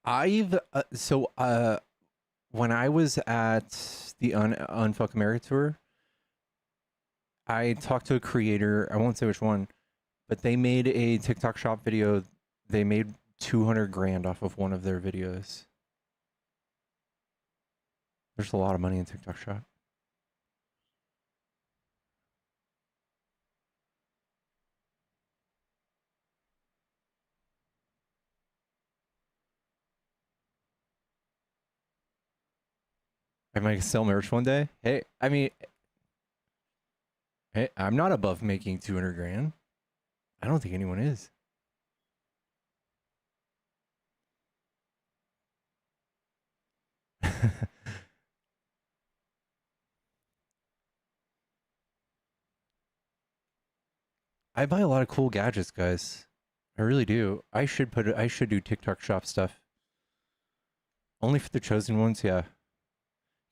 I've when I was at the Unfuck America tour, I talked to a creator. I won't say which one, but they made a TikTok Shop video. They made 200 grand off of one of their videos. There's a lot of money in TikTok Shop. I might sell merch one day. Hey, I mean, hey, I'm not above making 200 grand. I don't think anyone is. I buy a lot of cool gadgets, guys. I really do. I should do TikTok Shop stuff. Only for the chosen ones, yeah.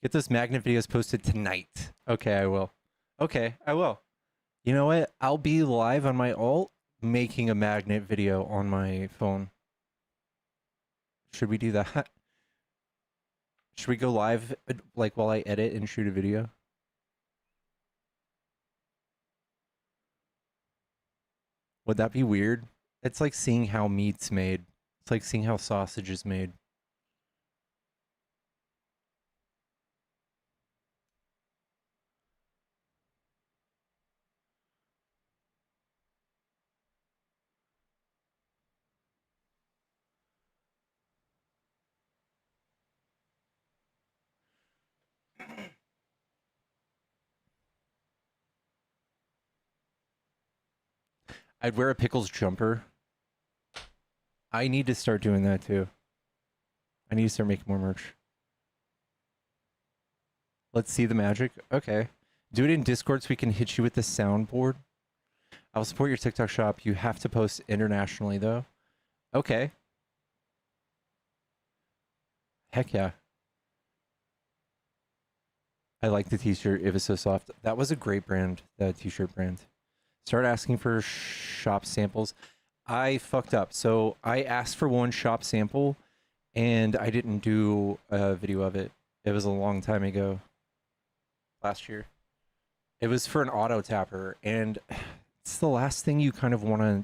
Get those magnet videos posted tonight. Okay, I will. Okay, I will. You know what? I'll be live on my alt making a magnet video on my phone. Should we do that? Should we go live like while I edit and shoot a video? Would that be weird? It's like seeing how meat's made. It's like seeing how sausage is made. I'd wear a pickles jumper. I need to start doing that too. I need to start making more merch. Let's see the magic. Okay. Do it in Discord so we can hit you with the soundboard. I'll support your TikTok shop. You have to post internationally though. Okay. Heck yeah. I like the t-shirt. It was so soft. That was a great brand, that t-shirt brand. Start asking for shop samples. I fucked up. So I asked for one shop sample and I didn't do a video of it. It was a long time ago. Last year. It was for an auto tapper, and it's the last thing you kind of want to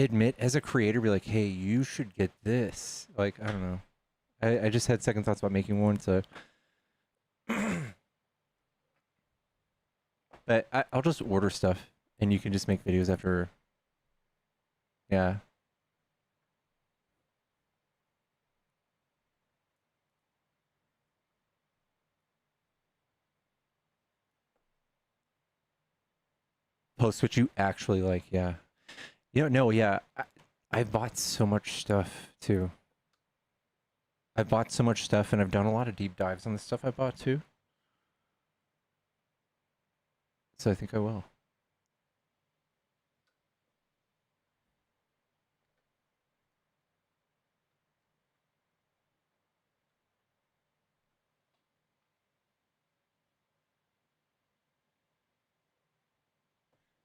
admit as a creator. Be like, hey, you should get this. Like, I don't know. I just had second thoughts about making one, so. But I'll just order stuff, and you can just make videos after. Yeah. Post what you actually like, yeah. You know, no, yeah. I've bought so much stuff, too. I've bought so much stuff, and I've done a lot of deep dives on the stuff I bought, too. So I think I will.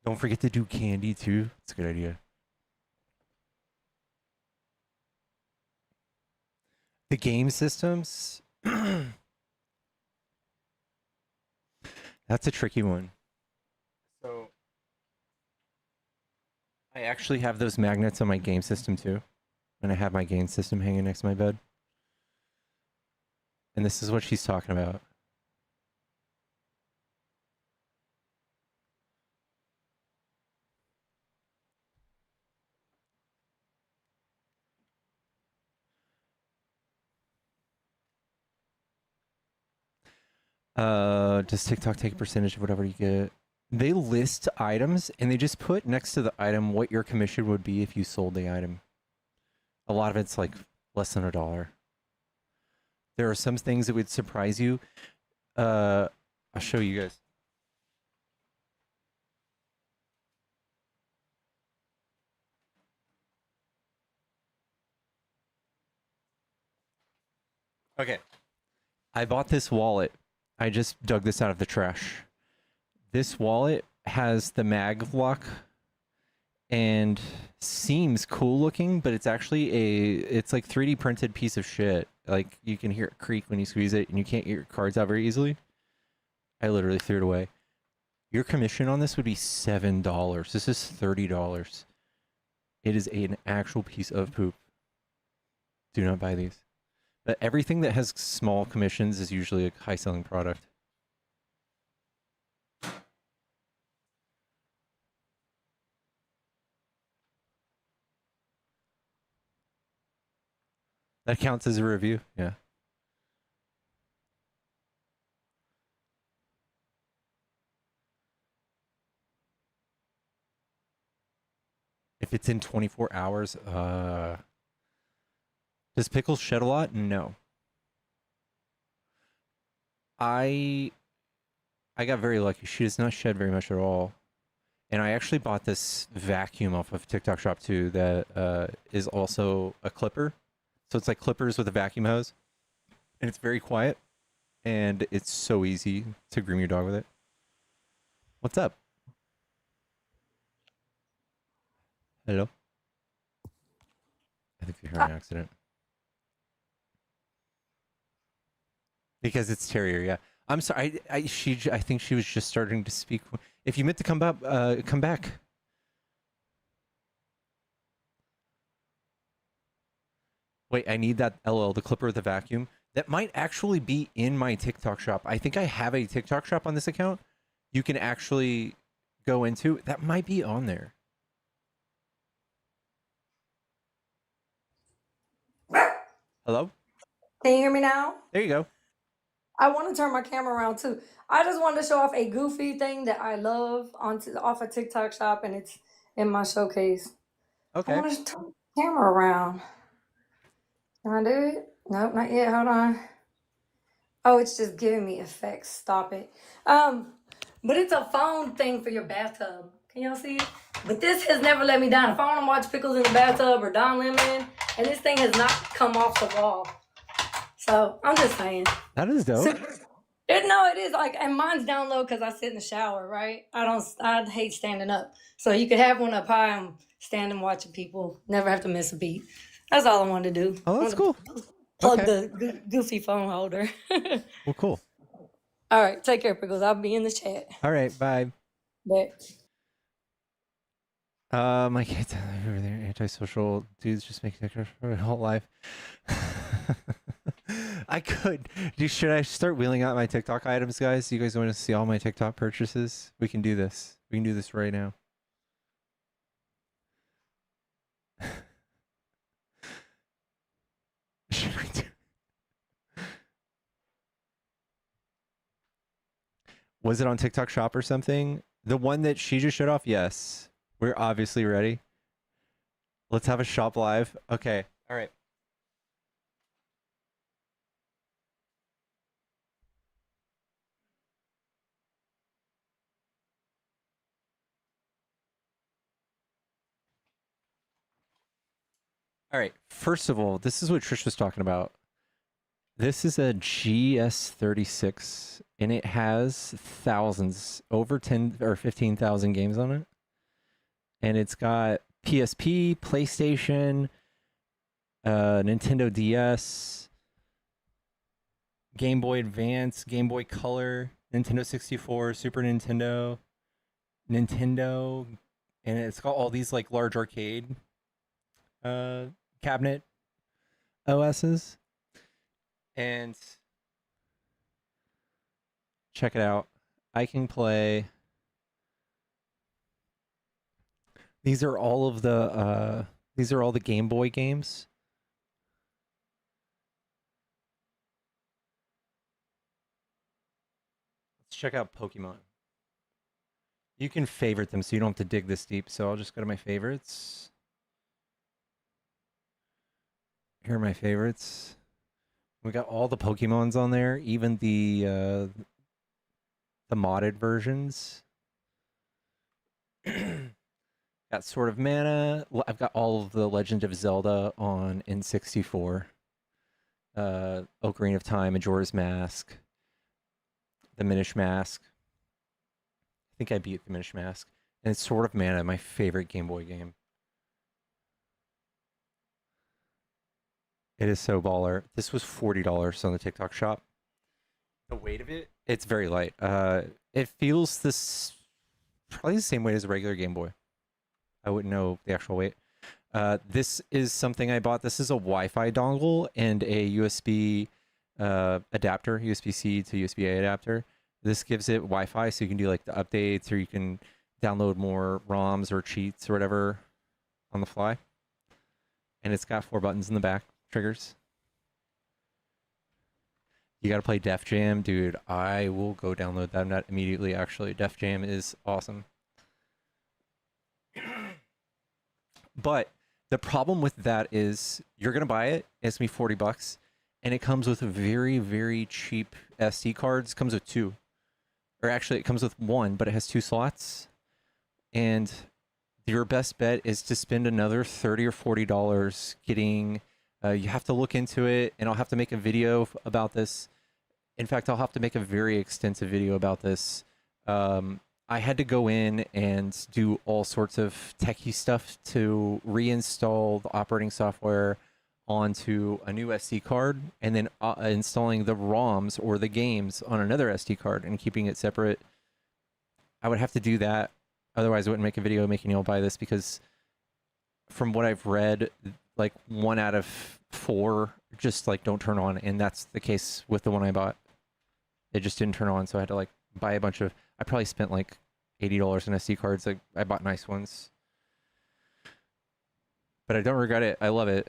Don't forget to do candy, too. It's a good idea. The game systems... That's a tricky one. So... I actually have those magnets on my game system, too. And I have my game system hanging next to my bed. And this is what she's talking about. Does TikTok take a percentage of whatever you get? They list items and they just put next to the item what your commission would be if you sold the item. A lot of it's like less than $1. There are some things that would surprise you. I'll show you guys. Okay. I bought this wallet. I just dug this out of the trash. This wallet has the mag lock and seems cool looking, but it's actually it's like 3D printed piece of shit. Like you can hear it creak when you squeeze it and you can't get your cards out very easily. I literally threw it away. Your commission on this would be $7. This is $30. It is an actual piece of poop. Do not buy these. But everything that has small commissions is usually a high selling product. That counts as a review, yeah. If it's in 24 hours, does Pickles shed a lot? No. I got very lucky. She does not shed very much at all. And I actually bought this vacuum off of TikTok Shop too that is also a clipper. So it's like clippers with a vacuum hose. And it's very quiet. And it's so easy to groom your dog with it. What's up? Hello? I think we heard an accident. Because it's Terrier, yeah. I'm sorry. I think she was just starting to speak. If you meant to come up, come back. Wait, I need that LL, the clipper with the vacuum. That might actually be in my TikTok shop. I think I have a TikTok shop on this account. You can actually go into. That might be on there. Hello? Can you hear me now? There you go. I want to turn my camera around too. I just wanted to show off a goofy thing that I love off a TikTok shop, and it's in my showcase. Okay. I want to turn the camera around. Can I do it? Nope, not yet. Hold on. Oh, it's just giving me effects. Stop it. But it's a phone thing for your bathtub. Can y'all see it? But this has never let me down. If I want to watch Pickles in the bathtub or Don Lemon, and this thing has not come off the wall. So I'm just saying. That is dope. No, it is like, and mine's down low because I sit in the shower, right? I hate standing up. So you could have one up high and standing watching people. Never have to miss a beat. That's all I wanted to do. Oh, that's cool. Plug the goofy phone holder. Well, cool. All right, take care, Pickles. I'll be in the chat. All right, bye. Bye. My kids over there, antisocial dudes just make pictures for their whole life. I could. Should I start wheeling out my TikTok items, guys? You guys want to see all my TikTok purchases? We can do this. We can do this right now. Should I do? Was it on TikTok Shop or something? The one that she just showed off? Yes. We're obviously ready. Let's have a shop live. Okay. All right. All right. First of all, this is what Trish was talking about. This is a GS36, and it has thousands, over 10 or 15,000 games on it. And it's got PSP, PlayStation, Nintendo DS, Game Boy Advance, Game Boy Color, Nintendo 64, Super Nintendo, and it's got all these like large arcade cabinet OSs. And check it out. I can play. These are all of the Game Boy games. check out Pokemon. You can favorite them, so you don't have to dig this deep. So I'll just go to my favorites. Here are my favorites. We got all the Pokemons on there, even the modded versions. Got Sword of Mana. I've got all of the Legend of Zelda on N64. Ocarina of Time, Majora's Mask, the Minish Mask. I think I beat the Minish Mask. And it's Sword of Mana, my favorite Game Boy game. It is so baller. This was $40 on the TikTok shop. The weight of it, it's very light. It feels probably the same weight as a regular Game Boy. I wouldn't know the actual weight. This is something I bought. This is a Wi-Fi dongle and a USB adapter, USB-C to USB-A adapter. This gives it Wi-Fi, so you can do like the updates, or you can download more ROMs or cheats or whatever on the fly. And it's got 4 buttons in the back, triggers. You gotta play Def Jam, dude. I will go download that immediately. Actually, Def Jam is awesome. But the problem with that is you're gonna buy it. It's gonna be $40, and it comes with very, very cheap SD cards. Comes with 2, or actually, it comes with 1, but it has 2 slots. And your best bet is to spend another $30 or $40 getting. You have to look into it, and I'll have to make a video about this. In fact, I'll have to make a very extensive video about this. I had to go in and do all sorts of techie stuff to reinstall the operating software onto a new SD card, and then installing the ROMs or the games on another SD card and keeping it separate. I would have to do that. Otherwise, I wouldn't make a video making you all buy this, because from what I've read, like 1 out of 4 just like don't turn on, and that's the case with the one I bought. It just didn't turn on, so I had to like buy a bunch of. I probably spent like $80 in SD cards. Like, I bought nice ones, but I don't regret it. I love it.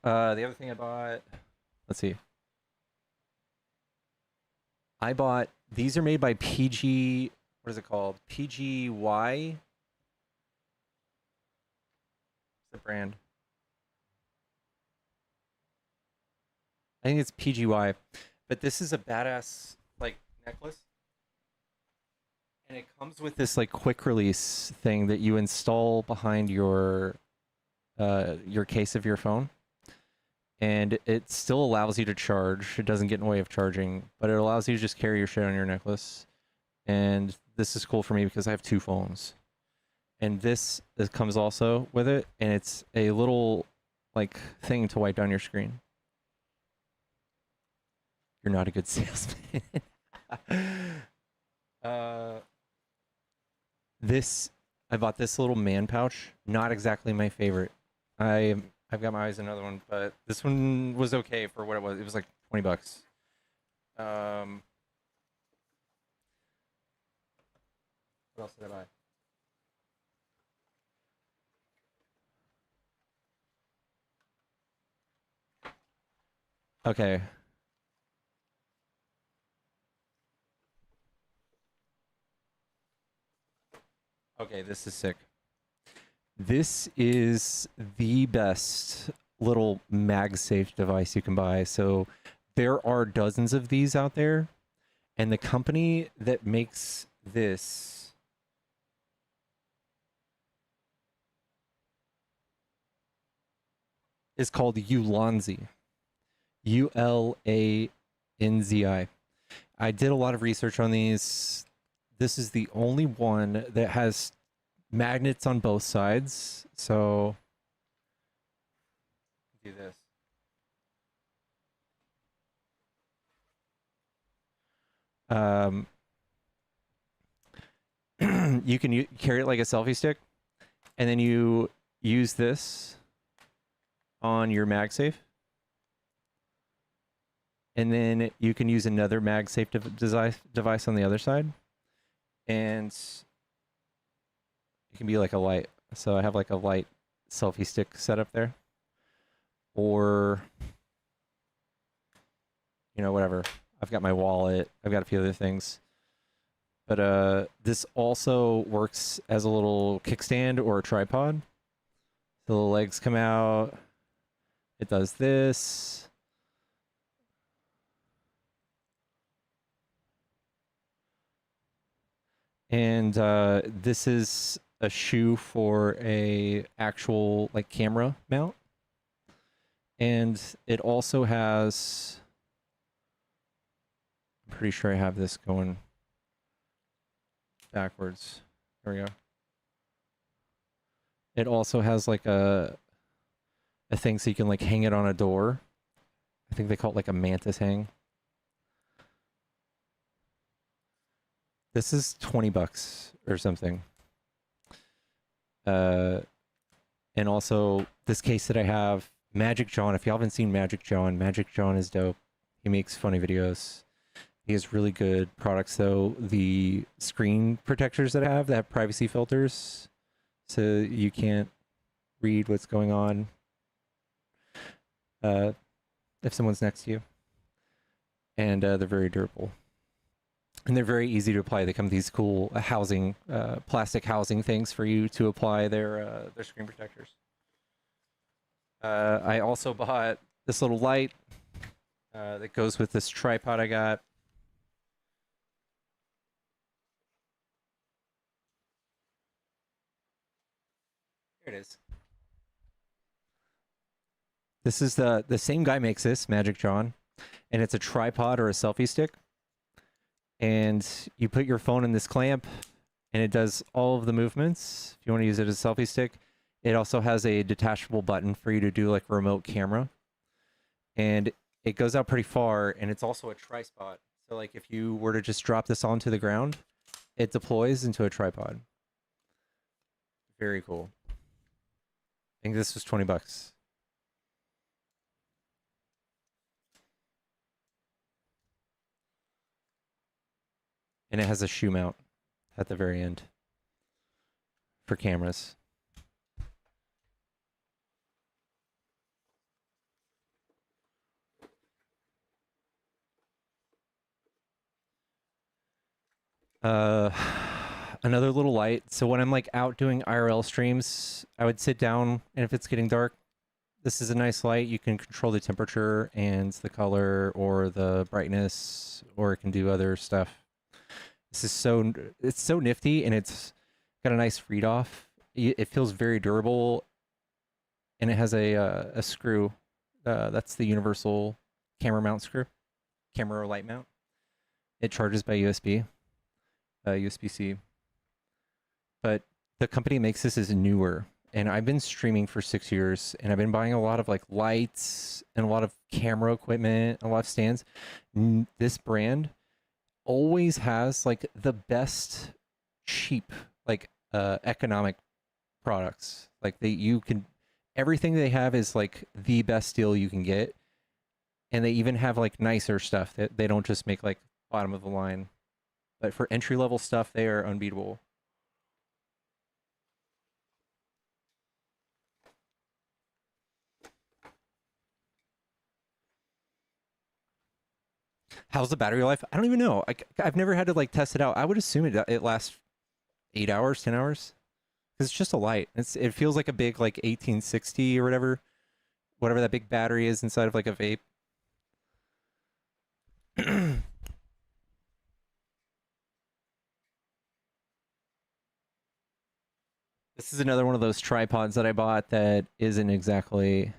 The other thing I bought, let's see. I bought, these are made by PG, what is it called? PGY? What's the brand? I think it's PGY, but this is a badass like necklace, and it comes with this like quick release thing that you install behind your case of your phone, and it still allows you to charge. It doesn't get in the way of charging, but it allows you to just carry your shit on your necklace. And this is cool for me because I have 2 phones, and this comes also with it, and it's a little like thing to wipe down your screen. You're not a good salesman. I bought this little man pouch. Not exactly my favorite. I've got my eyes on another one, but this one was okay for what it was. It was like $20. What else did I buy? Okay. Okay, this is sick. This is the best little MagSafe device you can buy. So there are dozens of these out there, and the company that makes this is called Ulanzi. Ulanzi. I did a lot of research on these. This is the only one that has magnets on both sides. So do this. You can carry it like a selfie stick, and then you use this on your MagSafe, and then you can use another MagSafe device on the other side, and it can be like a light. So I have like a light selfie stick set up there, or whatever. I've got my wallet. I've got a few other things. But this also works as a little kickstand or a tripod. The little legs come out. It does this. And this is a shoe for a actual like camera mount. And it also has, I'm pretty sure I have this going backwards. There we go. It also has like a thing so you can like hang it on a door. I think they call it like a mantis hang. This is $20 or something. And also this case that I have, Magic John. If you haven't seen Magic John is dope. He makes funny videos. He has really good products though. The screen protectors that I have that have privacy filters, so you can't read what's going on if someone's next to you. And they're very durable. And they're very easy to apply. They come with these cool housing, plastic housing things for you to apply their screen protectors. I also bought this little light that goes with this tripod I got. Here it is. This is the same guy makes this, Magic John, and it's a tripod or a selfie stick. And you put your phone in this clamp, and it does all of the movements. If you want to use it as a selfie stick, it also has a detachable button for you to do like remote camera, and it goes out pretty far. And it's also a tri-spot. So like if you were to just drop this onto the ground, it deploys into a tripod. Very cool. I think this was $20. And it has a shoe mount at the very end for cameras. Another little light. So when I'm like out doing IRL streams, I would sit down, and if it's getting dark, this is a nice light. You can control the temperature and the color or the brightness, or it can do other stuff. This is it's so nifty, and it's got a nice read off. It feels very durable, and it has a screw. That's the universal camera mount screw, camera or light mount. It charges by USB, USB-C. But the company makes this is newer, and I've been streaming for 6 years, and I've been buying a lot of like lights and a lot of camera equipment, a lot of stands. This brand always has like the best cheap like economic products. Like everything they have is like the best deal you can get, and they even have like nicer stuff that they don't just make like bottom of the line, but for entry level stuff they are unbeatable. How's the battery life? I don't even know. I've never had to like test it out. I would assume it lasts 8 hours, 10 hours. Because it's just a light. It feels like a big like 1860 or whatever that big battery is inside of like a vape. This is another one of those tripods that I bought that isn't exactly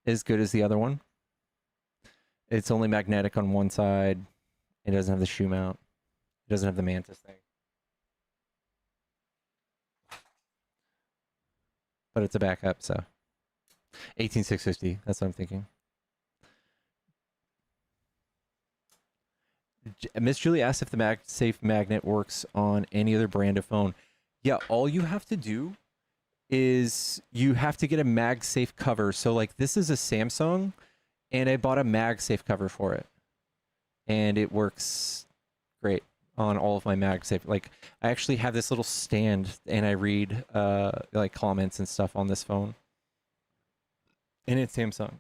as good as the other one. It's only magnetic on one side. It doesn't have the shoe mount. It doesn't have the mantis thing. But it's a backup, so 18650. That's what I'm thinking. Miss Julie asked if the MagSafe magnet works on any other brand of phone. Yeah, all you have to do is you have to get a MagSafe cover. So like this is a Samsung, and I bought a MagSafe cover for it, and it works great on all of my MagSafe. Like I actually have this little stand, and I read like comments and stuff on this phone, and it's Samsung,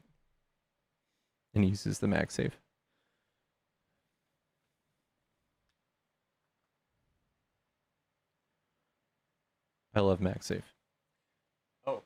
and it uses the MagSafe. I love MagSafe. Oh.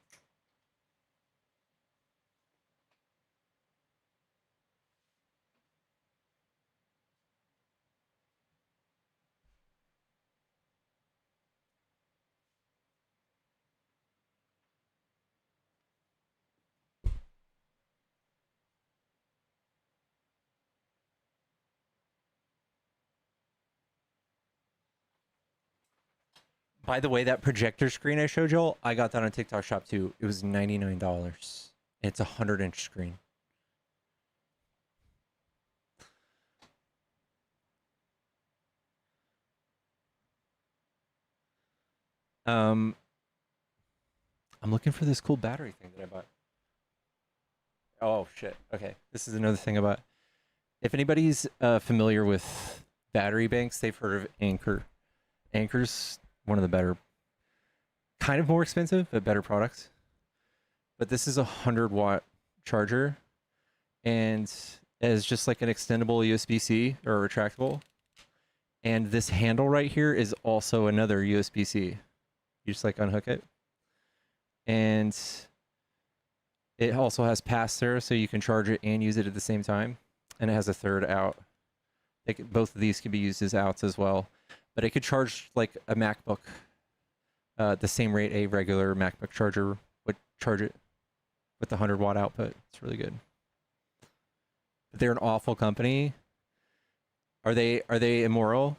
By the way, that projector screen I showed y'all, I got that on TikTok Shop too. It was $99. It's a 100-inch screen. I'm looking for this cool battery thing that I bought. Oh shit. Okay, this is another thing about. If anybody's familiar with battery banks, they've heard of Anchor. Anchor's one of the better, kind of more expensive, but better products. But this is a 100-watt charger, and is just like an extendable USB-C or retractable. And this handle right here is also another USB-C. You just like unhook it. And it also has pass-through, so you can charge it and use it at the same time. And it has a third out. Both of these can be used as outs as well. But it could charge like a MacBook the same rate a regular MacBook charger would charge it with the 100-watt output. It's really good. But they're an awful company. Are they immoral?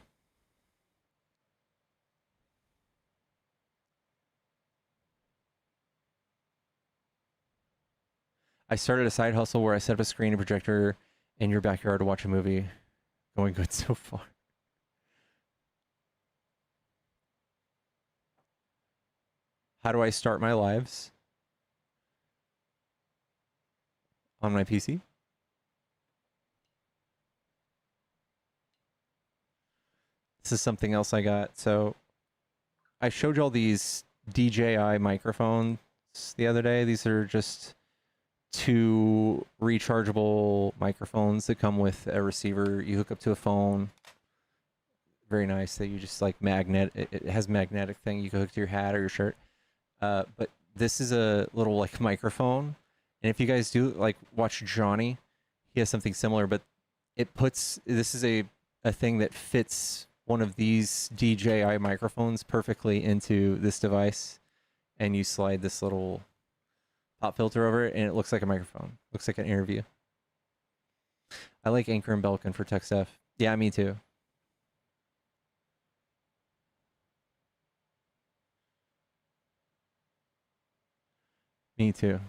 I started a side hustle where I set up a screen and projector in your backyard to watch a movie. Going good so far. How do I start my lives? On my PC? This is something else I got. So I showed y'all these DJI microphones the other day. These are just 2 rechargeable microphones that come with a receiver. You hook up to a phone. Very nice. That you just like it has magnetic thing you can hook to your hat or your shirt. But this is a little like microphone. And if you guys do like watch Johnny, he has something similar, but this is a thing that fits one of these DJI microphones perfectly into this device. And you slide this little pop filter over it, and it looks like a microphone. Looks like an interview. I like Anchor and Belkin for tech stuff. Yeah, me too. Me too.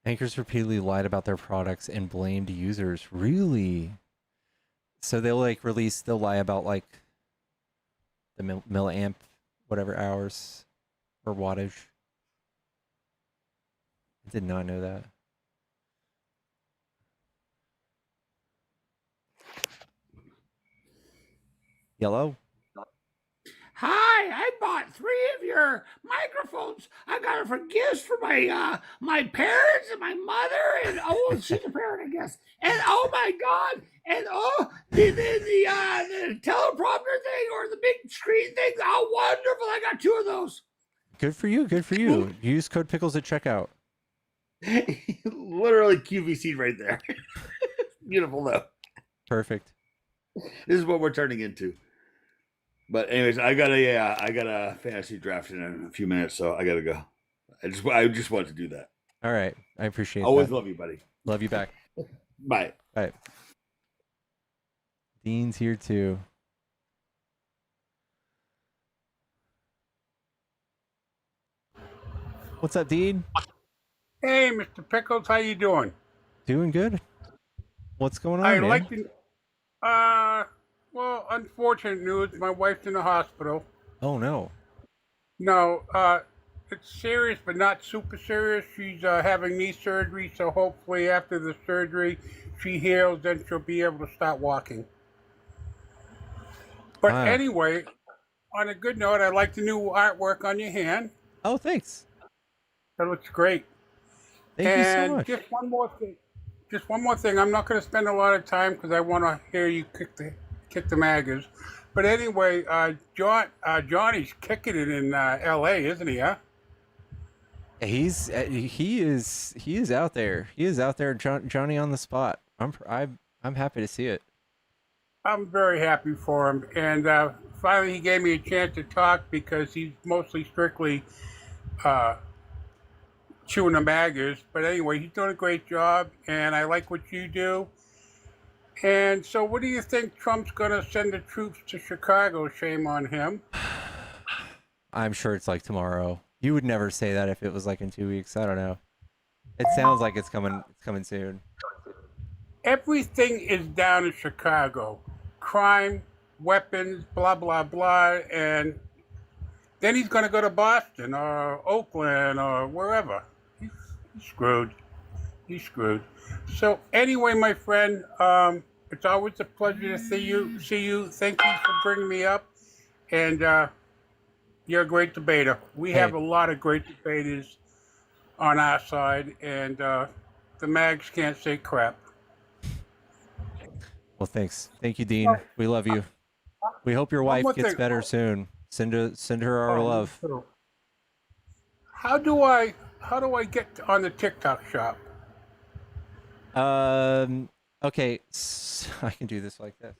Anchor's repeatedly lied about their products and blamed users. Really? So they'll lie about like the milliamp, whatever hours or wattage. I did not know that. Yellow? Hi, I bought 3 of your microphones. I got it for gifts for my parents and my mother, and she's a parent, I guess. And oh my God! And the teleprompter thing or the big screen thing. How wonderful! I got 2 of those. Good for you. Good for you. Use code Pickles at checkout. Literally QVC right there. Beautiful though. Perfect. This is what we're turning into. But anyways, I got a fantasy draft in a few minutes, so I gotta go. I just wanted to do that. All right, I appreciate. Always that. love you, buddy. Love you back. Bye. Bye. Dean's here too. What's up, Dean? Hey, Mr. Pickles, how you doing? Doing good. What's going on, I man? like to. Well, unfortunate news. My wife's in the hospital. Oh no. No, it's serious, but not super serious. She's having knee surgery, so hopefully after the surgery, she heals, then she'll be able to start walking. But anyway, on a good note, I like the new artwork on your hand. Oh, thanks. That looks great. Thank you so much. Just one more thing. just one more thing. I'm not going to spend a lot of time because I want to hear you kick the MAGAs. But anyway, Johnny's kicking it in L.A., isn't he? Huh? He is out there. He is out there, Johnny on the spot. I'm happy to see it. I'm very happy for him, and finally he gave me a chance to talk because he's mostly strictly chewing the MAGAs. But anyway, he's doing a great job, and I like what you do. And so, what do you think Trump's going to send the troops to Chicago? Shame on him. I'm sure it's like tomorrow. You would never say that if it was like in 2 weeks. I don't know. It sounds like it's coming soon. Everything is down in Chicago. Crime, weapons, blah, blah, blah. And then he's going to go to Boston or Oakland or wherever. He's screwed. He's screwed. So anyway, my friend, it's always a pleasure to see you. Thank you for bringing me up. And you're a great debater. We have a lot of great debaters on our side, and the mags can't say crap. Well, thanks. Thank you, Dean. We love you. We hope your wife gets better soon. Send her our love. How do I get on the TikTok shop? Okay, I can do this like this.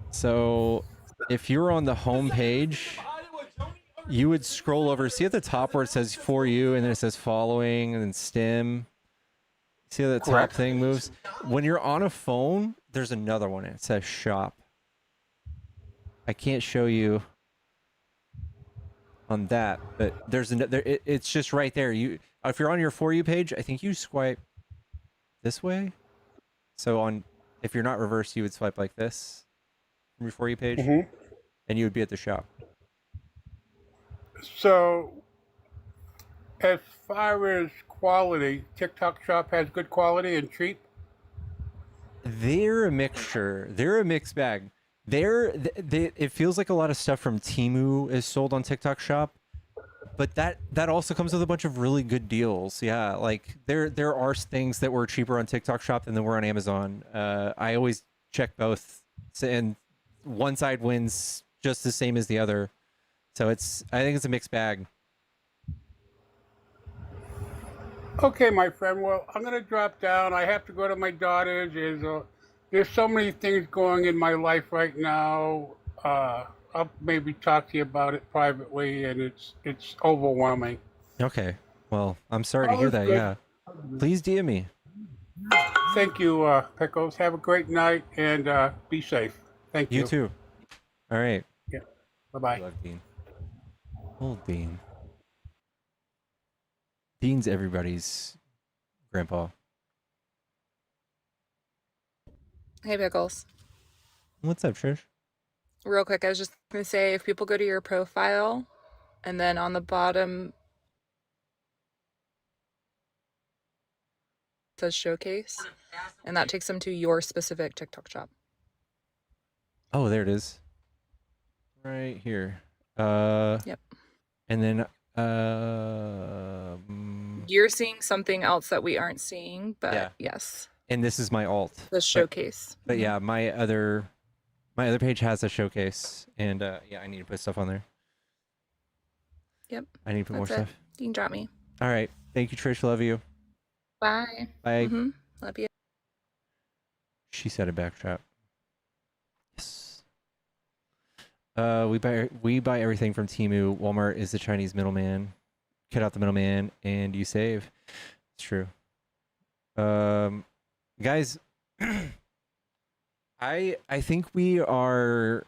So if you're on the home page, you would scroll over. See at the top where it says For You, and then it says Following, and then Stim. See how the top thing moves? When you're on a phone, there's another one. It says Shop. I can't show you on that, but there's another. It's just right there. If you're on your For You page, I think you swipe this way. So if you're not reversed, you would swipe like this from your For You page, and you would be at the shop. So, as far as quality, TikTok shop has good quality and cheap? They're a mixture. They're a mixed bag. It feels like a lot of stuff from Temu is sold on TikTok shop, but that also comes with a bunch of really good deals. Yeah, like there are things that were cheaper on TikTok shop than they were on Amazon. I always check both, and one side wins just the same as the other. So I think it's a mixed bag. Okay, my friend. Well, I'm gonna drop down. I have to go to my daughter's. There's so many things going in my life right now. I'll maybe talk to you about it privately, and it's overwhelming. Okay. Well, I'm sorry to hear that. Good. Yeah. Please DM me. Thank you, Pickles. Have a great night, and be safe. Thank you. You too. All right. Yeah. Bye-bye. Love Dean. Old Dean. Dean's everybody's grandpa. Hey, Pickles. What's up, Trish? Real quick, I was just going to say, if people go to your profile and then on the bottom it says showcase, and that takes them to your specific TikTok shop. Oh, there it is. Right here. Yep. And then You're seeing something else that we aren't seeing, but yeah. Yes. And this is my alt. The showcase. But yeah, my other page has a showcase, and yeah, I need to put stuff on there. Yep. I need to put more stuff. Dean, drop me. All right. Thank you, Trish. Love you. Bye. Bye. Love you. She said a backtrap. Yes. We buy everything from Temu. Walmart is the Chinese middleman. Cut out the middleman, and you save. It's true. Guys, I think we're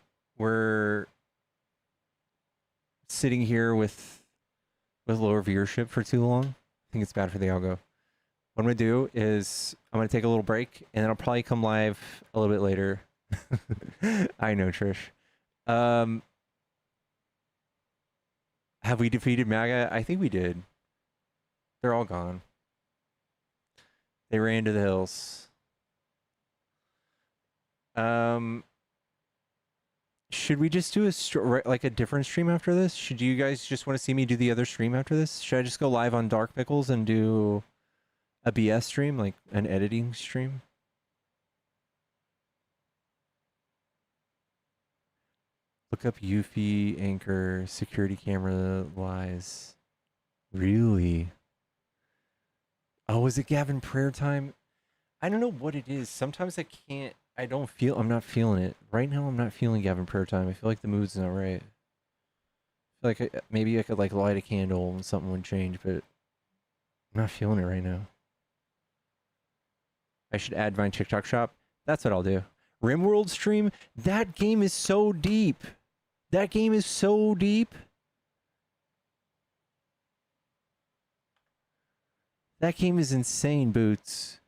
sitting here with lower viewership for too long. I think it's bad for the algo. What I'm gonna do is I'm gonna take a little break, and then I'll probably come live a little bit later. I know, Trish. Have we defeated MAGA? I think we did. They're all gone. They ran to the hills. Should we just do like a different stream after this? Should you guys just want to see me do the other stream after this? Should I just go live on Dark Pickles and do a BS stream, like an editing stream? Look up Eufy, Anchor, security camera lies. Really? Oh, is it Gavin prayer time? I don't know what it is. Sometimes I can't. I'm not feeling it. Right now, I'm not feeling Gavin prayer time. I feel like the mood's not right. I feel like maybe I could like light a candle and something would change, but I'm not feeling it right now. I should add my TikTok shop. That's what I'll do. RimWorld stream. That game is so deep. That game is so deep. That game is insane, Boots.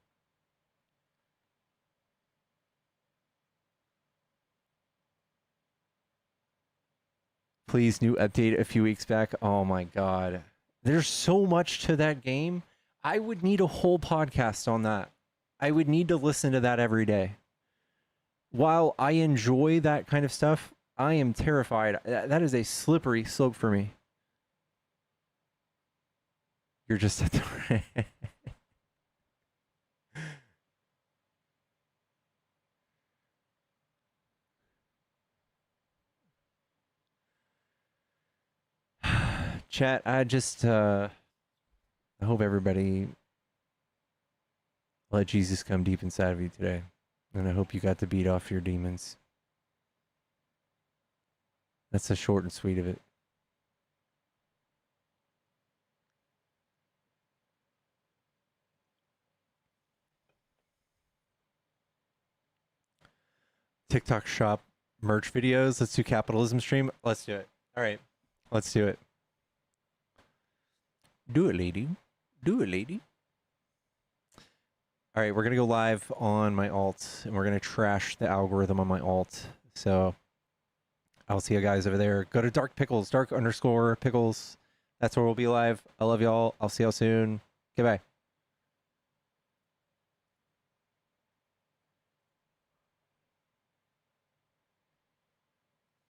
Please, new update a few weeks back. Oh my god. There's so much to that game. I would need a whole podcast on that. I would need to listen to that every day. While I enjoy that kind of stuff, I am terrified. That is a slippery slope for me. You're just at the... Chat, I hope everybody let Jesus come deep inside of you today. And I hope you got to beat off your demons. That's the short and sweet of it. TikTok shop merch videos. Let's do capitalism stream. Let's do it. All right. Let's do it. Do it, lady. Do it, lady. All right, we're going to go live on my alt, and we're going to trash the algorithm on my alt. So I'll see you guys over there. Go to Dark Pickles, dark_pickles. That's where we'll be live. I love y'all. I'll see y'all soon. Goodbye.